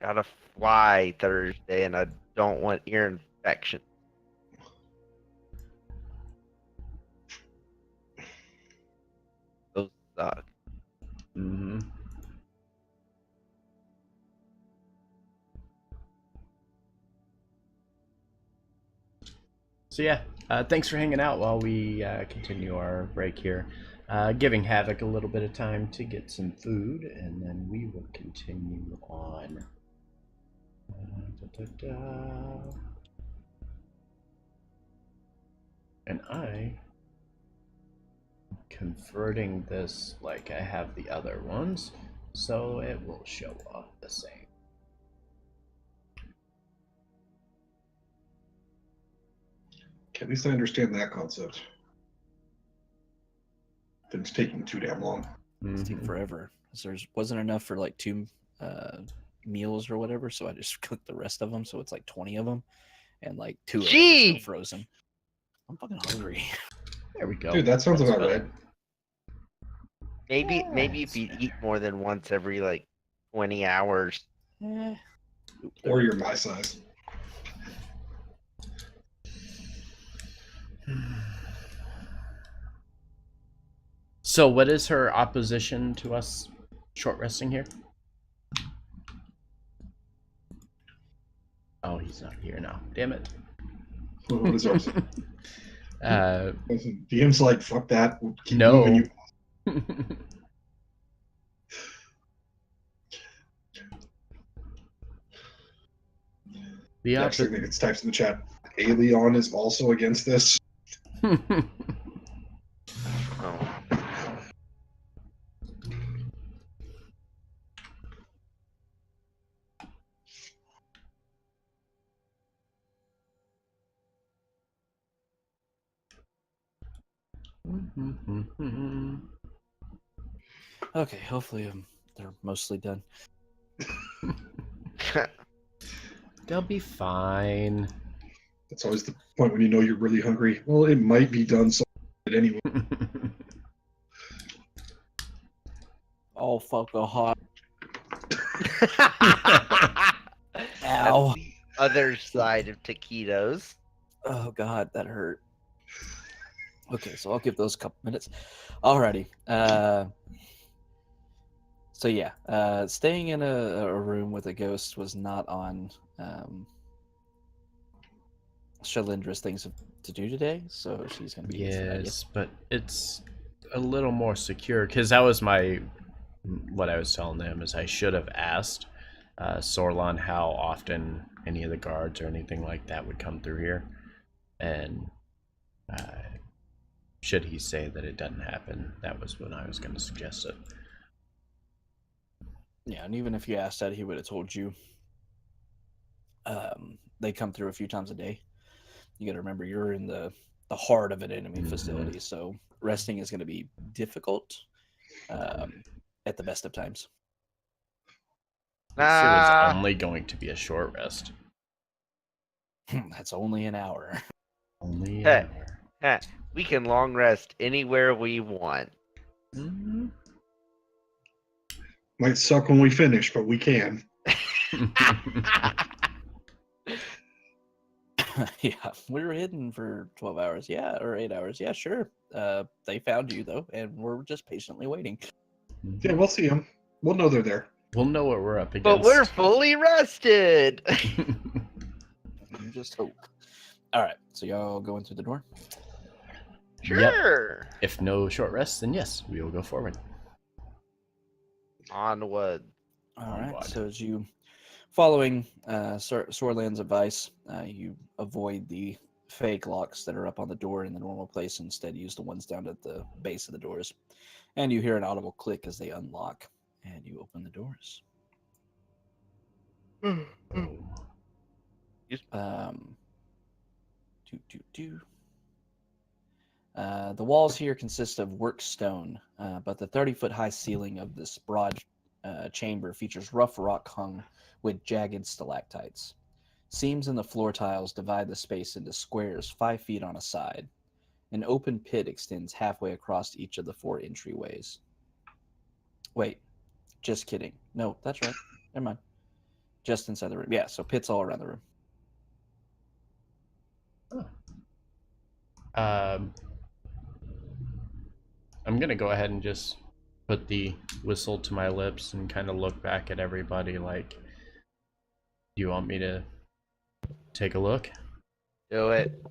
Gotta fly Thursday and I don't want ear infection. Those suck. Mm-hmm. So yeah, thanks for hanging out while we continue our break here. Giving Havoc a little bit of time to get some food, and then we will continue on. And I am converting this like I have the other ones, so it will show up the same. At least I understand that concept. Things taking too damn long. It's taking Mhm. forever. 'Cause there wasn't enough for like 2 meals or whatever, so I just cooked the rest of them. So it's like 20 of them, and like 2 of them are still Gee! frozen. I'm fucking hungry. There we go. Dude, that sounds That's about better. right. Maybe if you eat more than once every like 20 hours. Eh. Or you're my size. So, what is her opposition to us short resting here? Oh, he's not here now. Damn it. What is ours? Listen, DM's like, fuck that. We'll keep no. moving you. The Actually, I think it's types in the chat. Aeon is also against this. Oh. Okay, hopefully they're mostly done. They'll be fine. That's always the point when you know you're really hungry. Well, it might be done so anyway. Oh, fuck a hot. That's Ow. the other side of taquitos. Oh, God, that hurt. Okay, so I'll give those a couple minutes. Alrighty. So yeah, staying in a room with a ghost was not on Shalindra's things to do today, so she's going to be against that idea. Yes, but it's a little more secure because that was what I was telling them is I should have asked Sorlon how often any of the guards or anything like that would come through here, and should he say that it doesn't happen, that was when I was going to suggest it. Yeah, and even if you asked that, he would have told you. They come through a few times a day. You got to remember, you're in the heart of an enemy facility, so resting is going to be difficult at the best of times. This was only going to be a short rest. That's only an hour. Only Hey. an Heh, we can long rest anywhere we want. hour. Might suck when we finish, but we can. Yeah, we were hidden for 12 hours. Yeah, or 8 hours. Yeah, sure. They found you, though, and we're just patiently waiting. Yeah, we'll see them. We'll know they're there. We'll know what we're up against. But we're fully rested. You just hope. All right, so y'all going through the door? Sure. Yep. If no short rest, then yes, we will go forward. Onward. All right, Onward. so as you, following Sorland's advice, you avoid the fake locks that are up on the door in the normal place. Instead, use the ones down at the base of the doors. And you hear an audible click as they unlock, and you open the doors. The walls here consist of worked stone, but the 30-foot high ceiling of this broad chamber features rough rock hung with jagged stalactites. Seams in the floor tiles divide the space into squares 5 feet on a side. An open pit extends halfway across each of the 4 entryways. Wait, just kidding. No, that's right. Never mind. Just inside the room. Yeah, so pits all around the room. I'm gonna go ahead and just put the whistle to my lips and kind of look back at everybody like, do you want me to take a look? Do it.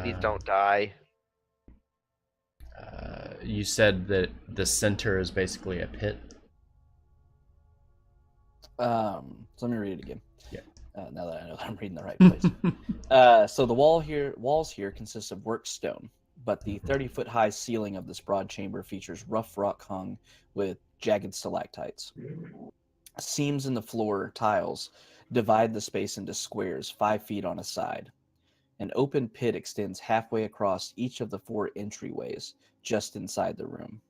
Please don't die. You said that the center is basically a pit. So let me read it again. Yeah. Now that I know that I'm reading the right place. So the walls here consist of worked stone, but the 30-foot high ceiling of this broad chamber features rough rock hung with jagged stalactites. Seams in the floor tiles divide the space into squares 5 feet on a side. An open pit extends halfway across each of the 4 entryways, just inside the room.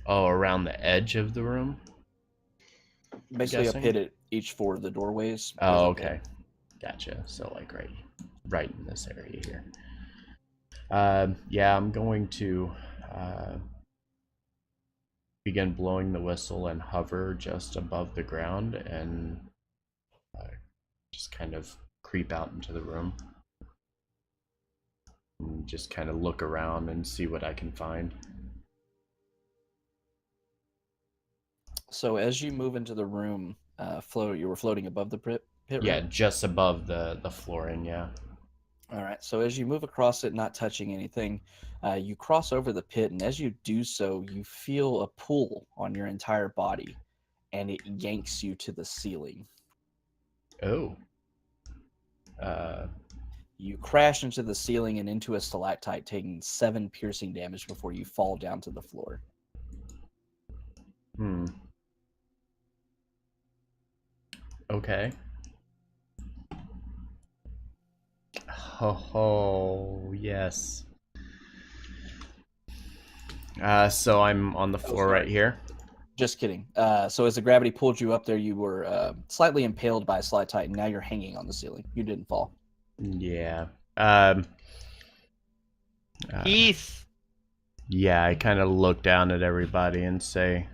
Oh, around the edge of the room? Basically a pit at each 4 of the doorways. Oh, okay. Gotcha. So like right in this area here. Yeah, I'm going to begin blowing the whistle and hover just above the ground and just kind of creep out into the room. And just kind of look around and see what I can find. So as you move into the room, you were floating above the pit, Yeah, right? just above the flooring, yeah. All right. So as you move across it, not touching anything, you cross over the pit, and as you do so, you feel a pull on your entire body, and it yanks you to the ceiling. Oh. You crash into the ceiling and into a stalactite, taking 7 piercing damage before you fall down to the floor. Okay. Oh, yes. So I'm on the floor right here. Just kidding. So as the gravity pulled you up there, you were slightly impaled by a stalactite, and now you're hanging on the ceiling. You didn't fall. Yeah. Peace. Yeah, I kind of look down at everybody and say,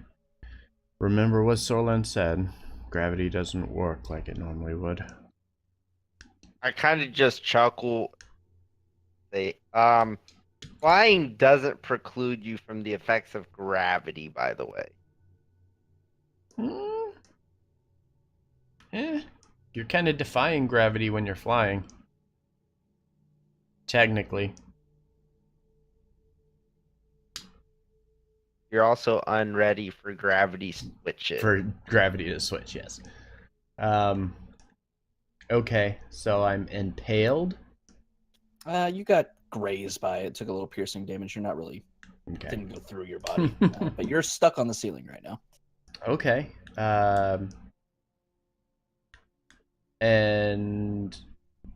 remember what Sorlin said. Gravity doesn't work like it normally would. I kind of just chuckle. Say, flying doesn't preclude you from the effects of gravity, by the way. You're kind of defying gravity when you're flying. Technically. You're also unready for gravity switches. For gravity to switch, yes. Okay, so I'm impaled. You got grazed by it. Took a little piercing damage. You're not really didn't go through your body, but you're stuck on the ceiling right now. Okay. And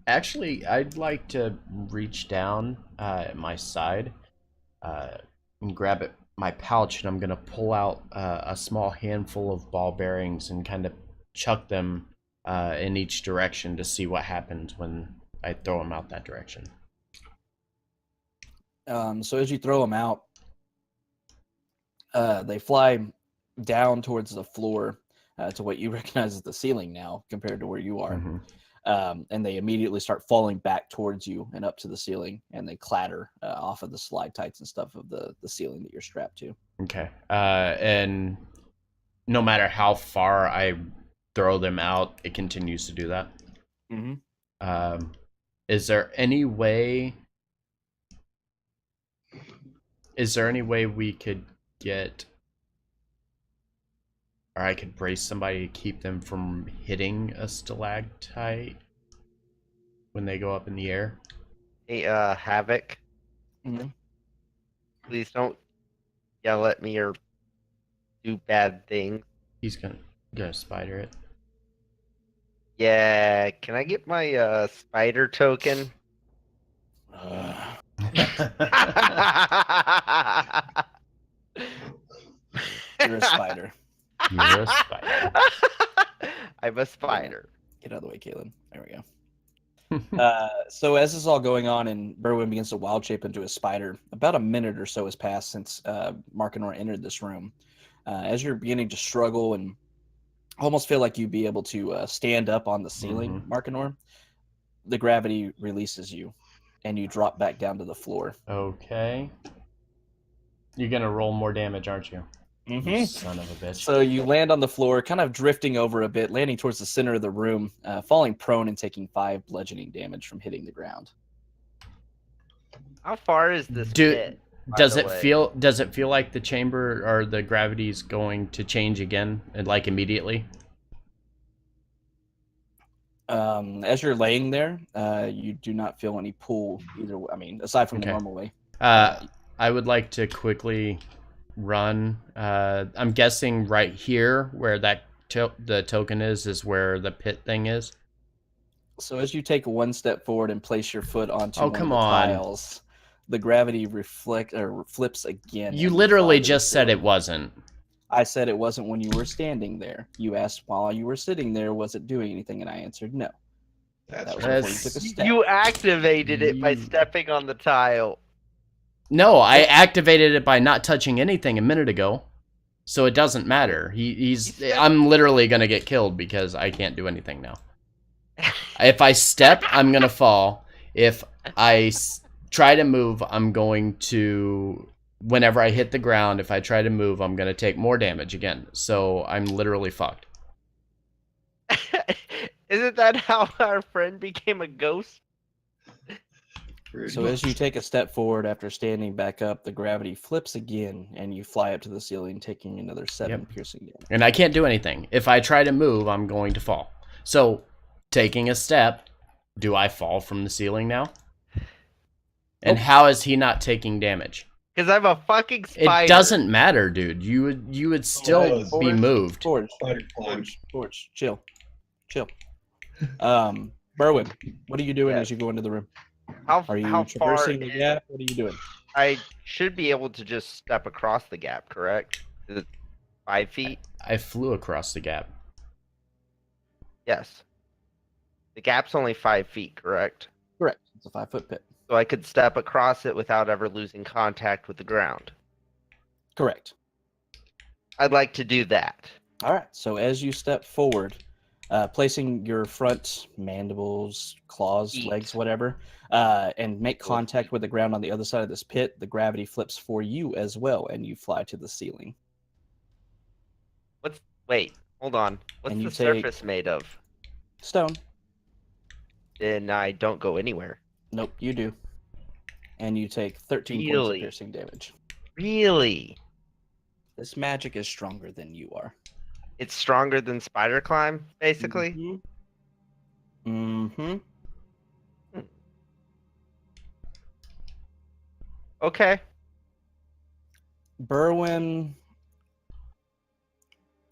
actually, I'd like to reach down at my side and grab it, my pouch, and I'm gonna pull out a small handful of ball bearings and kind of chuck them in each direction to see what happens when I throw them out that direction. So as you throw them out, they fly down towards the floor to what you recognize as the ceiling now compared to where you are. And they immediately start falling back towards you and up to the ceiling, and they clatter off of the stalactites and stuff of the ceiling that you're strapped to. Okay. And no matter how far I throw them out, it continues to do that. Is there any way we could get, or I could brace somebody to keep them from hitting a stalactite when they go up in the air? Hey, Havoc. Please don't yell at me or do bad things. He's gonna spider it. Yeah, can I get my spider token? You're a spider. You're a spider. I'm a spider. Get out of the way, Caitlin. There we go. So as this is all going on and Berwin begins to wild shape into a spider, about a minute or so has passed since Markinor entered this room. As you're beginning to struggle and almost feel like you'd be able to stand up on the ceiling, Markinor, the gravity releases you and you drop back down to the floor. Okay. You're gonna roll more damage, aren't you? You son of a bitch. So you land on the floor, kind of drifting over a bit, landing towards the center of the room, falling prone and taking 5 bludgeoning damage from hitting the ground. How far is this pit? Does it feel like the chamber or the gravity is going to change again, and like immediately? As you're laying there, you do not feel any pull either way. I mean, aside from the normal way. I would like to quickly run. I'm guessing right here where that the token is where the pit thing is. So as you take 1 step forward and place your foot onto one of the on. tiles, the gravity flips again. You literally just said it wasn't. I said it wasn't when you were standing there. You asked while you were sitting there, was it doing anything? And I answered no. That was before you took a step. You activated it by stepping on the tile. No, I activated it by not touching anything a minute ago. So it doesn't matter. I'm literally going to get killed because I can't do anything now. If I step, I'm going to fall. If I try to move, I'm going to... Whenever I hit the ground, if I try to move, I'm going to take more damage again. So I'm literally fucked. Isn't that how our friend became a ghost? So as you take a step forward after standing back up, the gravity flips again, and you fly up to the ceiling, taking another 7 piercing damage. And I can't do anything. If I try to move, I'm going to fall. So, taking a step, do I fall from the ceiling now? And how is he not taking damage? Because I'm a fucking spider. It doesn't matter, dude. You would still be moved. Forge, chill. Berwin, what are you doing as you go into the room? Are you traversing the gap? What are you doing? I should be able to just step across the gap, correct? Is it 5 feet? I flew across the gap. Yes. The gap's only 5 feet, correct? Correct. It's a 5-foot pit. So I could step across it without ever losing contact with the ground. Correct. I'd like to do that. All right. So as you step forward, placing your front mandibles, claws, legs, whatever, and make contact with the ground on the other side of this pit, the gravity flips for you as well, and you fly to the ceiling. Wait, hold on. What's the surface made of? Stone. Then I don't go anywhere. Nope, you do. And you take 13 points of piercing damage. Really? This magic is stronger than you are. It's stronger than spider climb, basically? Mm-hmm. Okay. Berwin.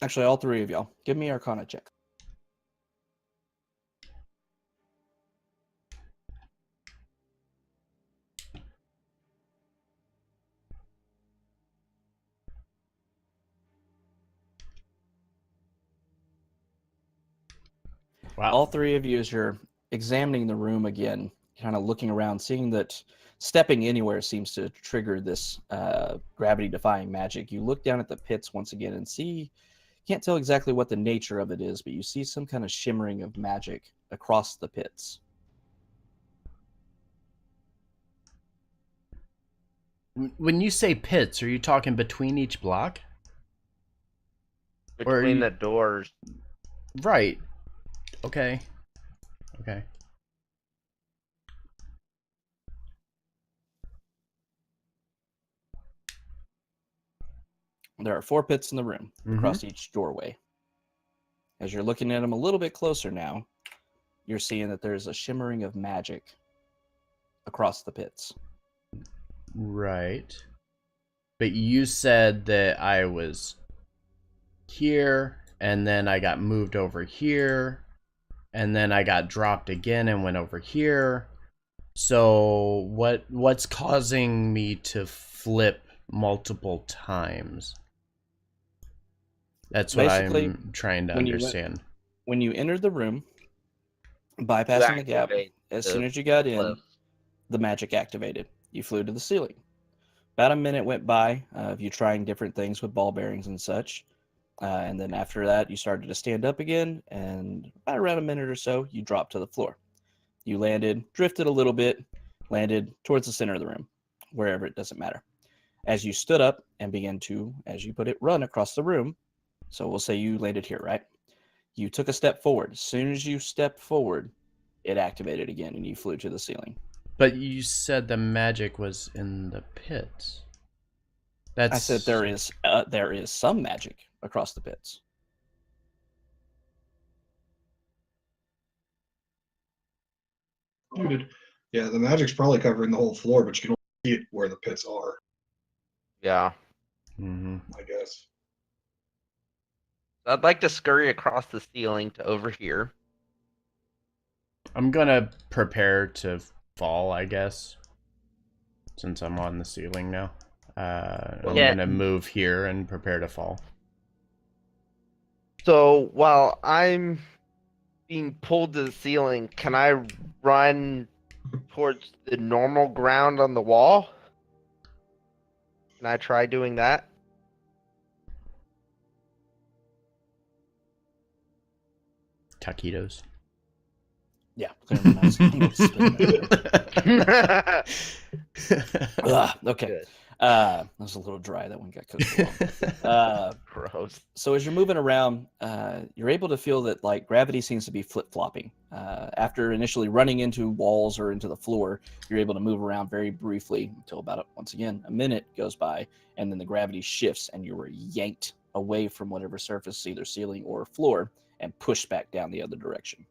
Actually, all three of y'all. Give me Arcana check. Wow. All three of you, as you're examining the room again, kind of looking around, seeing that stepping anywhere seems to trigger this gravity-defying magic. You look down at the pits once again and see, can't tell exactly what the nature of it is, but you see some kind of shimmering of magic across the pits. When you say pits, are you talking between each block? Between the doors. Right. Okay. There are 4 pits in the room across each doorway. As you're looking at them a little bit closer now, you're seeing that there's a shimmering of magic across the pits. Right. But you said that I was here, and then I got moved over here, and then I got dropped again and went over here. So what's causing me to flip multiple times? That's what Basically, I'm trying to understand. When you entered the room, bypassing the gap, as soon as you got in, the magic activated. You flew to the ceiling. About a minute went by of you trying different things with ball bearings and such. And then after that, you started to stand up again. And about around a minute or so, you dropped to the floor. You landed, drifted a little bit, landed towards the center of the room, wherever, it doesn't matter. As you stood up and began to, as you put it, run across the room. So we'll say you landed here, right? You took a step forward. As soon as you stepped forward, it activated again and you flew to the ceiling. But you said the magic was in the pits. I said there is some magic across the pits. Yeah, the magic's probably covering the whole floor, but you can only see it where the pits are. Yeah. I guess. I'd like to scurry across the ceiling to over here. I'm gonna prepare to fall, I guess, since I'm on the ceiling now. I'm gonna move here and prepare to fall. So while I'm being pulled to the ceiling, can I run towards the normal ground on the wall? Can I try doing that? Taquitos. Yeah. Okay. Good. That was a little dry. That one got cooked wrong. Gross. So as you're moving around, you're able to feel that like gravity seems to be flip-flopping. After initially running into walls or into the floor, you're able to move around very briefly until about, once again, a minute goes by, and then the gravity shifts and you were yanked away from whatever surface, either ceiling or floor, and pushed back down the other direction.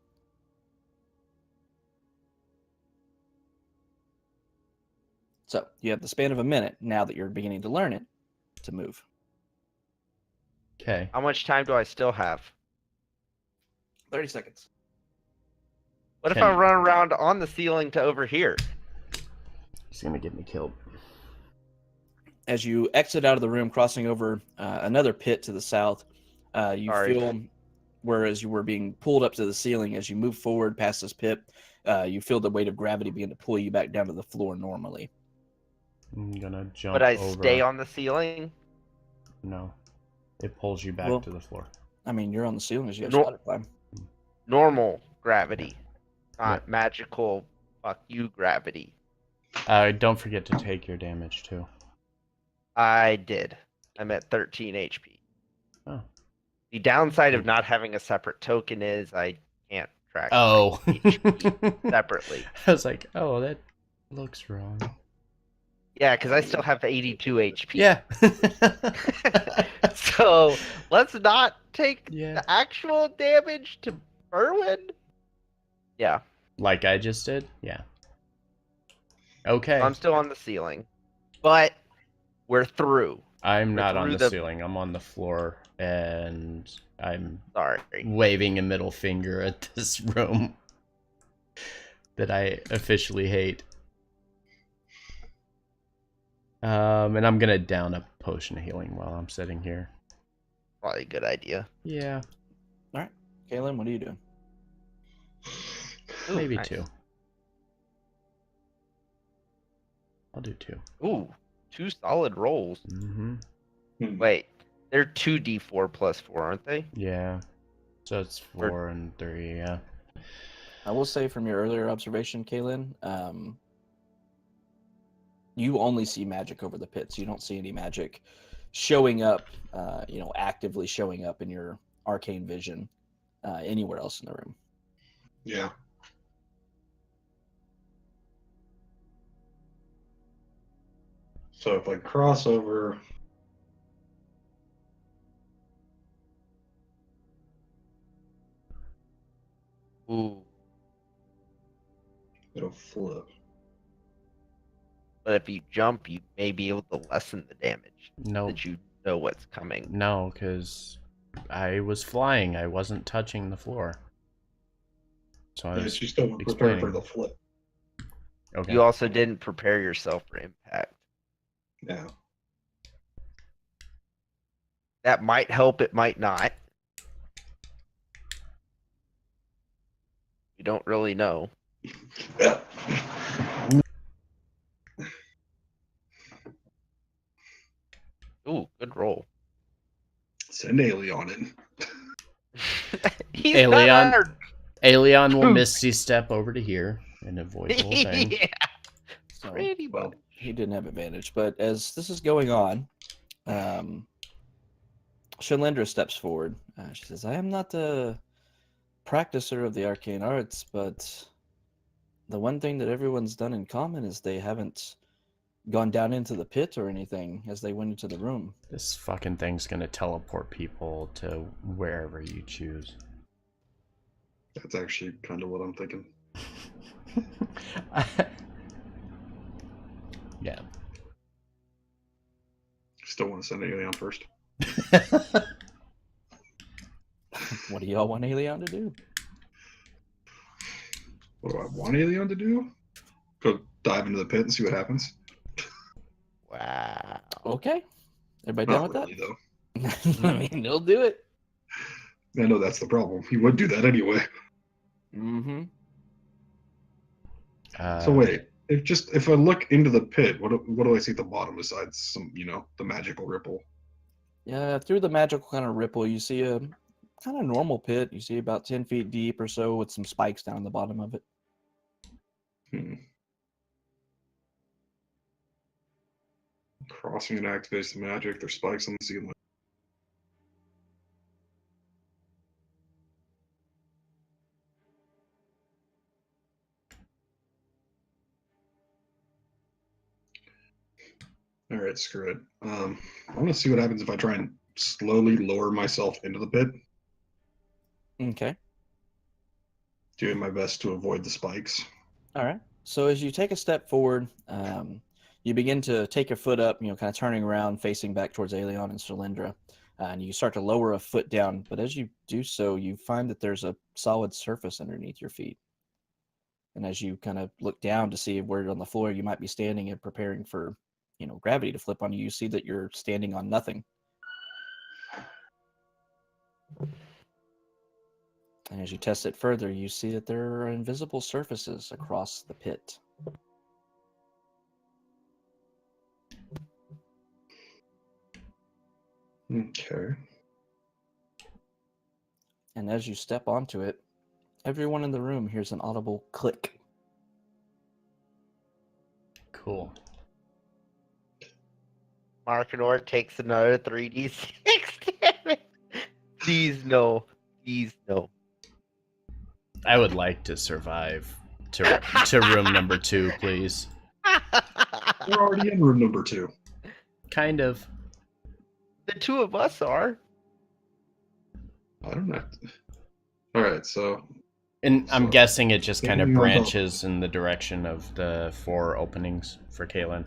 So you have the span of a minute, now that you're beginning to learn it, to move. Okay. How much time do I still have? 30 seconds. What if Can- I run around on the ceiling to over here? He's gonna get me killed. As you exit out of the room, crossing over another pit to the south, you Sorry. feel, whereas you were being pulled up to the ceiling, as you move forward past this pit, you feel the weight of gravity begin to pull you back down to the floor normally. I'm gonna jump Would I over. stay on the ceiling? No. It pulls you back Well- to the floor. I mean, you're on the ceiling as you have No- spider climb. Normal gravity, not Yeah. magical fuck you gravity. Don't forget to take your damage too. I did. I'm at 13 HP. Oh. The downside of not having a separate token is I can't track Oh. HP separately. I was like, oh, that looks wrong. Yeah, because I still have 82 HP. Yeah. So let's not take Yeah. the actual damage to Berwin. Yeah, Like I just did? Yeah. Okay. I'm still on the ceiling, but we're through. I'm we're not on through the the- ceiling. I'm on the floor, and I'm Sorry. waving a middle finger at this room that I officially hate. And I'm gonna down a potion of healing while I'm sitting here. Probably a good idea. Yeah, Kaylin, what are you doing? Ooh, maybe nice. 2. I'll do 2. Ooh, 2 solid rolls. Mm-hmm. Wait, they're 2d4 plus 4, aren't they? Yeah. So it's 4 and 3. Yeah. I will say from your earlier observation, Kaylin, you only see magic over the pits. You don't see any magic showing up, actively showing up in your arcane vision anywhere else in the room. Yeah. So if I cross over, Ooh, it'll flip. but if you jump, you may be able to lessen the damage. Nope. That you know what's coming. No, because I was flying. I wasn't touching the floor. So I Yeah, was she's still prepared for explaining. the flip. Okay. You also didn't prepare yourself for impact. Yeah. That might help, it might not. You don't really know. Ooh, good roll. Send Ailey on it. He's Aeolian. not our- Aeolian will misty step over to here and avoid the whole thing. yeah, So pretty Well, much. he didn't have advantage. But as this is going on, Shalendra steps forward. She says, I am not a practicer of the arcane arts, but the one thing that everyone's done in common is they haven't gone down into the pit or anything as they went into the room. This fucking thing's gonna teleport people to wherever you choose. That's actually kind of what I'm thinking. Yeah. Still want to send Ailey on first. What do y'all want Aelion to do? What do I want Ailey to do? Go dive into the pit and see what happens. Wow. Okay. Everybody down Not with really, though. that? I mean, he'll do it. I know that's the problem. He would do that anyway. Mm-hmm. So wait, if I look into the pit, what do I see at the bottom besides some, the magical ripple? Yeah, through the magical kind of ripple, you see a kind of normal pit. You see about 10 feet deep or so with some spikes down the bottom of it. Crossing and activates the magic. There's spikes on the ceiling. All right, screw it. I want to see what happens if I try and slowly lower myself into the pit, Okay. doing my best to avoid the spikes. All right. So as you take a step forward, you begin to take your foot up, kind of turning around, facing back towards Aelion and Cylindra, and you start to lower a foot down. But as you do so, you find that there's a solid surface underneath your feet. And as you kind of look down to see where on the floor you might be standing and preparing for, gravity to flip on you, you see that you're standing on nothing. And as you test it further, you see that there are invisible surfaces across the pit. Okay. And as you step onto it, everyone in the room hears an audible click. Cool. Markinor takes another 3d6 damage. Please no. Please no. I would like to survive to room number 2, please. We're already in room number 2. Kind of. The two of us are. I don't know. All right, so. And I'm So, guessing it just kind of standing on top. branches in the direction of the 4 openings for Kaylin.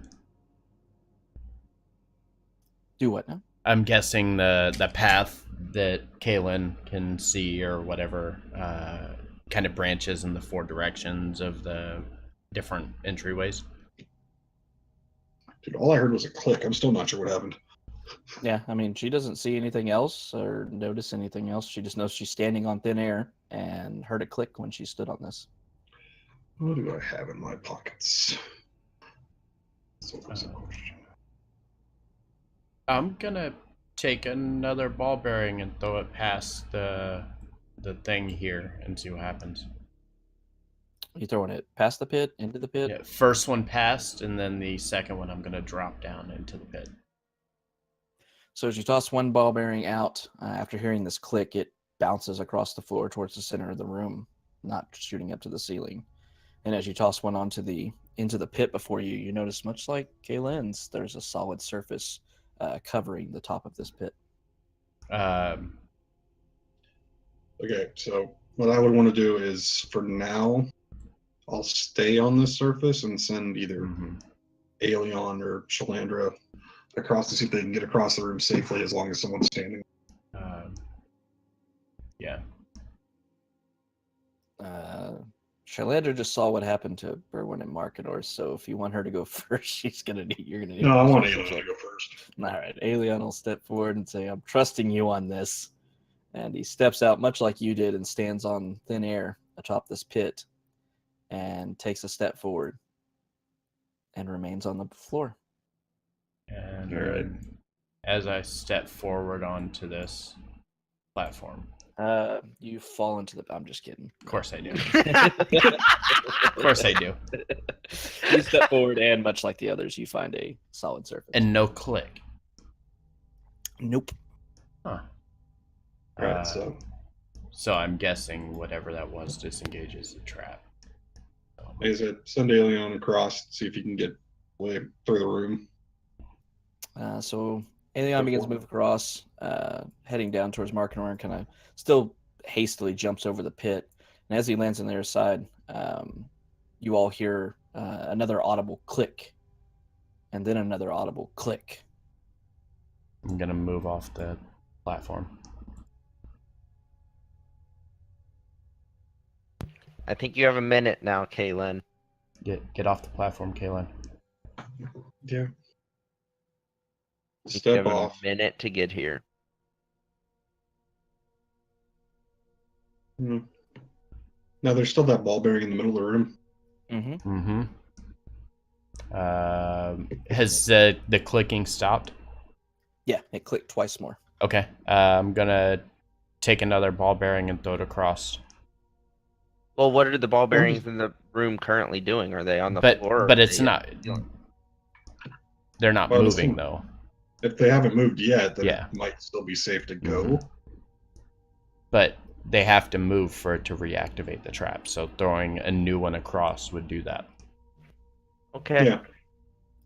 Do what now? I'm guessing the path that Kaylin can see or whatever kind of branches in the 4 directions of the different entryways. Dude, all I heard was a click. I'm still not sure what happened. Yeah, I mean, she doesn't see anything else or notice anything else. She just knows she's standing on thin air and heard a click when she stood on this. What do I have in my pockets? So that's a question. I'm gonna take another ball bearing and throw it past the thing here and see what happens. You throwing it past the pit, into the pit? Yeah, first one past, and then the second one I'm gonna drop down into the pit. So as you toss one ball bearing out, after hearing this click, it bounces across the floor towards the center of the room, not shooting up to the ceiling. And as you toss one into the pit before you, you notice, much like Kaylin's, there's a solid surface covering the top of this pit. Okay, so what I would want to do is, for now, I'll stay on this surface and send either Aelion or Shalandra across to see if they can get across the room safely as long as someone's standing. Yeah. Shalandra just saw what happened to Berwyn and Markinor, so if you want her to go first, you're gonna need. No, I want Aelion to go first. All right, Aelion will step forward and say, "I'm trusting you on this," and he steps out much like you did and stands on thin air atop this pit, and takes a step forward, and remains on the floor. And All right. as I step forward onto this platform, You fall into the. I'm just kidding. of course I do. Of course I do. You step forward, and much like the others, you find a solid surface. And no click. Nope. Huh. All right, so So I'm guessing whatever that was disengages the trap. like I said, send Aelion across, see if he can get way through the room. So Aelion begins to move across, heading down towards Markinor, and kind of still hastily jumps over the pit. And as he lands on the other side, you all hear another audible click, and then another audible click. I'm gonna move off the platform. I think you have a minute now, Kaylin. Get off the platform, Kaylin. Yeah. I think you Step have off. a minute to get here. Now there's still that ball bearing in the middle of the room. Mm-hmm. Has the clicking stopped? Yeah, it clicked twice more. Okay. I'm gonna take another ball bearing and throw it across. Well, what are the ball bearings in the room currently doing? Are they on the floor? But it's not. They're not Well, moving though. If they haven't moved yet, then Yeah. it might still be safe to go. Mhm. But they have to move for it to reactivate the trap. So throwing a new one across would do that. Okay. Yeah.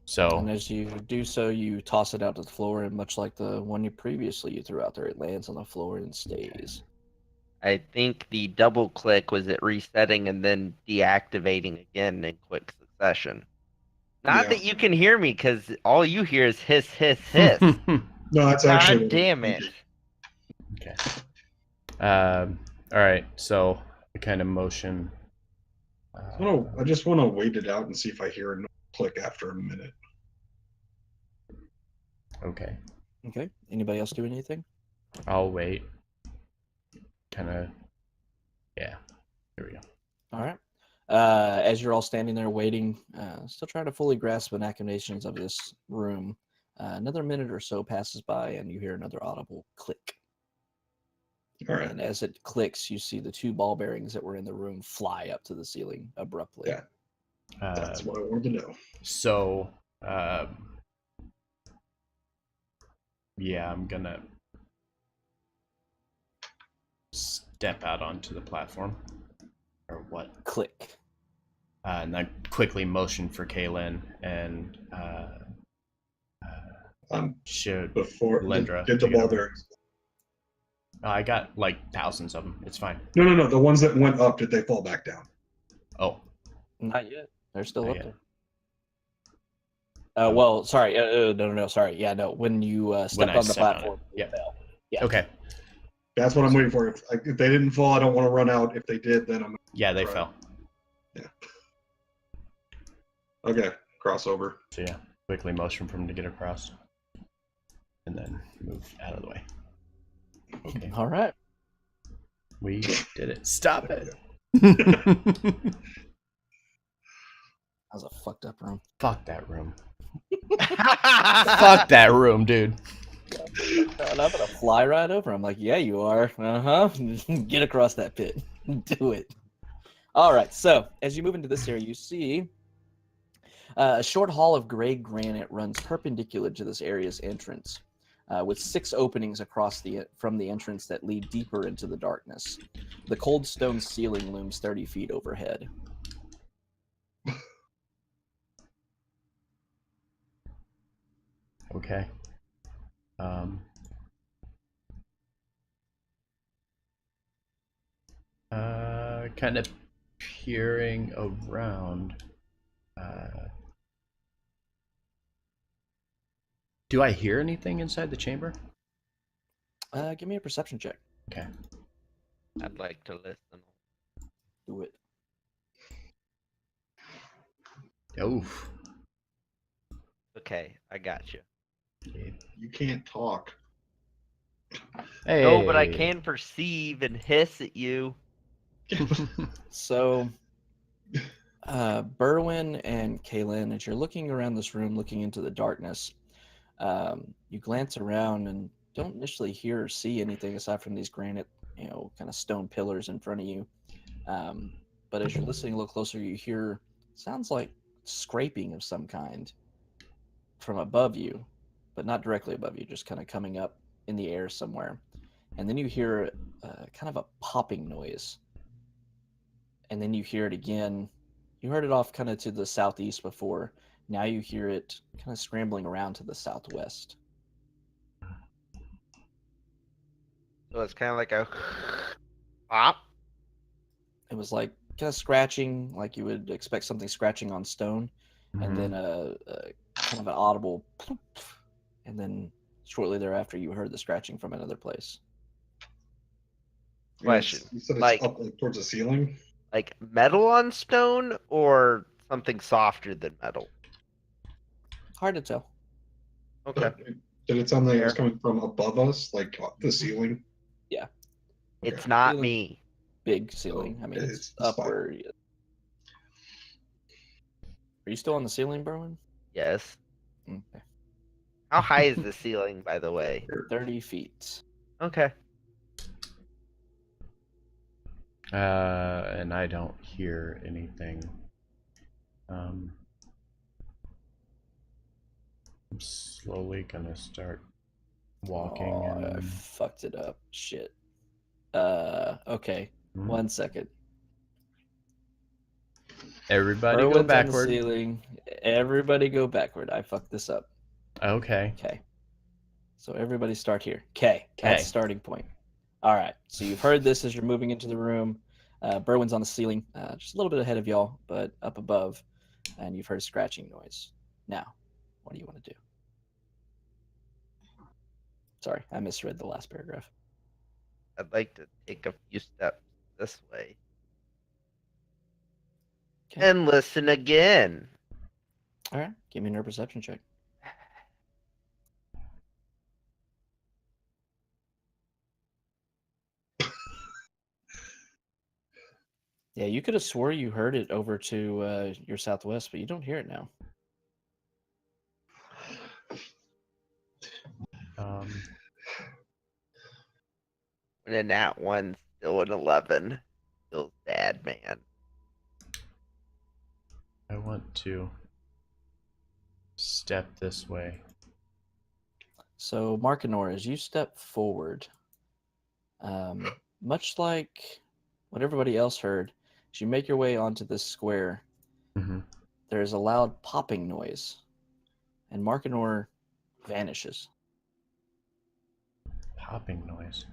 So And as you do so, you toss it out to the floor, and much like the one you threw out there, it lands on the floor and stays. I think the double click was it resetting and then deactivating again in quick succession. Not Yeah. that you can hear me, because all you hear is hiss, hiss, hiss. No, that's actually. God damn it. Okay. All right. So the kind of motion. I just want to wait it out and see if I hear a click after a minute. Okay. Okay. Anybody else do anything? I'll wait. Kind of. Yeah. Here we go. All right. As you're all standing there waiting, still trying to fully grasp the machinations of this room, another minute or so passes by, and you hear another audible click. All right. And as it clicks, you see the 2 ball bearings that were in the room fly up to the ceiling abruptly. Yeah. That's what I wanted to know. So, yeah, I'm gonna step out onto the platform, or what? Click. And I quickly motion for Kaylin and should Before Lindra did to the get ball over. bearings. I got like thousands of them. It's fine. No. The ones that went up, did they fall back down? Oh, Not yet. They're still Not up yet. there. Oh. Well, sorry. No. Sorry. Yeah, no. When you stepped on the platform, Yeah. it fell. Yeah. Okay. That's what I'm waiting for. If they didn't fall, I don't want to run out. If they did, then I'm. Yeah, they Right. fell. Yeah. Okay. Crossover. So yeah, quickly motion for him to get across, and then move out of the way. Okay, All right. we did it. Stop it. That was a fucked up room. Fuck that room. Fuck that room, dude. And I'm gonna fly right over. I'm like, yeah, you are. Get across that pit. Do it. All right. So as you move into this area, you see a short hall of gray granite runs perpendicular to this area's entrance, with 6 openings across from the entrance that lead deeper into the darkness. The cold stone ceiling looms 30 feet overhead. Okay. Kind of peering around. Do I hear anything inside the chamber? Give me a perception check. Okay. I'd like to listen. Do it. Oof. Okay, I got you. You can't talk. Hey. No, but I can perceive and hiss at you. So, Berwin and Kaylin, as you're looking around this room, looking into the darkness, you glance around and don't initially hear or see anything aside from these granite, kind of stone pillars in front of you. But as you're listening a little closer, you hear sounds like scraping of some kind from above you, but not directly above you, just kind of coming up in the air somewhere. And then you hear kind of a popping noise. And then you hear it again. You heard it off kind of to the southeast before. Now you hear it kind of scrambling around to the southwest. So it's kind of like a pop. It was like kind of scratching, like you would expect something scratching on stone, and then Mhm. a kind of an audible plop, and then shortly thereafter you heard the scratching from another place. Question. You said it's Like- up towards the ceiling. Like metal on stone or something softer than metal? Hard to tell. Okay. Did it sound like it was Fair. coming from above us, like the ceiling? Yeah. It's not Ceiling. me. Big ceiling. I mean, it's up fine. where. Are you still on the ceiling, Berwin? Yes. Okay. How high is the ceiling, by the way? 30 feet. Okay. And I don't hear anything. I'm slowly gonna start walking Oh, I and fucked it up. Shit. Okay. Hmm? 1 second. everybody go Berwin's on the backward. ceiling. Everybody go backward. I fucked this up. Okay. Okay. So everybody start here. Okay. That's 'Kay. starting point. All right. So you've heard this as you're moving into the room. Berwin's on the ceiling, just a little bit ahead of y'all, but up above. And you've heard a scratching noise. Now, what do you want to do? Sorry, I misread the last paragraph. I'd like to take a few steps this way. Okay. And listen again. All right. Give me another perception check. Yeah, you could have swore you heard it over to your southwest, but you don't hear it now. When a nat 1's still an 11. Feels bad, man. I want to step this way. So, Markinor, as you step forward, much like what everybody else heard, as you make your way onto this square, Mm-hmm. there's a loud popping noise, and Markinor vanishes. Popping noise.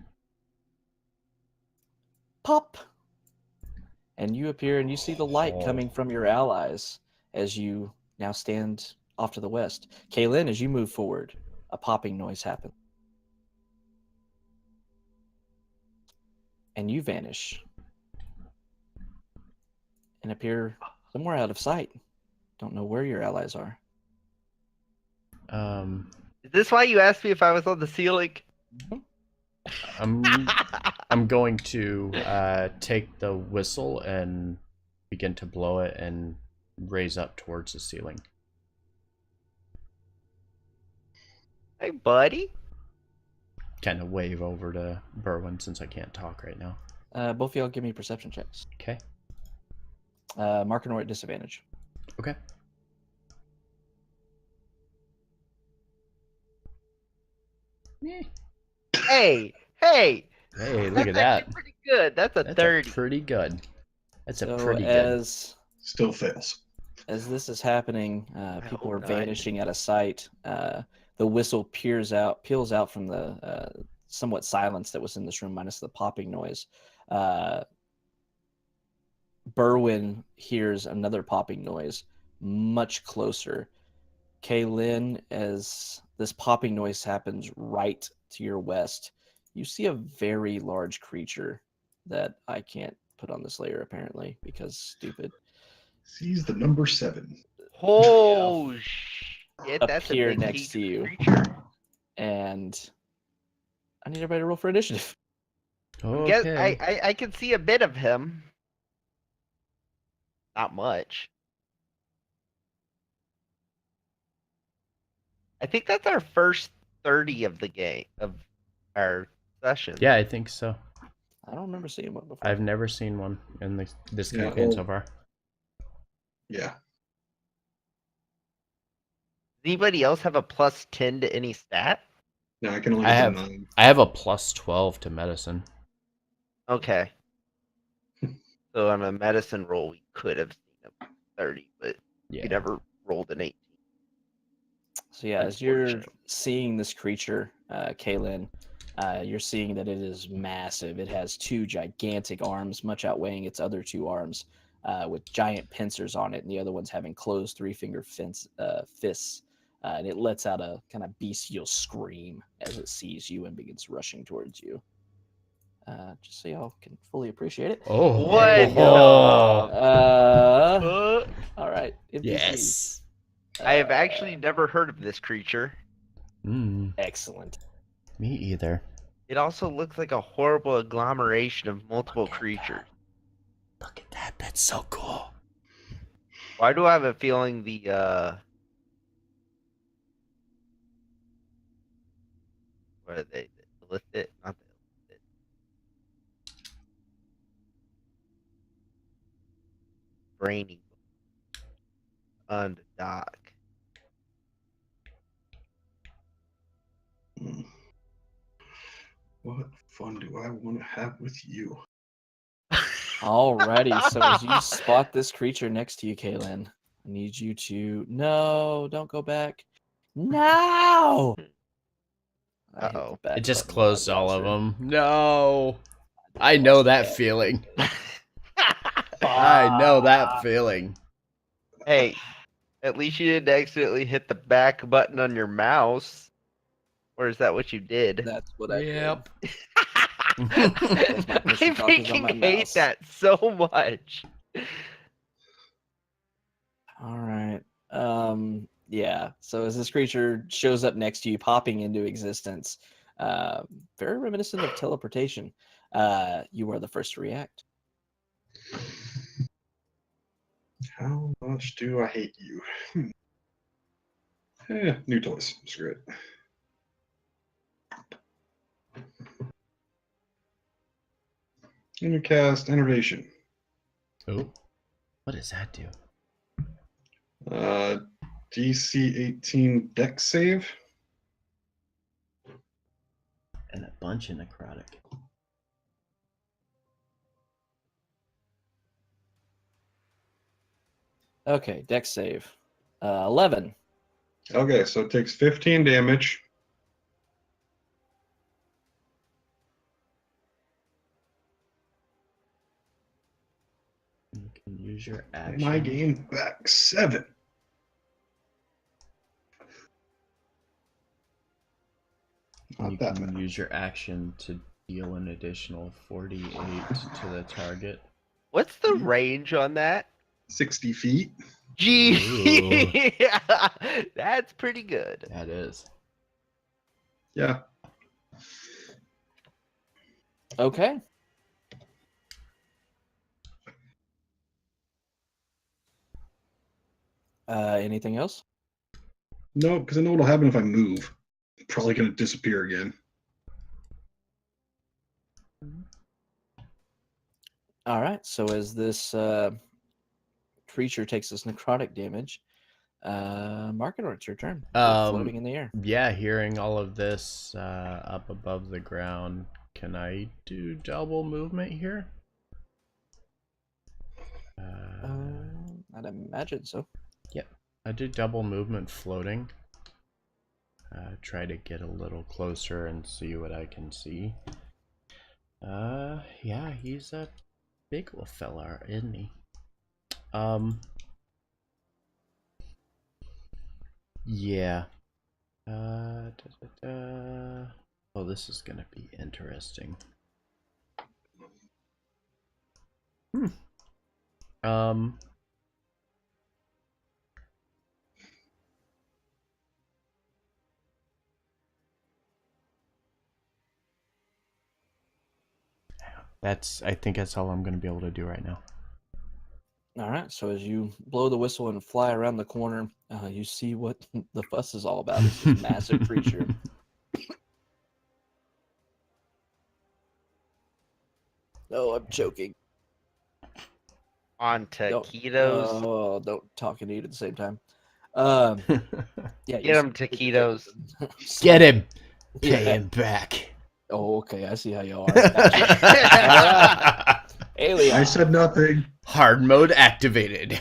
Pop! And you appear and you see the light coming from your allies as you now stand off to the west. Kaylin, as you move forward, a popping noise happens. And you vanish and appear somewhere out of sight. Don't know where your allies are. Is this why you asked me if I was on the ceiling? I'm going to take the whistle and begin to blow it and raise up towards the ceiling. Hey, buddy. Kind of wave over to Berwin since I can't talk right now. Both of y'all give me perception checks. Okay. Markinor at disadvantage. Okay. Hey, hey. Hey, look That's at that. actually pretty good. That's a That's 30. pretty good. That's a So pretty good. Still fails. As this is happening, people hope are not. vanishing out of sight. The whistle peels out from the somewhat silence that was in this room, minus the popping noise. Berwin hears another popping noise, much closer. Kaylin, as this popping noise happens right to your west, you see a very large creature that I can't put on this layer apparently because stupid. Sees the number 7. Oh, shit. That's a Appear big next to you. creature. And I need everybody to roll for initiative. Okay. I can see a bit of him. Not much. I think that's our first 30 of the game, of our session. Yeah, I think so. I don't remember seeing one before. I've never seen one in this Yeah, campaign well- so far. Yeah. Does anybody else have a plus 10 to any stat? No, I can only I get have- 9. I have a plus 12 to medicine. Okay. So on a medicine roll, we could have seen a 30, but we Yeah. never rolled an 18. So yeah, as you're Unfortunate. seeing this creature, Kaylin, you're seeing that it is massive. It has 2 gigantic arms, much outweighing its other 2 arms, with giant pincers on it, and the other one's having closed 3-finger fists. And it lets out a kind of bestial scream as it sees you and begins rushing towards you. Just so y'all can fully appreciate it. Oh. What the fuck? All right. NPCs. Yes. I have actually never heard of this creature. Excellent. Me either. It also looks like a horrible agglomeration of multiple creatures. Look at that. That's so cool. Why do I have a feeling the what are they? The illicit? Not the illicit. Brainy on the dock. What fun do I want to have with you? Alrighty, so as you spot this creature next to you, Kaylin, I need you to... No, don't go back. No! I hit the Uh-oh. back It just button, closed all of Budweiser. them. No. I know that feeling. I know that feeling. Hey, at least you didn't accidentally hit the back button on your mouse. Or is that what you did? That's what I did. Yep. my I push to talk is on my freaking hate mouse. that so much. All right. Yeah. So as this creature shows up next to you, popping into existence, very reminiscent of teleportation, you are the first to react. How much do I hate you? New toys. Screw it. Intercast Innovation. Oh, what does that do? DC 18 deck save. And a bunch of necrotic. Okay, dex save. 11. Okay, so it takes 15 damage. You can use your action. My game back 7. And you Not that can bad. use your action to deal an additional 48 to the target. What's the range on that? 60 feet. Gee, that's pretty good. That is. Yeah. Okay. Anything else? No, because I know what'll happen if I move. Probably going to disappear again. All right. So as this creature takes this necrotic damage, Marketer, it's your turn. You're floating in the air. Yeah, hearing all of this up above the ground, can I do double movement here? I'd imagine so. Yep, I do double movement floating. Try to get a little closer and see what I can see. Yeah, he's a big little fella, isn't he? Yeah. Oh, this is gonna be interesting. I think that's all I'm gonna be able to do right now. All right. So as you blow the whistle and fly around the corner, you see what the fuss is all about. It's this massive creature. Oh, I'm choking. On taquitos. Don't talk and eat at the same time. Yeah, Get him taquitos. Get him! Yeah. Pay him back. Oh, okay. I see how you are. Gotcha. Alien. I said nothing. Hard mode activated.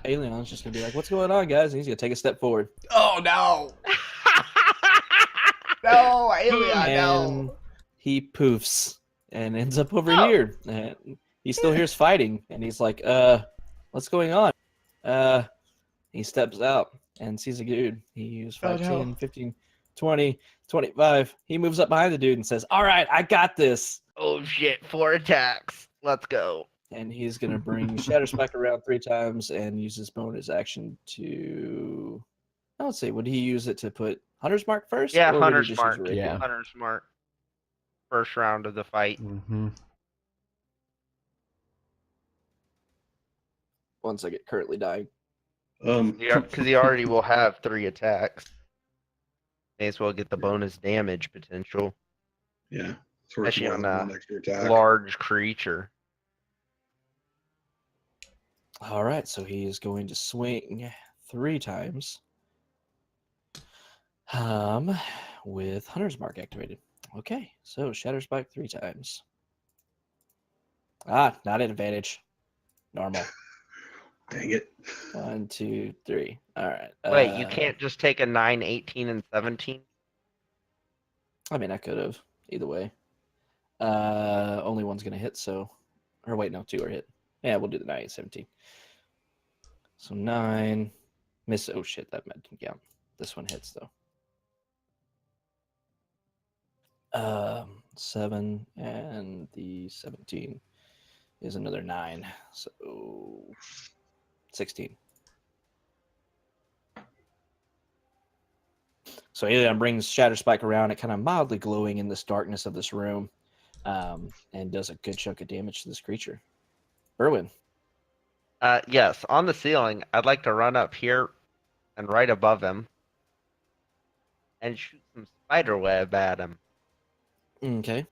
Alion's just gonna be like, "What's going on, guys?" And he's gonna take a step forward. Oh no! No, Alien, And no! he poofs and ends up over here. And he still hears fighting, and he's like, what's going on?" He steps out and sees a dude. He's 5, 10, 15, 20, 25. He moves up behind the dude and says, "All right, I got this." Oh shit, 4 attacks. Let's go. And he's going to bring Shatter Spike around 3 times and use his bonus action to... Let's see, would he use it to put Hunter's Mark first? Yeah, or would he Hunter's just Mark. use regular? Yeah. Hunter's Mark. First round of the fight. Mm-hmm. Once I get currently dying. Yeah, because he already will have 3 attacks. May as well get the bonus damage potential. Yeah. It's worth Especially more on than a one extra attack. large creature. All right, so he is going to swing 3 times. with Hunter's Mark activated. Okay, so Shatter Spike 3 times. Not at advantage. Normal. Dang it. 1, 2, 3. All right. Wait, you can't just take a 9, 18, and 17? I mean, I could have. Either way. Only one's going to hit, so... Or wait, no, 2 are hit. Yeah, we'll do the 9, 17. So 9. Miss... Oh, shit, that didn't count. This one hits, though. 7 and the 17 is another 9. So 16. So Alien brings Shatter Spike around, it kind of mildly glowing in this darkness of this room, and does a good chunk of damage to this creature. Erwin. Yes, on the ceiling, I'd like to run up here and right above him and shoot some spider web at him. Okay.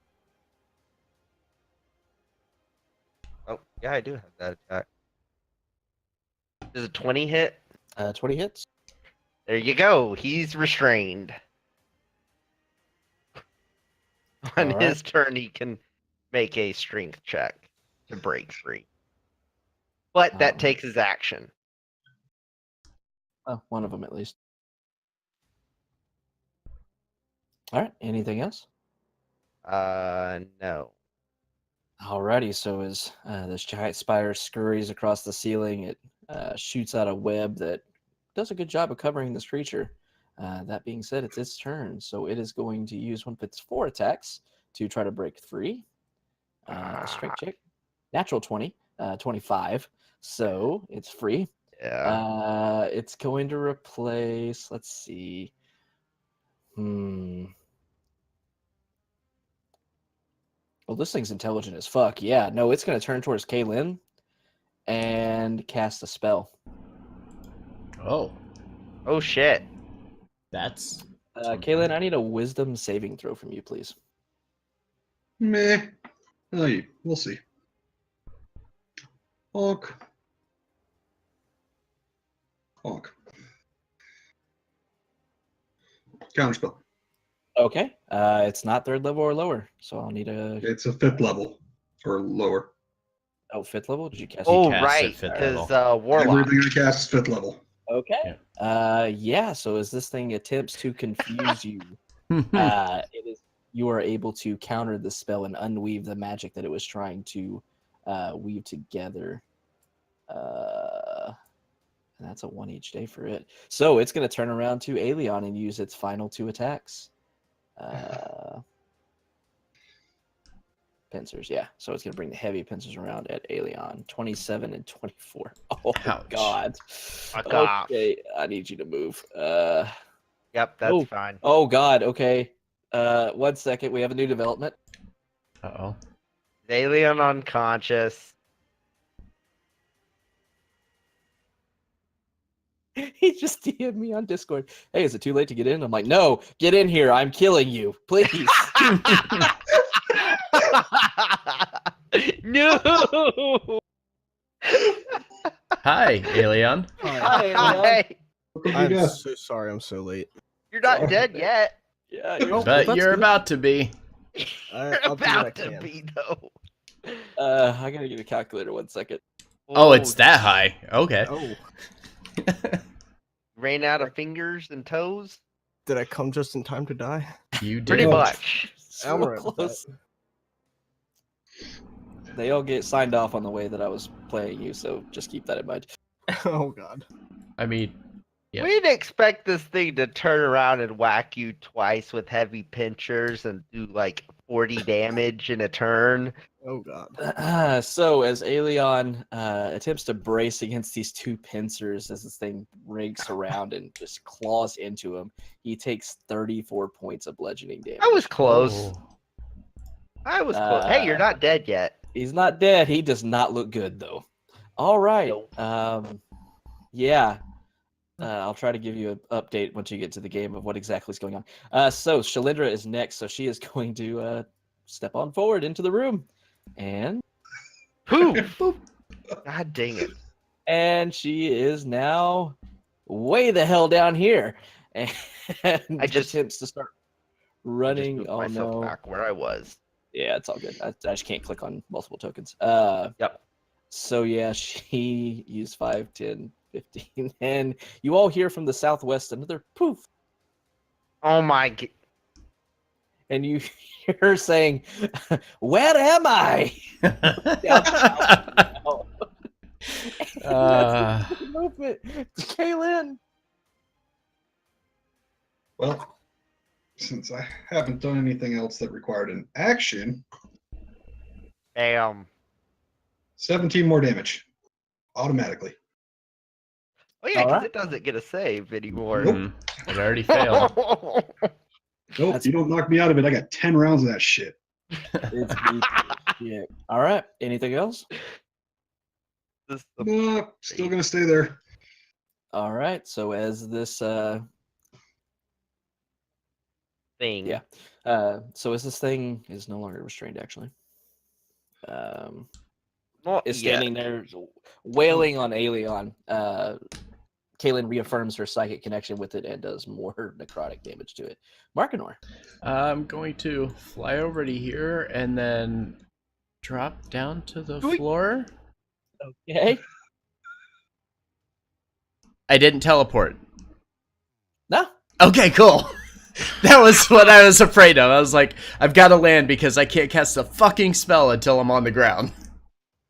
Oh, yeah, I do have that attack. Does a 20 hit? 20 hits. There you go. He's restrained. On All his turn, he can make a strength check to break free. But that takes his action. Oh, one of them at least. All right. Anything else? No. Alrighty. So as this giant spider scurries across the ceiling, it shoots out a web that does a good job of covering this creature. That being said, it's its turn, so it is going to use one of its 4 attacks to try to break free. A strength check, natural 20, 25. So it's free. Yeah. It's going to replace. Let's see. Well, this thing's intelligent as fuck. Yeah, no, it's going to turn towards Kaylin and cast a spell. Oh, Oh, shit. that's Kaylin, I need a wisdom saving throw from you, please. Meh. Oh, we'll see. Honk. Honk. Counterspell. Okay. It's not 3rd level or lower, so I'll need a It's a 5th level or lower. 5th level. Did you cast? Oh, cast right. at fifth Because level. Warlock. Everything I cast is 5th level. Okay. Yeah. So as this thing attempts to confuse you, you are able to counter the spell and unweave the magic that it was trying to weave together. And that's a 1 each day for it. So it's going to turn around to Alien and use its final 2 attacks. Pincers, yeah. So it's going to bring the heavy pincers around at Alien. 27 and 24. Oh, Ouch. God. Fuck off. Okay, I need you to move. Yep, that's fine. Oh, God, okay. 1 second. We have a new development. Uh-oh. Alien unconscious. He just DM'd me on Discord. Hey, is it too late to get in? I'm like, no, get in here. I'm killing you. Please. No. Hi, Alien. Hi, Alien. Hi. I'm Yeah. so sorry I'm so late. You're not dead yet. Yeah, Oh, But that's you're good. about to be. You're I'll do what I about to can. be though. I gotta get a calculator 1 second. Oh, it's that high. Okay. Oh, Ran out of fingers and toes. did I come just in time to die? You did. Pretty Oh. much. So I'm alright with close. They all get signed off on the way that I was playing you, so just keep that in mind. Oh god. I mean, yeah. We'd expect this thing to turn around and whack you twice with heavy pinchers and do like 40 damage in a turn. Oh god. So as Alien attempts to brace against these 2 pincers as this thing rakes around and just claws into him, he takes 34 points of bludgeoning damage. I was close. Oh. I was close. Hey, you're not dead yet. He's not dead. He does not look good though. All right. Nope. Yeah. I'll try to give you an update once you get to the game of what exactly is going on. So Shalindra is next, so she is going to step on forward into the room, and Poof. God dang it. and she is now way the hell down here, and I just- attempts to start running. moved Oh myself no. back where I was. Yeah, it's all good. I just can't click on multiple tokens. Yep. So yeah, she used 5, 10, 15, and you all hear from the southwest another poof, Oh my. and you hear her saying, "Where am I?" Down south. Oh. That's the movement. Kaylin. Well, since I haven't done anything else that required an action, Damn. 17 more damage automatically. Oh yeah, All because right. it doesn't get a save anymore. Nope. It already failed. Nope, That's- you don't knock me out of it. I got 10 rounds of that shit. It's yeah. All right. Anything else? This is No, still gonna stay there. All right. So as this thing. yeah. So as this thing is no longer restrained, actually, Not is yet. standing there wailing on Aeon. Kaylin reaffirms her psychic connection with it and does more necrotic damage to it. Markinor. I'm going to fly over to here and then drop down to the Doink. floor. Okay. I didn't teleport. No. Okay, cool. That was what I was afraid of. I was like, I've got to land because I can't cast a fucking spell until I'm on the ground.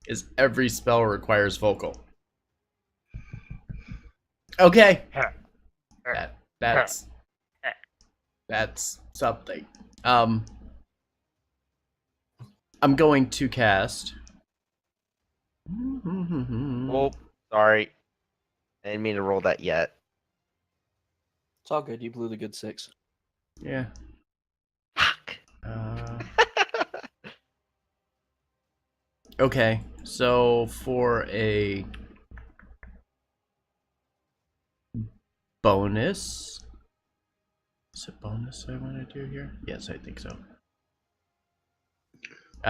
Because every spell requires vocal. Okay. That's something. I'm going to cast. Oh, sorry. I didn't mean to roll that yet. It's all good. You blew the good 6. Yeah. Fuck. Okay, so for a bonus, is it bonus I want to do here? Yes, I think so.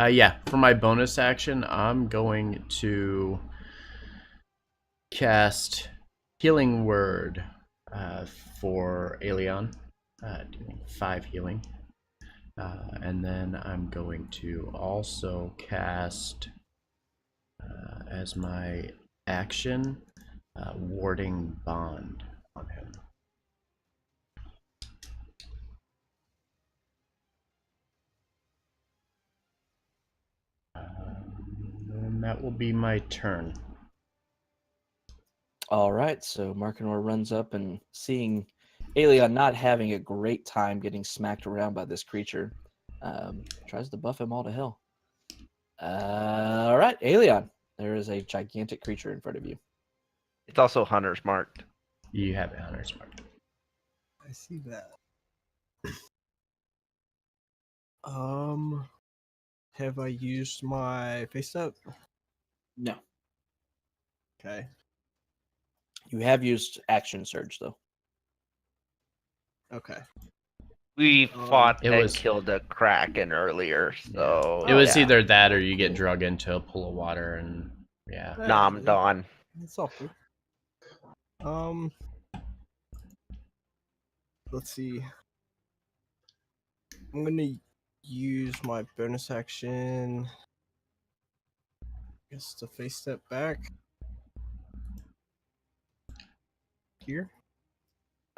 Yeah, for my bonus action, I'm going to cast Healing Word for Aeon, doing 5 healing. And then I'm going to also cast, as my action, Warding Bond on him. And that will be my turn. All right. So Markinor runs up and seeing Aeon not having a great time getting smacked around by this creature, tries to buff him all to hell. All right, Aeon. There is a gigantic creature in front of you. It's also hunter's marked. You have it, Hunter's Mark. I see that. Have I used my face up? No. Okay. You have used action surge though. Okay. We fought It and was- killed a kraken earlier, so It was yeah. either that or you get drug into a pool of water and yeah. Nah, I'm done. It's all good. Let's see. I'm gonna use my bonus action. I guess to face step back. Here.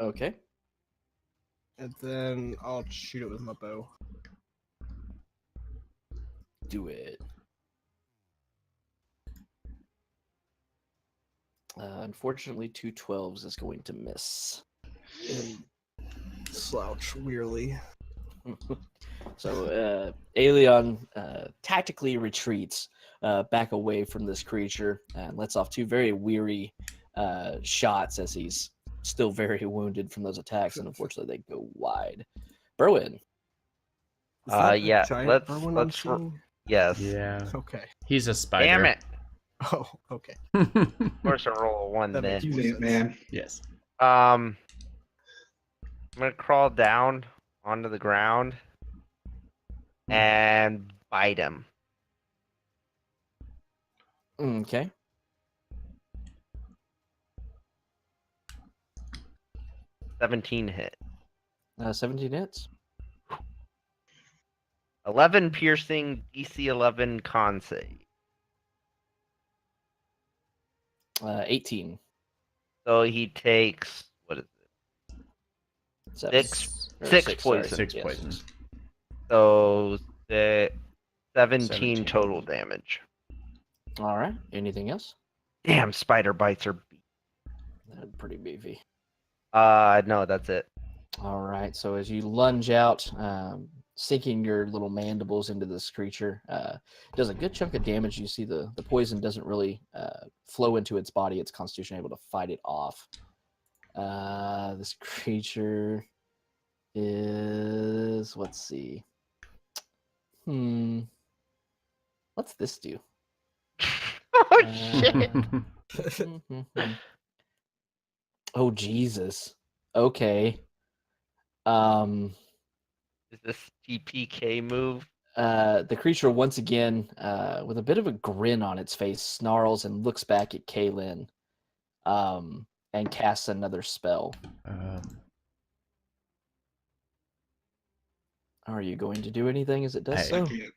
Okay. And then I'll shoot it with my bow. Do it. Unfortunately, 2 12s is going to miss. And slouch wearily. So Aeon tactically retreats back away from this creature and lets off 2 very weary shots as he's still very wounded from those attacks, and unfortunately they go wide. Berwin. Is that a Yeah, giant let's- Berwin I'm let's seeing? Yes. Yeah. Okay. He's a spider. Damn it. Oh, okay. Of course, I roll a 1 That then. makes He's more Ant sense. Man. Yes. I'm gonna crawl down onto the ground and bite him. Okay. 17 hit. 17 hits. 11 piercing, DC 11 con save. 18. So he takes, what is it? Seven. Six. Or Six sorry. poison. Six Yes. poison. So the 17 17. total damage. All right. Anything else? Damn, spider bites are. Pretty beefy. No, that's it. All right. So as you lunge out, sinking your little mandibles into this creature, does a good chunk of damage. You see the poison doesn't really flow into its body. Its constitution able to fight it off. This creature is, let's see. What's this do? Oh shit! Oh Jesus. Okay. Is this TPK move? The creature once again, with a bit of a grin on its face, snarls and looks back at Kaylin, and casts another spell. Are you going to do anything as it does I so? can't.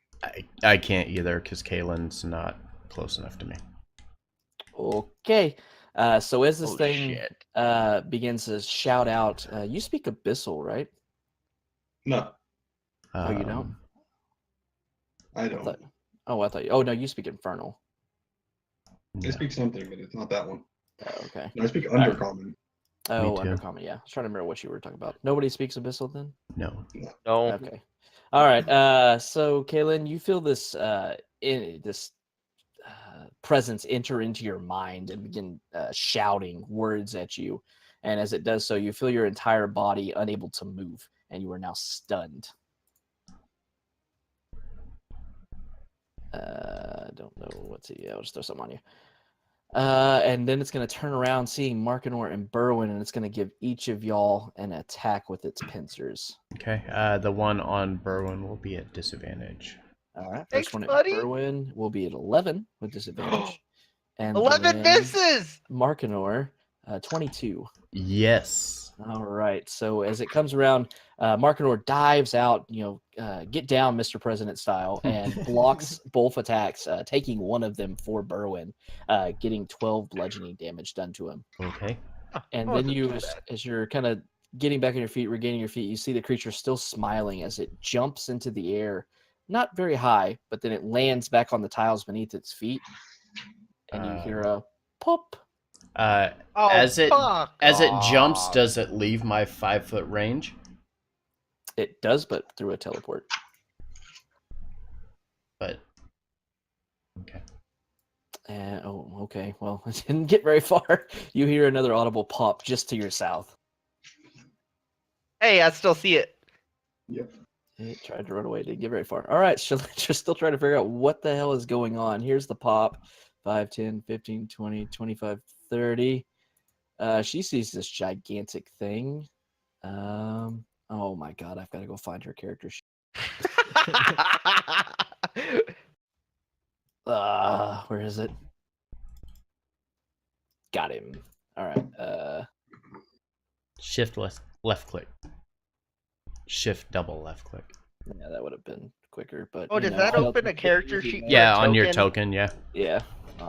I can't either because Kaylin's not close enough to me. Okay. So as this Oh, thing shit. begins to shout out, you speak Abyssal, right? No, Oh, you don't? Um, I I don't. thought. Oh, I thought. Oh no, you speak Infernal. I no. speak something, but it's not that one. Oh, okay. No, I speak right. Undercommon. Oh, too. Undercommon. Yeah, I was trying to remember what you were talking about. Nobody speaks Abyssal then. No. No. Okay. All right. So, Kaylin, you feel this presence enter into your mind and begin shouting words at you, and as it does so, you feel your entire body unable to move, and you are now stunned. I don't know what to. Yeah, I'll just throw something on you. And then it's going to turn around, seeing Markinor and Berwin, and it's going to give each of y'all an attack with its pincers. Okay. The one on Berwin will be at disadvantage. All right. Thanks, First one at buddy. Berwin will be at 11 with disadvantage. And 11 then misses! Markinor, 22. Yes. All right. So as it comes around, Markinor dives out, get down, Mr. President style, and blocks both attacks, taking one of them for Berwin, getting 12 bludgeoning damage done to him. Okay. And Oh, then that's you, too bad. as you're kind of getting back on your feet, regaining your feet, you see the creature still smiling as it jumps into the air, not very high, but then it lands back on the tiles beneath its feet, and you hear a pop. Oh, as it fuck jumps, off. does it leave my 5-foot range? It does, but through a teleport. But okay. Okay. Well, it didn't get very far. You hear another audible pop just to your south. Hey, I still see it. Yep. It tried to run away. Didn't get very far. All right. So you're still trying to figure out what the hell is going on. Here's the pop. 5, 10, 15, 20, 25, 30. She sees this gigantic thing. Oh my God. I've got to go find her character sheet. Where is it? Got him. All right. Shift left click. Shift double left click. Yeah, that would have been quicker. But Oh, does that open a character sheet? Yeah, a on your token? token. Yeah. Yeah.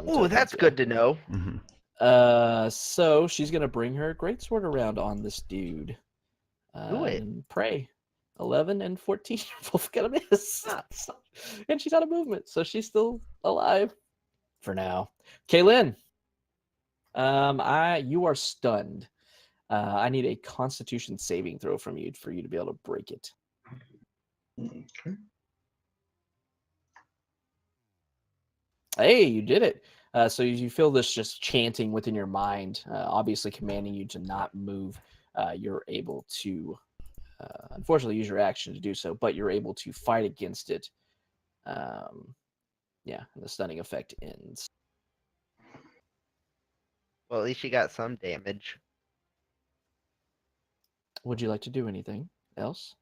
Ooh, that's good to know. Mm-hmm. So she's gonna bring her greatsword around on this dude. Do it. And pray. 11 and 14 both gonna miss. Ah. And she's out of movement, so she's still alive for now. Kaylin, you are stunned. I need a Constitution saving throw from you for you to be able to break it. Okay. Hey, you did it. So you feel this just chanting within your mind, obviously commanding you to not move. You're able to, unfortunately, use your action to do so, but you're able to fight against it. Yeah, and the stunning effect ends. Well, at least you got some damage. Would you like to do anything else?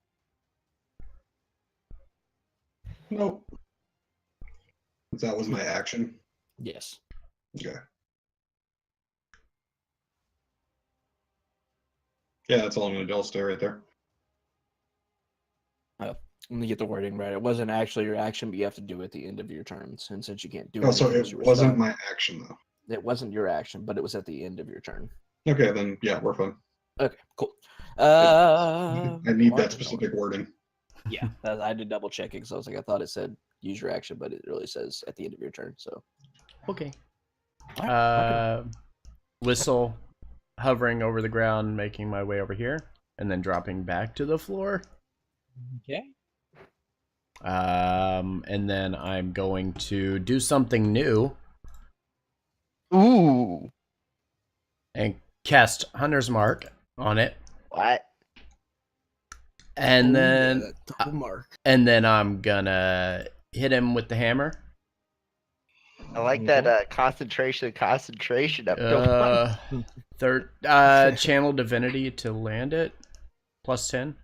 Nope. That was my action. Yes. Okay. Yeah, that's all I'm gonna do. I'll stay right there. Let me get the wording right. It wasn't actually your action, but you have to do it at the end of your turn. And since you can't do Oh, so anything, it you were wasn't stuck. my action though. It wasn't your action, but it was at the end of your turn. Okay, then yeah, we're fine. Okay, cool. I need Mark that is going. specific wording. Yeah, I had to double check it because I was like, I thought it said use your action, but it really says at the end of your turn. So Okay. All right, Whistle, hovering over the ground, making my way over here, and then dropping back to the floor. okay. And then I'm going to do something new Ooh. and cast Hunter's Mark on it. What? And Oh, yeah, then that double mark. and then I'm gonna hit him with the hammer. I like that concentration up. Third channel divinity to land it. Plus 10.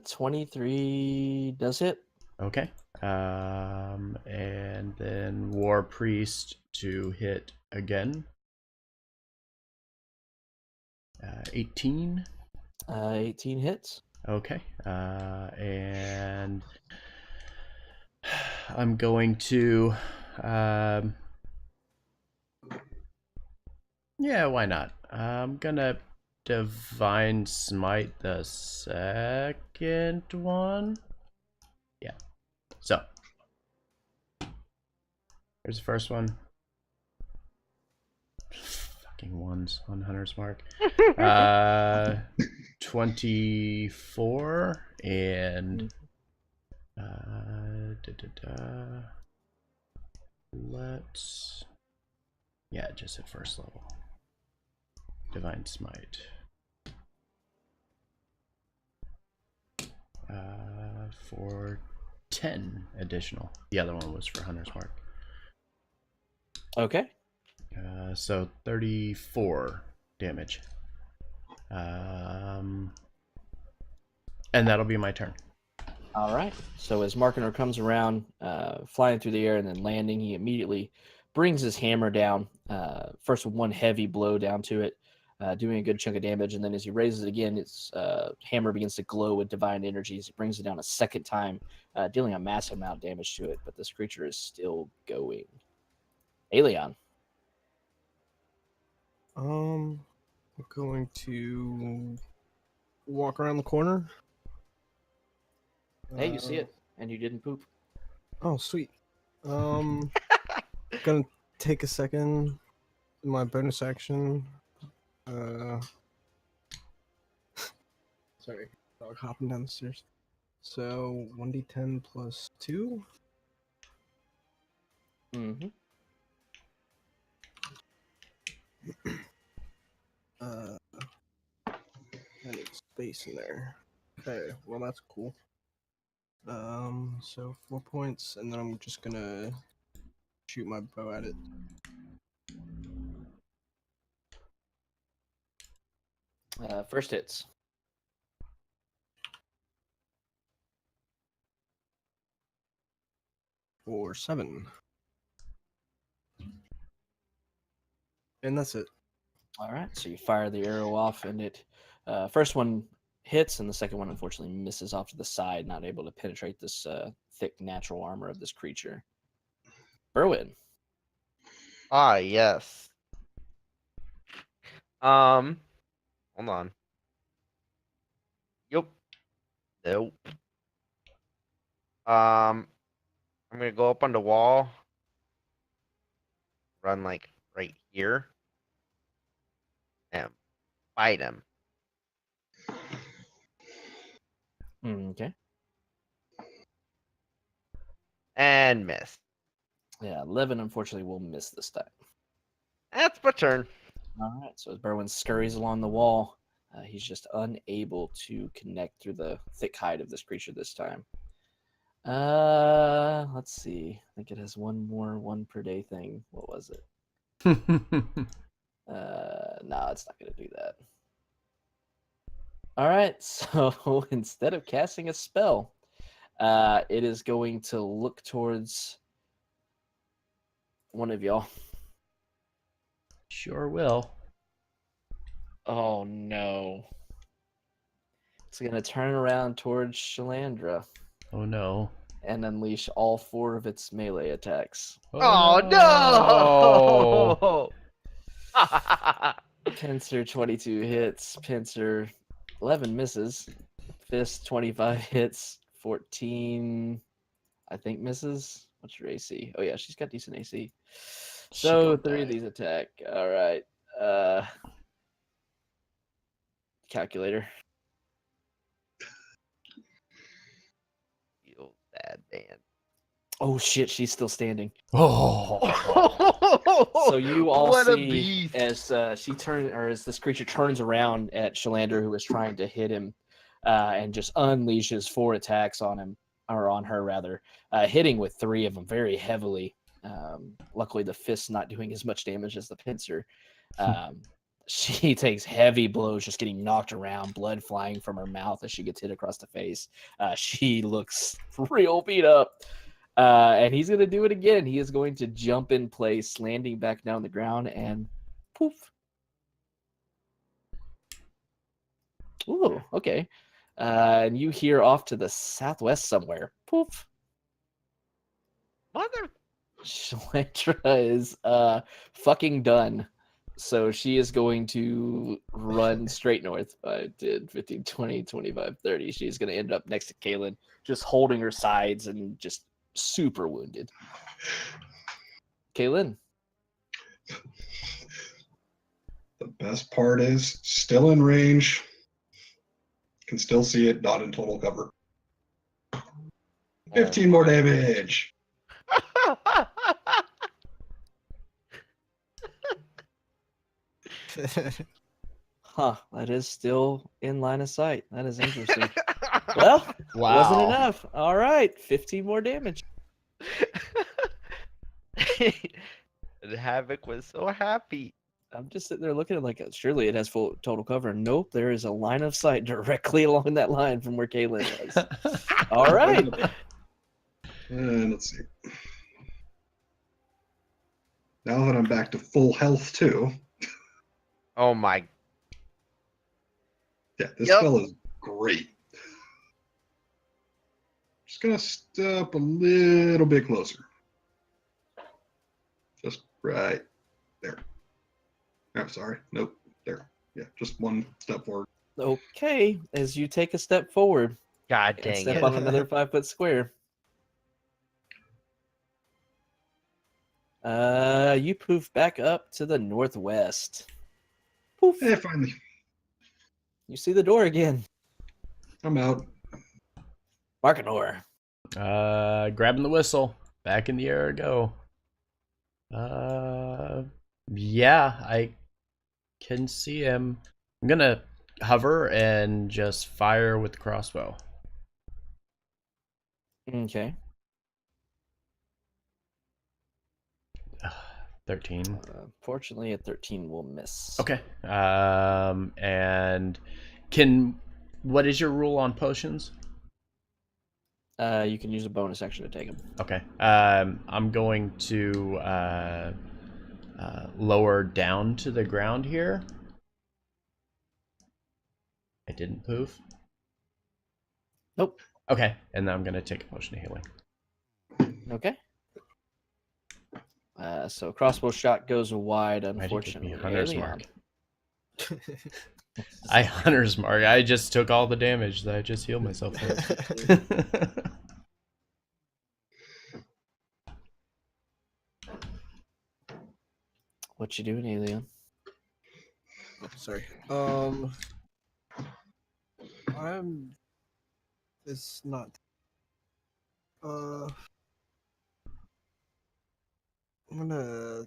23 does hit. Okay. And then War Priest to hit again. 18. 18 hits. Okay. And I'm going to yeah, why not? I'm gonna Divine Smite the second one. Yeah. So here's the first one. Fucking ones on Hunter's Mark. 24 and let's just at first level. Divine Smite. For 10 additional. The other one was for Hunter's Mark. Okay. So 34 damage. And that'll be my turn. All right. So as Marketer comes around, flying through the air and then landing, he immediately brings his hammer down. First with one heavy blow down to it, doing a good chunk of damage. And then as he raises it again, its hammer begins to glow with divine energies. He brings it down a second time, dealing a massive amount of damage to it. But this creature is still going. Aelion. I'm going to walk around the corner. Hey, you see it, and you didn't poop. Oh, sweet. Gonna take a second. My bonus action. Sorry, dog hopping down the stairs. So 1d10 plus 2. Mm-hmm. I need space in there. Okay, well that's cool. So 4 points, and then I'm just gonna shoot my bow at it. First hits. For 7. And that's it. All right, so you fire the arrow off, and it first one hits, and the second one unfortunately misses off to the side, not able to penetrate this thick natural armor of this creature. Berwin. Ah, yes. Hold on. Yep. Nope. I'm gonna go up on the wall. Run like right here. And fight him. Okay. And miss. Yeah, 11 unfortunately will miss this time. That's my turn. All right, so as Berwin scurries along the wall, he's just unable to connect through the thick hide of this creature this time. Let's see. I think it has one more 1 per day thing. What was it? No, it's not going to do that. All right, so instead of casting a spell, it is going to look towards one of y'all. Sure will. Oh no. It's gonna turn around towards Shalandra Oh no. and unleash all 4 of its melee attacks. Oh no! Pincer 22 hits. Pincer 11 misses. Fist 25 hits. 14, I think, misses. What's your AC? Oh yeah, she's got decent AC. She So gonna 3 of die. these attack. All right. Calculator. Feel bad, man. Oh shit, she's still standing. Oh. So you all what a see beast! as as this creature turns around at Shalander, who is trying to hit him, and just unleashes 4 attacks on him, or on her rather, hitting with 3 of them very heavily. Luckily, the fist's not doing as much damage as the pincer. She takes heavy blows, just getting knocked around, blood flying from her mouth as she gets hit across the face. She looks real beat up. And he's going to do it again. He is going to jump in place, landing back down the ground, and poof. Ooh, okay. And you hear off to the southwest somewhere. Poof. Mother. Shalandra is fucking done. So she is going to run straight north. 5, 10, 15, 20, 25, 30. She's going to end up next to Kaylin, just holding her sides and just super wounded. Kaylin. The best part is still in range. Can still see it, not in total cover. 15 more damage. Huh, that is still in line of sight. That is interesting. Well, Wow. wasn't enough. All right, 15 more damage. And Havoc was so happy. I'm just sitting there looking at like, surely it has full total cover. Nope, there is a line of sight directly along that line from where Kaylin was. All right. And let's see. Now that I'm back to full health too. Oh my! Yeah, this Yep. spell is great. Just gonna step a little bit closer. Just right there. I'm sorry. Nope. There. Yeah, just one step forward. Okay, as you take a step forward God and dang step it! on another 5-foot square. You poof back up to the northwest. Poof. Hey, finally. You see the door again. I'm out. Markinor. Grabbing the whistle. Back in the air I go. Yeah, I can see him. I'm gonna hover and just fire with the crossbow. Okay. 13. Fortunately, a 13 will miss. Okay. And what is your rule on potions? You can use a bonus action to take them. Okay. I'm going to lower down to the ground here. I didn't poof. Nope. Okay, and then I'm gonna take a potion of healing. Okay. So crossbow shot goes wide, Why did it give me unfortunately. Hunter's Alien. Mark? I Hunter's Mark. I just took all the damage that I just healed myself with. What you doing, Alien? Oh, sorry. It's not. I'm gonna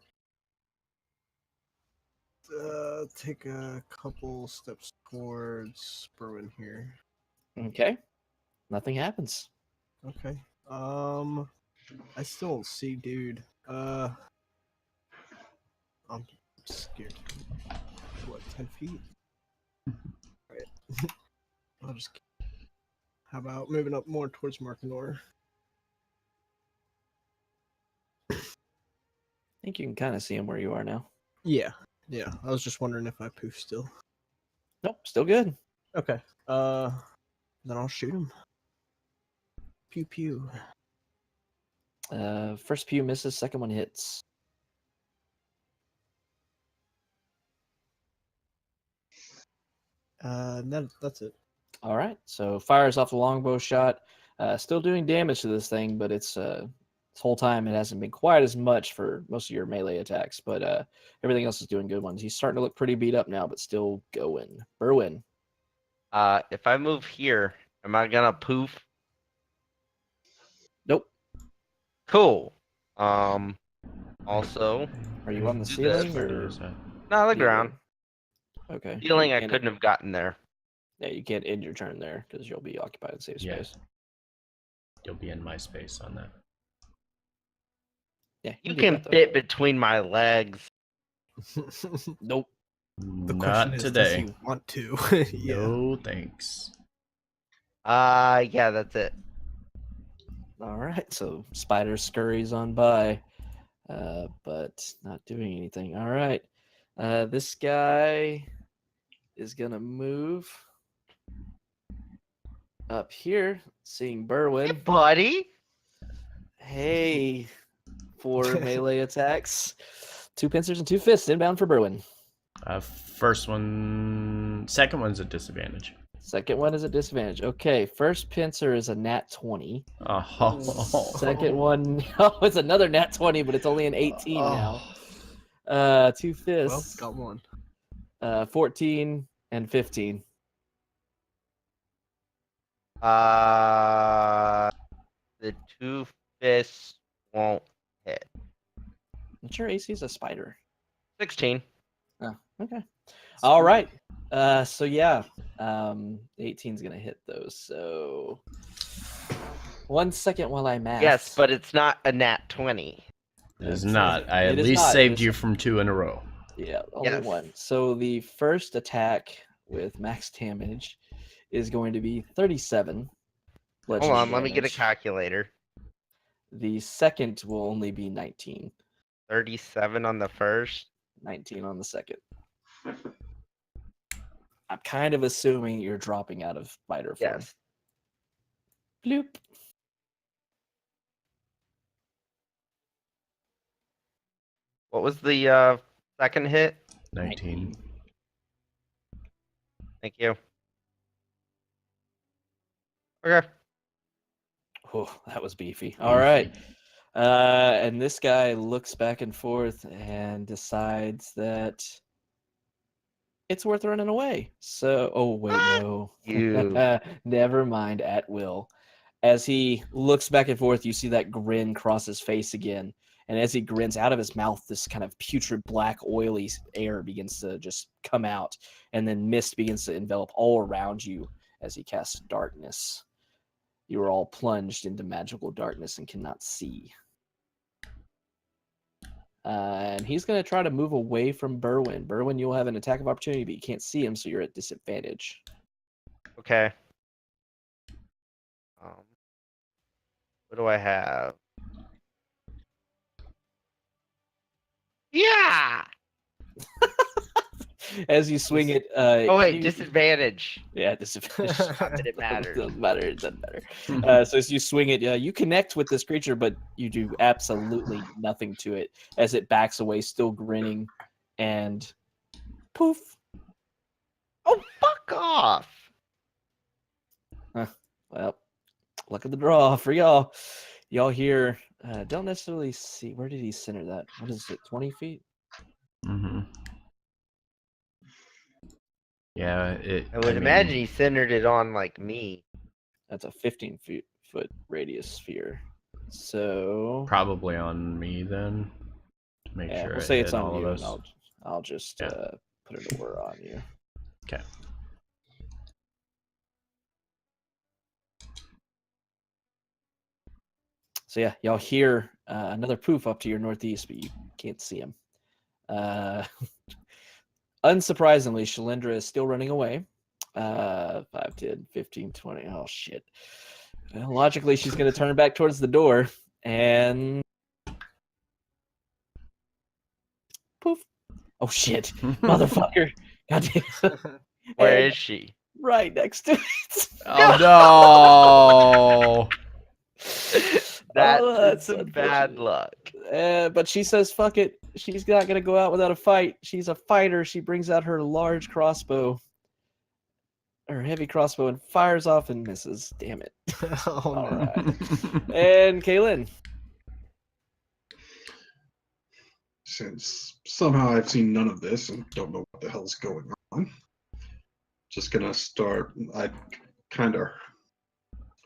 take a couple steps towards Berwin here. Okay. Nothing happens. Okay. I still don't see, dude. I'm scared. What, 10 feet? Alright. I'll just. How about moving up more towards Markinor? I think you can kind of see him where you are now. Yeah. Yeah. I was just wondering if I poof still. Nope, still good. Okay. Then I'll shoot him. Pew pew. First pew misses, second one hits. That's it. All right, so fires off the longbow shot. Still doing damage to this thing, but it's this whole time it hasn't been quite as much for most of your melee attacks. But everything else is doing good ones. He's starting to look pretty beat up now, but still going. Berwin. If I move here, am I gonna poof? Nope. Cool. Also, Are you on the Do ceiling this. or no, the either? ground. Okay. Feeling You I can't- couldn't have gotten there. Yeah, you can't end your turn there because you'll be occupied in safe Yeah. space. You'll be in my space on that. Yeah, You do can that, though. fit between my legs. Nope. The Not question is, today. does he want to? Yeah. No thanks. Yeah, that's it. All right, so spider scurries on by, but not doing anything. All right, this guy is gonna move up here, seeing Hey, Berwin. buddy. Hey, 4 melee attacks, 2 pincers and 2 fists inbound for Berwin. Second one's a disadvantage. Second one is a disadvantage. Okay, first pincer is a nat 20. Oh. Second one, oh, it's another nat 20, but it's only an 18 now. 2 Well, fists, got one. 14 and 15. The 2 fists won't hit. I'm sure AC is a spider. 16. Oh, okay. All right. So yeah, 18's gonna hit those. So 1 second while I math. Yes, but it's not a nat 20. It is That's not. it. I at It is least not. It saved is- you from 2 in a row. Yeah, only Yes. 1. So the first attack with max damage is going to be 37. Hold bludgeoning on, let me get a damage. calculator. The second will only be 19. 37 on the first. 19 on the second. I'm kind of assuming you're dropping out of spider form. Yes. Bloop. What was the second hit? 19. Thank you. Okay. Oh, that was beefy. All right. And this guy looks back and forth and decides that it's worth running away. So, oh, wait, no. You. Never mind, at will. As he looks back and forth, you see that grin cross his face again. And as he grins out of his mouth, this kind of putrid, black, oily air begins to just come out. And then mist begins to envelop all around you as he casts darkness. You are all plunged into magical darkness and cannot see. And he's going to try to move away from Berwin. Berwin, you'll have an attack of opportunity, but you can't see him, so you're at disadvantage. Okay. What do I have? Yeah. As you swing it. Oh wait, you- disadvantage. Yeah, disadvantage. Not that it matters. Doesn't matter. It doesn't matter. So as you swing it, you connect with this creature, but you do absolutely nothing to it as it backs away, still grinning, and poof. Oh, fuck off. Well, luck of the draw for y'all. Y'all here don't necessarily see. Where did he center that? What is it, 20 feet? Mm-hmm. Yeah, I would imagine he centered it on like me. That's a 15-foot radius sphere. So probably on me then. Make yeah, sure we'll it say it's hit on all of you, and us. I'll just Yeah. put an aura on you. Okay. So yeah, y'all hear another poof up to your northeast, but you can't see him. Unsurprisingly, Shalindra is still running away. 5, 10, 15, 20. Oh, shit. Well, logically, she's going to turn back towards the door and poof. Oh, shit. Motherfucker. God damn. Where is she? right next to it. Oh no! That's that's some bad unfortunate. luck. But she says, "Fuck it." She's not gonna go out without a fight. She's a fighter. She brings out her large crossbow, her heavy crossbow, and fires off and misses. Damn it! Oh All no. right. And Kaylin. Since somehow I've seen none of this and don't know what the hell's going on, just gonna start. I kind of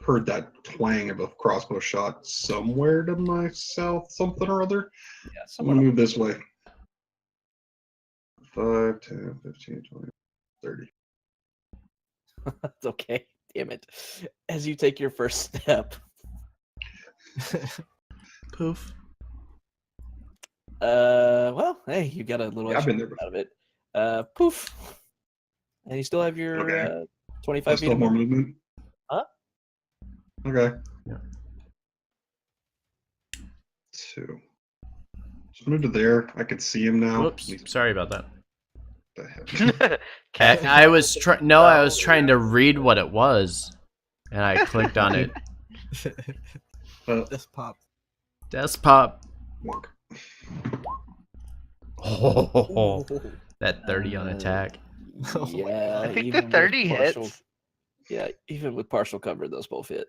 heard that twang of a crossbow shot somewhere to my south, something or other. Yeah, I'm someone. gonna move this way. 5, 10, 15, 20, 30. That's okay. Damn it! As you take your first step, Poof. well, hey, you got a little Yeah, I've extra been there out of it. Poof. And you still have your Okay. 25 feet Still of more movement. movement. Huh? Okay. Yeah. 2. Just move to there. I could see him now. Whoops. Sorry about that. What the heck? Cat. I was trying. No, I was trying to read what it was, and I clicked on it. Just pop. Desktop. Wonk. Oh, that 30 on attack. Yeah, I think the even with 30 partial- hits. Yeah, even with partial cover, those both hit.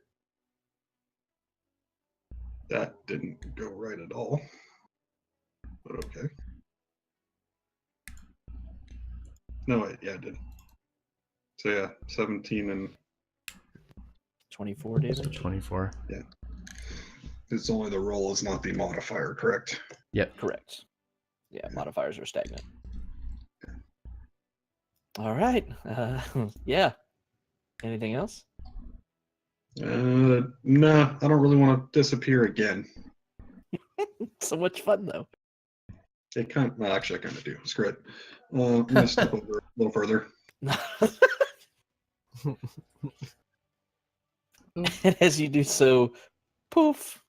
That didn't go right at all. But okay. No, wait, yeah, it did. So yeah, 17 and 24 damage. 24. it's only the roll is not the modifier, correct? Yep. Correct. Yeah, modifiers are stagnant. All right. Yeah. Anything else? Nah, I don't really want to disappear again. So much fun though. It kind of, well, actually, I kind of do. Screw it. I'm gonna step over a little further. And as you do so, poof,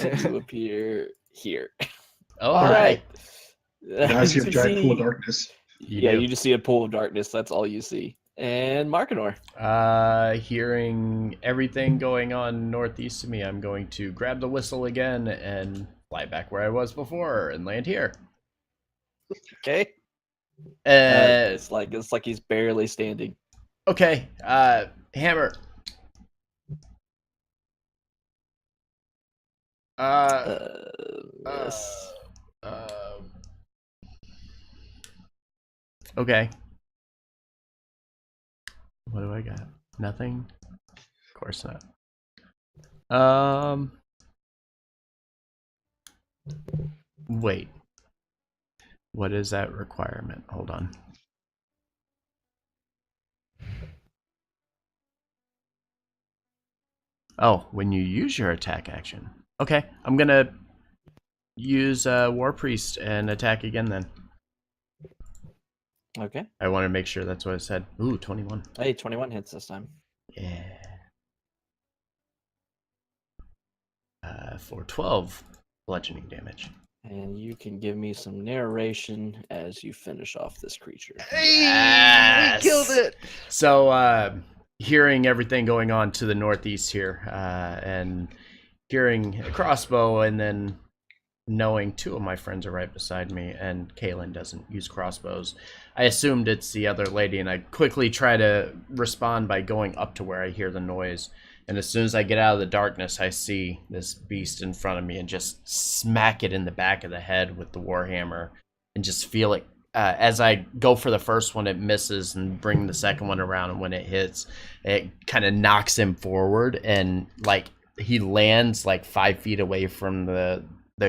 and you appear here. All right. I As see you a can giant pool of see- darkness. Yeah, do. you just see a pool of darkness. That's all you see. And Markinor. Hearing everything going on northeast of me, I'm going to grab the whistle again and fly back where I was before and land here. Okay. Uh, It's like he's barely standing. okay. Hammer. Yes. Okay. What do I got? Nothing? Of course not. Wait. What is that requirement? Hold on. Oh, when you use your attack action. Okay, I'm gonna use War Priest and attack again then. Okay. I want to make sure that's what it said. Ooh, 21. Hey, 21 hits this time. Yeah. For 12 bludgeoning damage. And you can give me some narration as you finish off this creature. Hey, Yes! we killed it. So, hearing everything going on to the northeast here, and hearing a crossbow, and then knowing two of my friends are right beside me, and Kaylin doesn't use crossbows, I assumed it's the other lady, and I quickly try to respond by going up to where I hear the noise. And as soon as I get out of the darkness, I see this beast in front of me and just smack it in the back of the head with the warhammer, and just feel it. As I go for the first one, it misses, and bring the second one around, and when it hits, it kind of knocks him forward, and like he lands like 5 feet away from the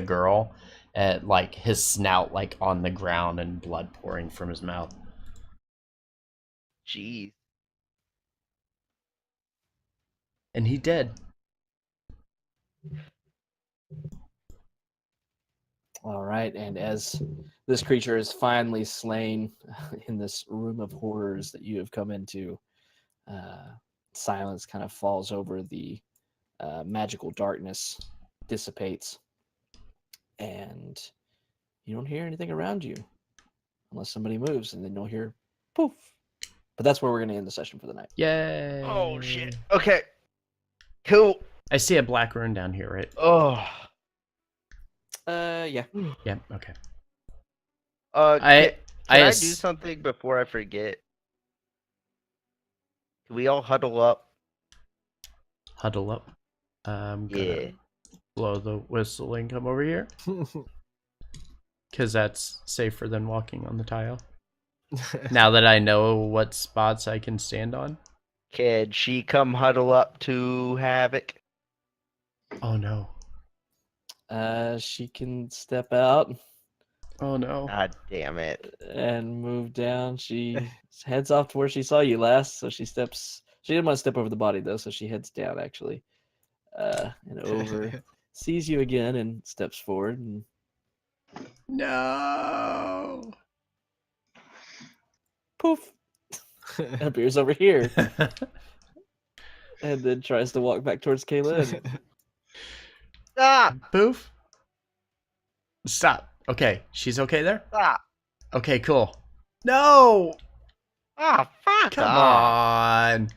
girl, at like his snout like on the ground and blood pouring from his mouth. Jeez. And he dead. All right, and as this creature is finally slain in this room of horrors that you have come into, silence kind of falls over the magical darkness, dissipates, and you don't hear anything around you unless somebody moves, and then you'll hear poof, But that's where we're gonna end the session for the night. Yay! Oh shit. Okay. Cool. I see a black rune down here, right? Oh. Yeah. Yeah. Okay. Can I do ass- something before I forget? Can we all huddle up? Huddle up. I'm gonna Yeah. blow the whistle and come over here because that's safer than walking on the tile. Now that I know what spots I can stand on. Can she come huddle up to Havoc? Oh no. She can step out Oh no. God damn it. and move down. She heads off to where she saw you last, so she steps. She didn't want to step over the body though, so she heads down actually, and over. Sees you again and steps forward and No. poof appears over here, and then tries to walk back towards Kayla. And Stop! Poof. Stop. Okay, she's okay there? Stop! Okay, cool. No! Ah, fuck Come off. on.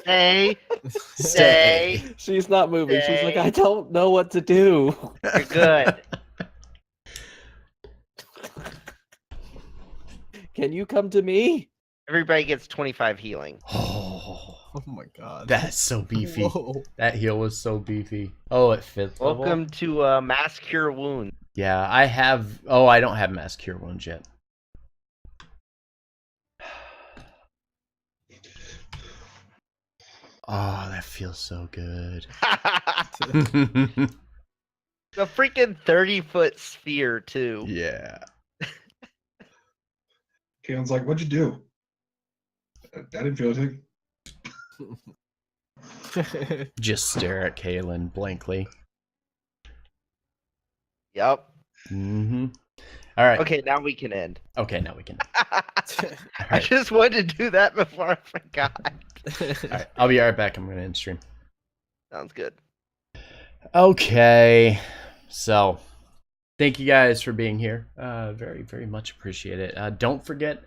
Stay. Stay. she's not moving. She's like, I don't know what to do. You're good. Can you come to me? Everybody gets 25 healing. Oh, Oh my god. that's so beefy. Whoa. That heal was so beefy. Oh, at 5th level? Welcome to Mass Cure Wound. Yeah, I have... Oh, I don't have Mass Cure Wounds yet. Oh, that feels so good. The freaking 30-foot sphere, too. Yeah. Kalen's like, "What'd you do?" I didn't feel anything. Just stare at Kaylin blankly. Yep. Mm-hmm. All right. Okay, now we can end. Okay, now we can. I right. just wanted to do that before I forgot. All right. I'll be right back. I'm going to end stream. Sounds good. Okay. So, thank you guys for being here. Very, very much appreciate it. Don't forget,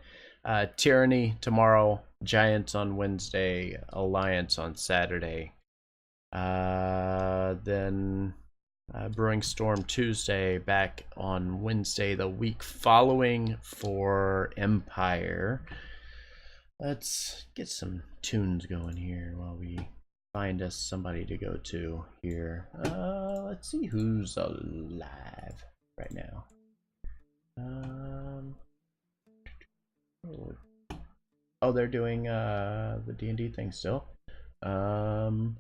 Tyranny tomorrow, Giants on Wednesday, Alliance on Saturday. Then Brewing Storm Tuesday, back on Wednesday the week following for Empire. Let's get some tunes going here while we find us somebody to go to here. Let's see who's alive right now. Oh, they're doing the D&D thing still. Let's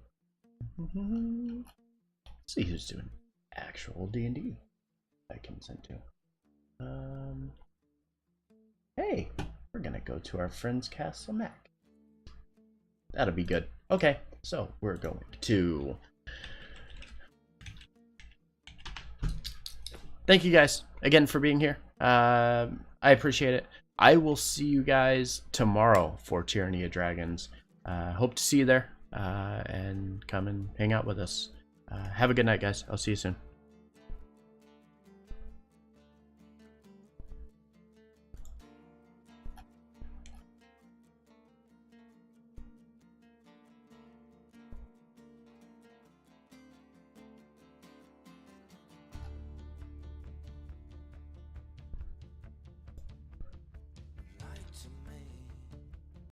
see who's doing actual D&D I can send to. Hey, we're gonna go to our friend's Castle Mac. That'll be good. Okay, so we're going to... Thank you guys again for being here. I appreciate it. I will see you guys tomorrow for Tyranny of Dragons. Hope to see you there and come and hang out with us. Have a good night, guys. I'll see you soon.